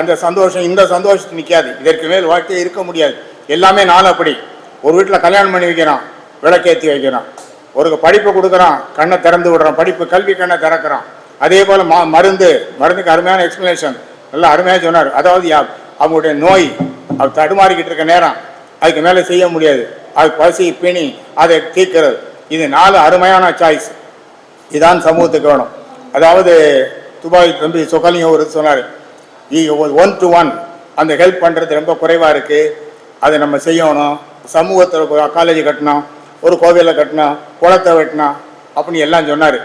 அந்த சந்தோஷம் இந்த சந்தோஷத்துக்கு நிற்காது. இதற்கு மேல் வாழ்த்தே இருக்க முடியாது. எல்லாமே நாள் அப்படி. ஒரு வீட்டில் கல்யாணம் பண்ணி வைக்கிறான், விளக்கேற்றி வைக்கிறான். ஒரு படிப்பு கொடுக்குறான், கண்ணை திறந்து விடுறான், படிப்பு கல்வி கண்ணை திறக்கிறான். அதே போல மருந்துக்கு அருமையான எக்ஸ்பிளனேஷன், நல்லா அருமையாக சொன்னார். அதாவது அவங்களுடைய நோய் அவர் தடுமாறிக்கிட்டு இருக்க நேரம், அதுக்கு மேலே செய்ய முடியாது, அது பசி பிணி அதை தீர்க்கிறது. இது 4 அருமையான சாய்ஸ். இதான் சமூகத்துக்கு வேணும். அதாவது துபாய் தம்பி சொக்கலிங்கம் ஒரு சொன்னார், 1 to 1 அந்த ஹெல்ப் பண்ணுறது ரொம்ப குறைவாக இருக்குது, அதை நம்ம செய்யணும். சமூகத்தில் காலேஜ் கட்டணும், ஒரு கோவிலை கட்டணும், குளத்தை வெட்டணும் அப்படின்னு எல்லாம் சொன்னார்.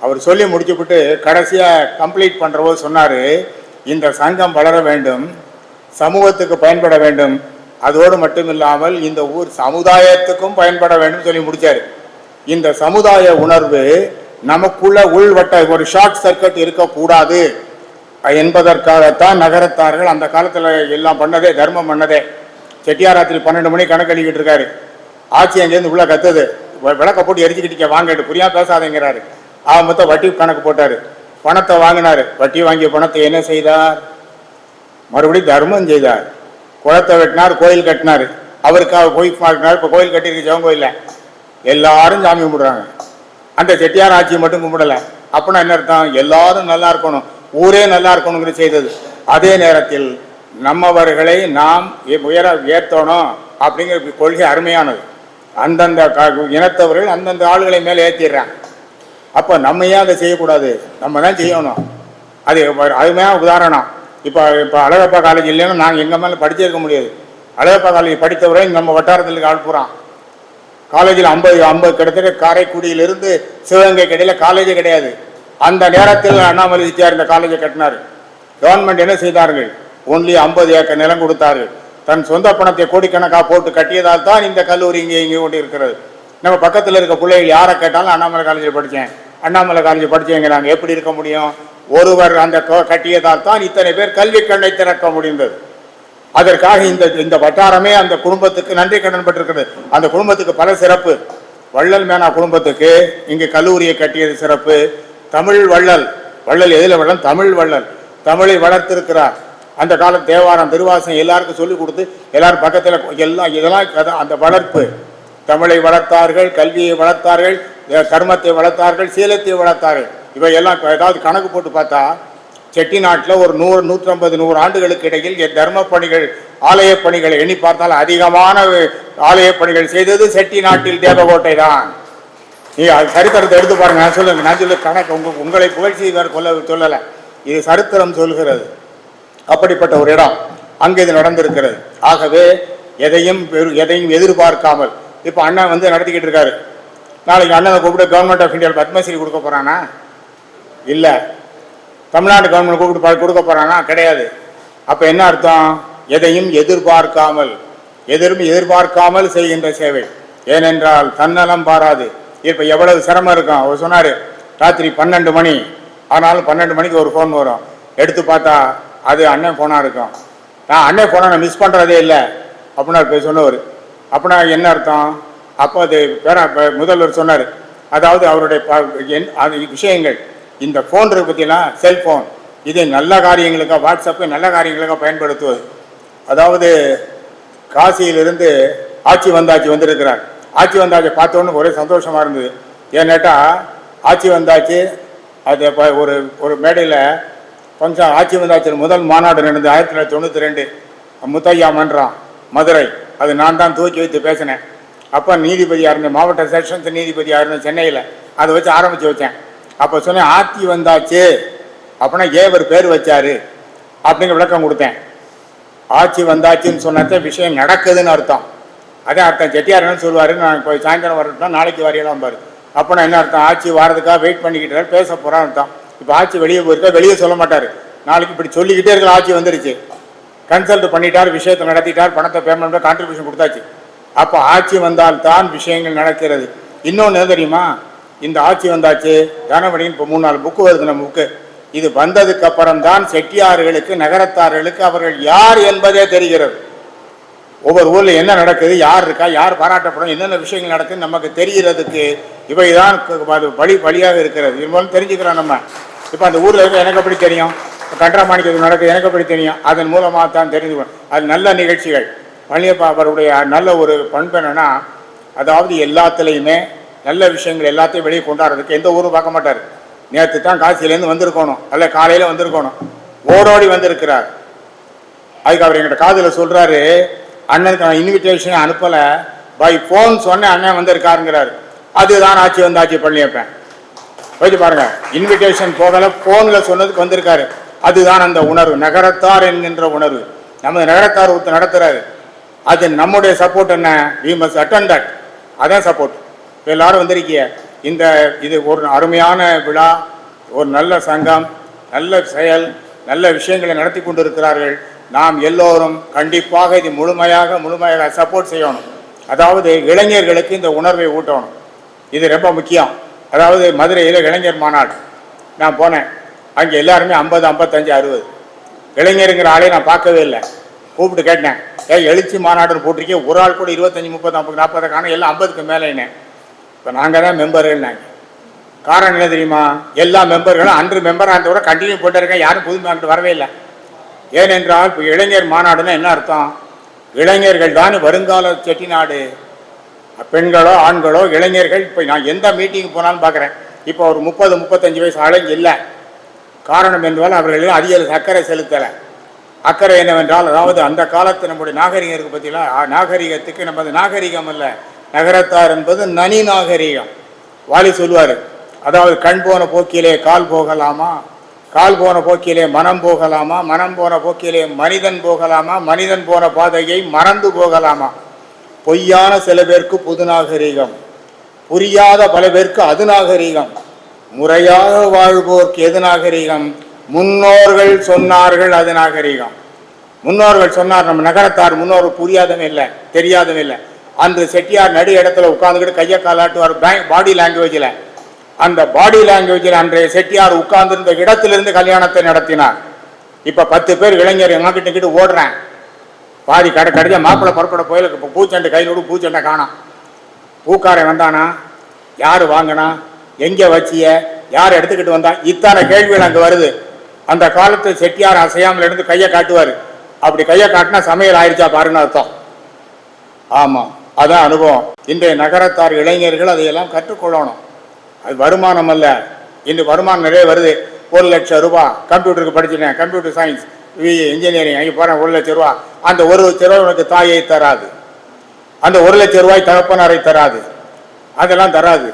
அவர் சொல்லி முடிச்சுவிட்டு கடைசியாக கம்ப்ளீட் பண்ணுறபோது சொன்னார், இந்த சங்கம் வளர வேண்டும், சமூகத்துக்கு பயன்பட வேண்டும், அதோடு மட்டும் இல்லாமல் இந்த ஊர் சமுதாயத்துக்கும் பயன்பட வேண்டும் சொல்லி முடிச்சார். இந்த சமுதாய உணர்வு நமக்குள்ள உள்வட்ட ஒரு ஷார்ட் சர்க்கியூட் இருக்கக்கூடாது என்பதற்காகத்தான் நகரத்தார்கள் அந்த காலத்தில் எல்லாம் பண்ணதே, தர்மம் பண்ணதே. செட்டியார் ராத்திரி 12 மணி கணக்கு அடிக்கிட்டு இருக்காரு. ஆட்சி அங்கேருந்து உள்ள கத்துது, விளக்க போட்டு எரிச்சுக்கிட்டீங்க வாங்கிட்டு புரியா பேசாதேங்கிறாரு. அவன் மொத்தம் வட்டி கணக்கு போட்டாரு. பணத்தை வாங்கினார். வட்டி வாங்கிய பணத்தை என்ன செய்தார்? மறுபடியும் தர்மம் செய்தார். குளத்தை வெட்டினார், கோயில் கட்டினார். அவருக்காக போய் பார்க்கினார். இப்போ கோயில் கட்டியிருக்கு ஜெவன் கோயில்ல, எல்லாரும் சாமி கும்பிடுறாங்க. அந்த செட்டியார் ஆட்சியை மட்டும் கும்பிடலை. அப்படின்னா என்ன அர்த்தம்? எல்லாரும் நல்லா இருக்கணும், ஊரே நல்லா இருக்கணுங்கிறது செய்தது. அதே நேரத்தில் நம்மவர்களை நாம் உயர்த்தணும் அப்படிங்கிற கொள்கை அருமையானது. அந்தந்த இனத்தவர்கள் அந்தந்த ஆளுகளை மேலே ஏற்றிடுறாங்க. அப்போ நம்ம ஏன் அதை செய்யக்கூடாது? நம்ம தான் செய்யணும். அது அருமையான உதாரணம். இப்போ அழகப்பா காலேஜ் இல்லைன்னா நாங்கள் எங்கள் மேலே படிச்சிருக்க முடியாது. அழகப்பா காலேஜ் படித்தவரை நம்ம வட்டாரத்தில் அனுப்புகிறோம். காலேஜில் 50 கிட்டத்தட்ட காரைக்குடியிலிருந்து சிவகங்கை கடையில் காலேஜே கிடையாது. அந்த நேரத்தில் அண்ணாமலை செட்டியார் இந்த காலேஜை கட்டினார். கவர்மெண்ட் என்ன செய்தார்கள்? ஒன்லி 50 ஏக்கர் நிலம் கொடுத்தார்கள். தன் சொந்த பணத்தை கோடிக்கணக்காக போட்டு கட்டியதால் தான் இந்த கல்லூரி இங்கே கொண்டு இருக்கிறது. நம்ம பக்கத்தில் இருக்க பிள்ளைகள் யாரை கேட்டாலும் அண்ணாமலை காலேஜில் படித்தேன், அண்ணாமலை காலேஜ் படித்தேங்கிறாங்க. எப்படி இருக்க முடியும்? ஒருவர் அந்த கட்டியதால் தான் இத்தனை பேர் கல்வி கண்ணை திறக்க முடிந்தது. அதற்காக இந்த வட்டாரமே அந்த குடும்பத்துக்கு நன்றி கடன் பட்டிருக்கிறது. அந்த குடும்பத்துக்கு பல சிறப்பு. வள்ளல் மேனா குடும்பத்துக்கு இங்கு கல்லூரியை கட்டியது சிறப்பு. தமிழ் வள்ளல், வள்ளல் எதில் வள்ளல்? தமிழ் வள்ளல். தமிழை வளர்த்திருக்கிறார். அந்த காலம் தேவாரம் திருவாசம் எல்லாருக்கும் சொல்லிக் கொடுத்து எல்லாரும் பக்கத்தில் இதெல்லாம் அந்த வளர்ப்பு. தமிழை வளர்த்தார்கள், கல்வியை வளர்த்தார்கள், கர்மத்தை வளர்த்தார்கள், சீலத்தை வளர்த்தார்கள். இவையெல்லாம் ஏதாவது கணக்கு போட்டு பார்த்தா செட்டிநாட்டில் ஒரு 100-150 ஆண்டுகளுக்கு இடையில் தர்ம பணிகள், ஆலய பணிகளை எண்ணி பார்த்தால் அதிகமான ஆலய பணிகள் செய்தது செட்டிநாட்டில் தேவகோட்டை தான். நீ சரித்திரத்தை எடுத்து பாருங்க. நான் சொல்ல கணக்கு உங்களை புகழ்ச்சி சொல்லலை, இது சரித்திரம் சொல்கிறது. அப்படிப்பட்ட ஒரு இடம் அங்கே இது நடந்திருக்கிறது. ஆகவே எதையும் எதிர்பார்க்காமல் இப்போ அண்ணன் நடத்திக்கிட்டு இருக்காரு. நாளைக்கு அண்ணனை கூப்பிட்டு கவர்மெண்ட் ஆஃப் இந்தியாவில் பத்மஸ்ரீ கொடுக்க போறானா? இல்லை. தமிழ்நாடு கவர்மெண்ட் கூப்பிட்டு கொடுக்க போறானா? கிடையாது. அப்போ என்ன அர்த்தம்? எதையும் எதிர்பார்க்காமல் செய்கின்ற சேவை. ஏனென்றால் தன்னலம் பாராது. இப்போ எவ்வளவு சிரமம் இருக்கும். அவர் சொன்னார் ராத்திரி 12 மணி ஆனாலும் 12 மணிக்கு ஒரு ஃபோன் வரும். எடுத்து பார்த்தா அது அண்ணன் ஃபோனாக இருக்கும். நான் அண்ணன் ஃபோனை நான் மிஸ் பண்ணுறதே இல்லை அப்படின்னு சொன்னவர். அப்படின்னா என்ன அர்த்தம்? அப்போ அது முதல்வர் சொன்னார், அதாவது அவருடைய விஷயங்கள் இந்த ஃபோன் இருக்கு பற்றிலாம், செல்ஃபோன் இதை நல்ல காரியங்களுக்காக, வாட்ஸ்அப்பை நல்ல காரியங்களுக்காக பயன்படுத்துவது. அதாவது காசியிலிருந்து ஆட்சி வந்திருக்கிறார். ஆட்சி வந்தாச்சு பார்த்தோன்னு ஒரே சந்தோஷமாக இருந்தது. ஏன்னாட்டா ஆட்சி வந்தாச்சு அது ஒரு மேடையில் ஃபங்க்ஷன் ஆட்சி வந்தாச்சு முதல் மாநாடு நடந்தது 1992 முத்தையா மன்றம் மதுரை. அது நான் தான் தூக்கி வைத்து பேசினேன். அப்போ நீதிபதியாக இருந்தேன், மாவட்ட செஷன்ஸ் நீதிபதியாக இருந்தேன் சென்னையில். அதை வச்சு ஆரம்பித்து வச்சேன். அப்போ சொன்னேன் ஆட்சி வந்தாச்சு அப்படின்னா ஏவர் பேர் வச்சாரு அப்படிங்கிற விளக்கம் கொடுத்தேன். ஆட்சி வந்தாச்சுன்னு சொன்னாச்சே விஷயம் நடக்குதுன்னு அர்த்தம். அதே அர்த்தம். செட்டியார்னு சொல்லுவார், நான் இப்போ சாயந்தரம் வரட்டும் நாளைக்கு வரையலாம் பாரு. அப்போனா என்ன அர்த்தம்? ஆட்சி வாரதுக்காக வெயிட் பண்ணிக்கிட்டாரு, பேச போகிறான்னு அர்த்தம். இப்போ ஆட்சி வெளியே போயிருக்கா, வெளியே சொல்ல மாட்டார். நாளைக்கு இப்படி சொல்லிக்கிட்டே இருக்கிற ஆட்சி வந்துருச்சு, கன்சல்ட் பண்ணிட்டார், விஷயத்தை நடத்திட்டார், பணத்தை பேமெண்ட் கான்ட்ரிபியூஷன் கொடுத்தாச்சு. அப்போ ஆட்சி வந்தால் தான் விஷயங்கள் நடக்கிறது. இன்னொன்று என்ன தெரியுமா? இந்த ஆட்சி வந்தாச்சு தனவடின்னு இப்போ 3-4 புக்கு வருது நம்ம புக்கு. இது வந்ததுக்கு அப்புறம் தான் செட்டியார்களுக்கு நகரத்தார்களுக்கு அவர்கள் யார் என்பதே தெரிகிறது. ஒவ்வொரு ஊரில் என்ன நடக்குது, யார் இருக்கா, யார் பாராட்டப்படும், என்னென்ன விஷயங்கள் நடக்குதுன்னு நமக்கு தெரிகிறதுக்கு இவைதான் வழியாக இருக்கிறது. இது மூலம் தெரிஞ்சுக்கிறோம் நம்ம. இப்போ அந்த ஊரில் இருக்க எனக்கு எப்படி தெரியும், கண்டராமாணிக்கு நடக்குது எனக்கு எப்படி தெரியும், அதன் மூலமாக தான் தெரிஞ்சுக்கணும். அது நல்ல நிகழ்ச்சிகள். பழனியப்பா அவருடைய நல்ல ஒரு பண்பு என்னன்னா, அதாவது எல்லாத்துலேயுமே நல்ல விஷயங்கள் எல்லாத்தையும் வெளியே கொண்டாடுறதுக்கு எந்த ஊரும் பார்க்க மாட்டார். நேற்று தான் காசியிலேருந்து வந்திருக்கணும், அல்ல காலையில் வந்திருக்கணும், ஓடோடி வந்திருக்கிறார். அதுக்கு அவர் எங்கிட்ட காதில் சொல்கிறாரு, அண்ணனுக்கு நான் இன்விடேஷன் அனுப்பலை, பை ஃபோன் சொன்னேன் அண்ணன் வந்திருக்காருங்கிறாரு. அதுதான் ஆட்சி வந்தாச்சு பழனியப்பன். போயிட்டு பாருங்க, இன்விடேஷன் போகலை, ஃபோனில் சொன்னதுக்கு வந்திருக்காரு. அதுதான் அந்த உணர்வு, நகரத்தார் என்கின்ற உணர்வு. நமது நகரத்தார் ஒருத்தர் நடத்துறாரு. அது நம்முடைய சப்போர்ட் என்ன? We must attend that. அதான் சப்போர்ட். எல்லாரும் வந்திருக்கிய இது ஒரு அருமையான விழா, ஒரு நல்ல சங்கம், நல்ல செயல், நல்ல விஷயங்களை நடத்தி கொண்டிருக்கிறார்கள். நாம் எல்லோரும் கண்டிப்பாக இது முழுமையாக சப்போர்ட் செய்யணும். அதாவது இளைஞர்களுக்கு இந்த உணர்வை ஊட்டணும். இது ரொம்ப முக்கியம். அதாவது மதுரையில் இளைஞர் மாநாடு நான் போனேன். அங்கே எல்லாருமே 50, 55, 60 இளைஞருங்கிற ஆளே நான் பார்க்கவே இல்லை. கூப்பிட்டு கேட்டேன், எழுச்சி மாநாடுன்னு போட்டிருக்கேன், ஒரு ஆள் கூட 25, 30, 40 காணும், எல்லாம் 50க்கு மேலே. இப்போ நாங்கள் தான் மெம்பர்கள்னாங்க. காரணம் என்ன தெரியுமா? எல்லா மெம்பர்களும் அன்று மெம்பராக இருந்தவரை கண்டினியூ போட்டு இருக்கேன், யாரும் புது மெம்பர் வரவே இல்லை. ஏனென்றால் இப்போ இளைஞர் மாநாடுன்னா என்ன அர்த்தம்? இளைஞர்கள் தான் வருங்கால செட்டிநாடு. பெண்களோ ஆண்களோ இளைஞர்கள். இப்போ நான் எந்த மீட்டிங் போனாலும் பார்க்குறேன், இப்போ ஒரு 30-35 வயசு ஆளுங்க இல்லை. காரணம் என்றால் அவர்கள் அதிக அக்கறை செலுத்தலை. அக்கறை என்னவென்றால், அதாவது அந்த காலத்து நம்முடைய நாகரிகம் இருக்கு பற்றிலாம், நாகரிகத்துக்கு நமது நாகரிகம் அல்ல, நகரத்தார் என்பது நனி நாகரிகம். வாலி சொல்லுவார், அதாவது கண் போன போக்கிலே கால் போகலாமா, கால் போன போக்கிலே மனம் போகலாமா, மனம் போன போக்கிலே மனிதன் போகலாமா, மனிதன் போன பாதையை மறந்து போகலாமா. பொய்யான சில பேருக்கு புது நாகரிகம், புரியாத பல பேருக்கு அது நாகரிகம். முறையாக வாழ்வோர்க்கு எது நாகரிகம்? முன்னோர்கள் சொன்னார்கள், அது நாகரிகம். முன்னோர்கள் சொன்னார். நம்ம நகரத்தார் முன்னோர்கள் புரியாதவன் இல்லை, தெரியாதவன் இல்லை. அன்று செட்டியார் நடு இடத்துல உட்கார்ந்துக்கிட்டு கையை காலாட்டுவார் பாடி லாங்குவேஜில். அந்த பாடி லாங்குவேஜில் அன்றைய செட்டியார் உட்கார்ந்துருந்த இடத்திலிருந்து கல்யாணத்தை நடத்தினார். இப்போ 10 பேர் இளைஞர் எங்கிட்ட ஓடுறேன், பாதி கடைசியாக மாப்பிள்ளை புறப்பட போயில பூச்சண்டை கையிலோடு பூச்சண்டை காணாம். பூக்காரன் வந்தானா, யார் வாங்கினா, எங்கே வச்சிய, யார் எடுத்துக்கிட்டு வந்தா, இத்தனை கேள்விகள் அங்கே வருது. அந்த காலத்து செட்டியார் அசையாமல் இருந்து கையை காட்டுவார். அப்படி கையை காட்டினா சமையல் ஆயிடுச்சா பாருன்னு அர்த்தம். ஆமாம், அதான் அனுபவம். இன்றைய நகரத்தார் இளைஞர்கள் அதையெல்லாம் கற்றுக்கொள்ளணும். அது வருமானம் அல்ல. இன்று வருமானம் நிறைய வருது. 1 லட்சம் ரூபாய் கம்ப்யூட்டருக்கு படிச்சுட்டேன், கம்ப்யூட்டர் சயின்ஸ், இன்ஜினியரிங், அங்கே போகிறேன் 1 லட்சம் ரூபா. அந்த 1 லட்சம் ரூபாய் உனக்கு தாயை தராது, அந்த 1 லட்சம் ரூபாய் தகப்பனாரை தராது, அதெல்லாம் தராது.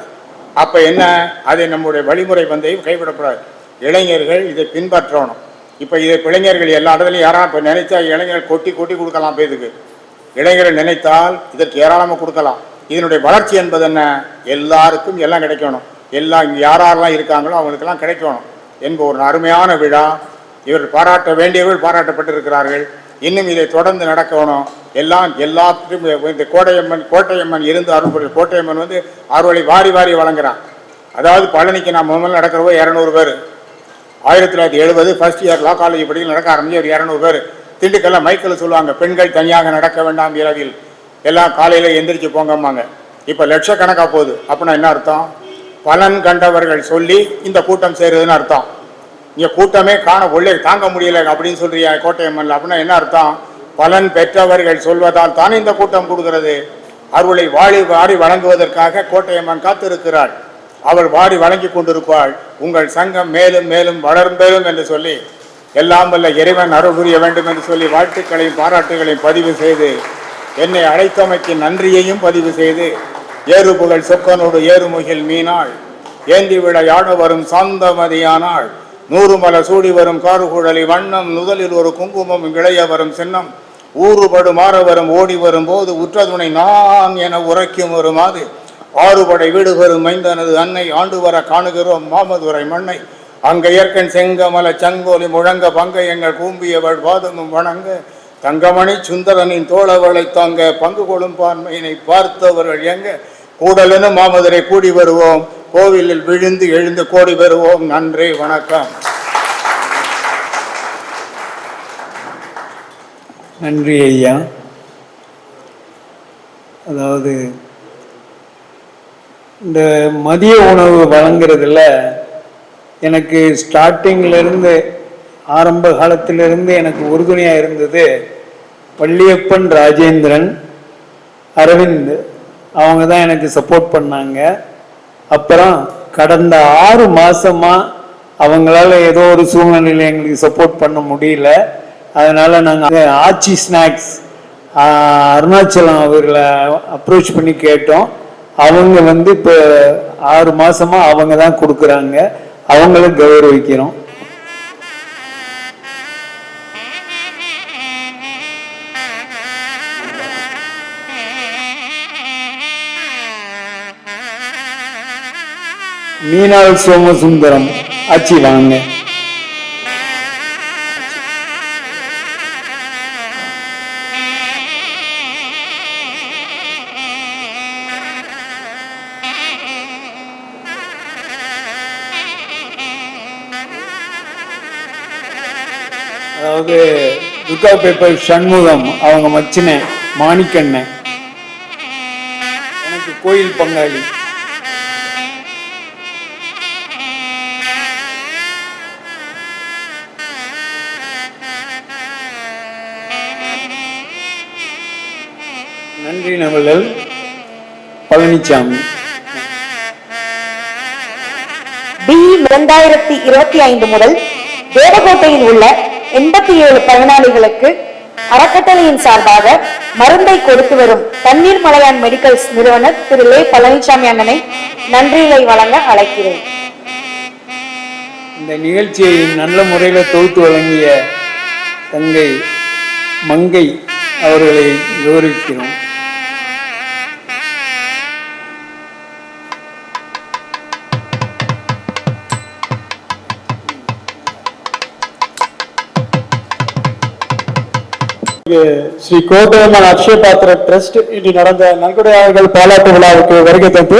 அப்போ என்ன? அதை நம்முடைய வழிமுறை கைவிடக்கூடாது. இளைஞர்கள் இதை பின்பற்றணும். இப்போ இதை இளைஞர்கள் எல்லா இடத்துலையும் யாராவது இப்போ நினைச்சா இளைஞர்கள் கொட்டி கொடுக்கலாம். இப்போ இதுக்கு இளைஞர்கள் நினைத்தால் இதற்கு ஏராளமாக கொடுக்கலாம். இதனுடைய வளர்ச்சி என்பது என்ன? எல்லாருக்கும் எல்லாம் கிடைக்கணும். எல்லாம் இங்கே யாரெல்லாம் இருக்காங்களோ அவங்களுக்கெல்லாம் கிடைக்கணும் என்ப ஒரு அருமையான விழா. இவர்கள் பாராட்ட வேண்டியவர்கள் பாராட்டப்பட்டிருக்கிறார்கள். இன்னும் இதை தொடர்ந்து நடக்கணும். எல்லாத்துக்கும் இந்த கோட்டையம்மன் இருந்து அருள். கோட்டையம்மன் அருளை வாரி வழங்குறான். அதாவது பழனிக்கு நான் முதல்ல நடக்கிறவோ 200 பேர். 1970 ஃபர்ஸ்ட் இயர் லா காலேஜ் படிக்க நடக்க ஆரம்பிச்சு ஒரு 200 பேர். திண்டுக்கெல்லாம் மைக்கில் சொல்லுவாங்க, பெண்கள் தனியாக நடக்க வேண்டாம், இரவில் எல்லாம் காலையில் எந்திரிச்சு போங்கம்மாங்க. இப்போ லட்சக்கணக்காக போகுது. அப்படின்னா என்ன அர்த்தம்? பலன் கண்டவர்கள் சொல்லி இந்த கூட்டம் சேருதுன்னு அர்த்தம். இங்கே கூட்டமே காண உள்ளே தாங்க முடியல அப்படின்னு சொல்றியா கோட்டையம்மன்ல? அப்படின்னா என்ன அர்த்தம்? பலன் பெற்றவர்கள் சொல்வதால் தான் இந்த கூட்டம் கொடுக்கிறது. அருளை வாரி வழங்குவதற்காக கோட்டையம்மன் காத்திருக்கிறாள். அவள் வாரி வழங்கி கொண்டிருப்பாள். உங்கள் சங்கம் மேலும் மேலும் வளர்ந்தேறும் என்று சொல்லி, எல்லாம் வல்ல இறைவன் அருள் புரிய வேண்டும் என்று சொல்லி வாழ்த்துக்களையும் பாராட்டுகளையும் பதிவு செய்து, என்னை அழைத்தமைக்கு நன்றியையும் பதிவு செய்து, ஏறு புகழ் சொக்கனோடு ஏறுமுகில் மீனாள், ஏந்தி விட யாழ வரும் சாந்தமதியானாள், 100 மல சூடி வரும் காருகுழலி வண்ணம், முதலில் ஒரு குங்குமம் இளைய வரும் சின்னம், ஊறுபடு மாற வரும் ஓடி வரும் போது உற்றதுணை நான் என உரைக்கும் வருமாறு, 6 படை வீடு வரும் மைந்தனது அன்னை ஆண்டு வர காணுகிறோம் மாமதுரை மண்ணை, அங்க இயற்கன் செங்கமல சங்கோலி முழங்க பங்கை எங்கள் கூம்பியவள் பாதமும் வணங்க, தங்கமணி சுந்தரனின் தோழவளை தாங்க பங்கு கொள்ளும் பான்மையினை பார்த்தவர்கள் எங்க, கூடலெனும் மாமதுரை கூடி வருவோம், கோவிலில் விழுந்து எழுந்து கோடி வருவோம். நன்றி, வணக்கம். நன்றி ஐயா. அதாவது இந்த மதிய உணவு வழங்குறதுல எனக்கு ஸ்டார்டிங்கிலிருந்து ஆரம்ப காலத்திலிருந்து எனக்கு உறுதுணையாக இருந்தது பள்ளியப்பன், ராஜேந்திரன், அரவிந்த். அவங்க தான் எனக்கு சப்போர்ட் பண்ணாங்க. அப்புறம் கடந்த 6 மாசமா அவங்களால ஏதோ ஒரு சூழ்நிலையில் எங்களுக்கு சப்போர்ட் பண்ண முடியல. அதனால நாங்கள் ஆச்சி ஸ்நாக்ஸ் அருணாச்சலம் அவர்களை அப்ரோச் பண்ணி கேட்டோம். அவங்க இப்போ 6 மாசமா அவங்க தான் கொடுக்குறாங்க. அவங்களும் கௌரவிக்கிறோம். மீனாள் சோமசுந்தரம் ஆச்சி வாங்க. அதாவது துர்கா பேப்பர் சண்முகம் அவங்க மச்சின மாணிக்கண்ணன் எனக்கு கோயில் பங்காளி. நன்றி நபர்கள் பழனிசாமி. பி 2025 முதல் தேவகோட்டையில் உள்ள 87 பயனாளிகளுக்கு அறக்கட்டளையின் சார்பாக மருந்தை கொடுத்து வரும் தண்ணீர் மலையான் மெடிக்கல்ஸ் நிறுவனர் திரு லே பழனிசாமி அண்ணனை நன்றியை வழங்க அழைக்கிறேன். இந்த நிகழ்ச்சியை நல்ல முறையில் தொகுத்து வழங்கிய தங்கை மங்கை அவர்களை கௌரவிக்கிறோம். ஸ்ரீ கோட்டயம்மன் அக்ஷய பாத்திர டிரஸ்ட் இன்று நடந்த நன்கொடையாளர்கள் பாராட்டு விழாவுக்கு வருகை தந்து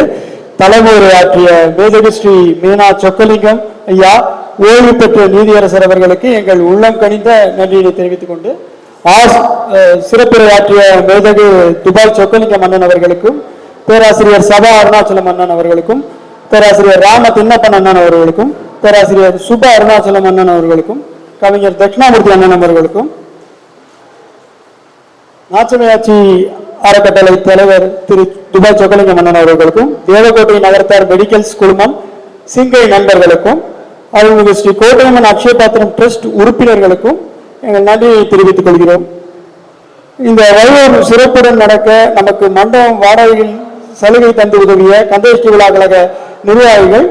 தலைமை உரையாற்றிய மேதகு ஸ்ரீ மீனா சொக்கலிங்கம் ஐயா, ஓய்வு பெற்ற நீதியரசர் அவர்களுக்கு எங்கள் உள்ளம் கனிந்த நன்றியை தெரிவித்துக் கொண்டு, சிறப்புரையாற்றிய மேதகு துபாய் சொக்கலிங்கம் அண்ணன் அவர்களுக்கும், பேராசிரியர் சபா அருணாச்சலம் அண்ணன் அவர்களுக்கும், பேராசிரியர் ராம தின்னப்பன் அண்ணன் அவர்களுக்கும், பேராசிரியர் சுப அருணாச்சலம் அண்ணன் அவர்களுக்கும், கவிஞர் தட்சிணாமூர்த்தி அண்ணன் அவர்களுக்கும், நாச்சமையாட்சி அறக்கட்டளை தலைவர் திரு துபாய் சொக்கலிங்கம் அண்ணன் அவர்களுக்கும், தேவகோட்டை நகரத்தார் மெடிக்கல்ஸ் குழுமம் சிங்கை நண்பர்களுக்கும், அருள்மிகு ஸ்ரீ கோட்டயம்மன் அக்ஷய பாத்திரம் டிரஸ்ட் உறுப்பினர்களுக்கும் எங்கள் நன்றியை தெரிவித்துக் கொள்கிறோம். இந்த வழியோர் சிறப்புடன் நடக்க நமக்கு மண்டபம் வாடகையில் சலுகை தந்து உதவிய கந்தேஷ்டி விழா கழக நிர்வாகிகள்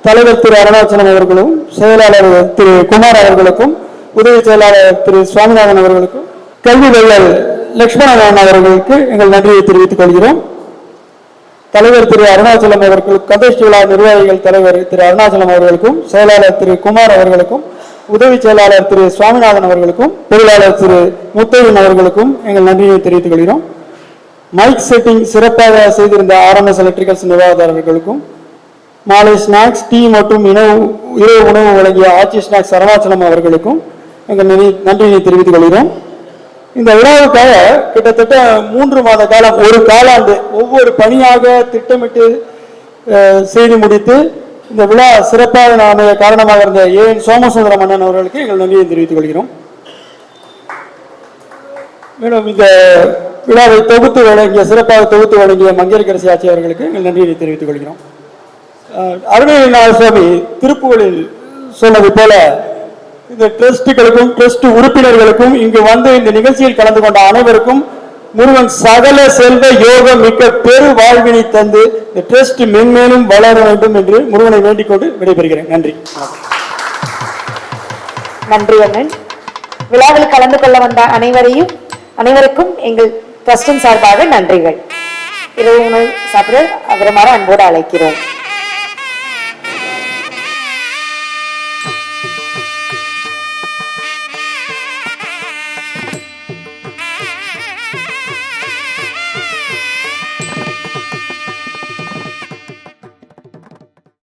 தலைவர் திரு அருணாச்சலம் அவர்களும், செயலாளர் திரு குமார் அவர்களுக்கும், உதவி செயலாளர் திரு சுவாமிநாதன் அவர்களுக்கும், கல்வி வள்ளல் லட்சுமணன் அவர்களுக்கு எங்கள் நன்றியை தெரிவித்துக் கொள்கிறோம். தலைவர் திரு அருணாச்சலம் அவர்களுக்கும், கந்தேஷ்டி விழா நிர்வாகிகள் தலைவர் திரு அருணாச்சலம் அவர்களுக்கும், செயலாளர் திரு குமார் அவர்களுக்கும், உதவி செயலாளர் திரு சுவாமிநாதன் அவர்களுக்கும், பொருளாளர் திரு முத்தையன் அவர்களுக்கும் எங்கள் நன்றியை தெரிவித்துக் கொள்கிறோம். மைக் செட்டிங் சிறப்பாக செய்திருந்த RMS எலக்ட்ரிக்கல்ஸ் நிர்வாகதாரர்களுக்கும், மாலை ஸ்நாக்ஸ், டீ மற்றும் இரவு உணவு வழங்கிய ஆட்சி ஸ்நாக்ஸ் அருணாச்சலம் அவர்களுக்கும் எங்கள் நன்றியை தெரிவித்துக் கொள்கிறோம். இந்த விழாவுக்காக கிட்டத்தட்ட 3 மாத காலம், ஒரு காலாண்டு ஒவ்வொரு பணியாக திட்டமிட்டு செய்து முடித்து இந்த விழா சிறப்பாக அமைய காரணமாக இருந்த ஏஎன் சோமசுந்தரம் அண்ணன் அவர்களுக்கு எங்கள் நன்றியை தெரிவித்துக் கொள்கிறோம். மேலும் இந்த விழாவை சிறப்பாக தொகுத்து வழங்கிய மங்கையர்கரசி ஆட்சி அவர்களுக்கு எங்கள் நன்றியை தெரிவித்துக் கொள்கிறோம். அருணகிரிநாத சுவாமி திருப்புகளில் சொன்னது போல இந்த டிரஸ்டுகளுக்கும் டிரஸ்ட் உறுப்பினர்களுக்கும் இங்கு வந்து இந்த நிகழ்ச்சியில் கலந்து கொண்ட அனைவருக்கும் முருகன் சகல செல்வ யோக மிக்க பெரு வாழ்வினை தந்து இந்த டிரஸ்ட் மென்மேலும் வளர வேண்டும் என்று முருகனை வேண்டிக் கொண்டு விடைபெறுகிறேன். நன்றி. நன்றி அண்ணன். விழாவில் கலந்து கொள்ள வந்த அனைவருக்கும் எங்கள் டிரஸ்டின் சார்பாக நன்றிகள். இரவு உணவு சாப்பிட வருமாறு அன்போடு அழைக்கிறோம்.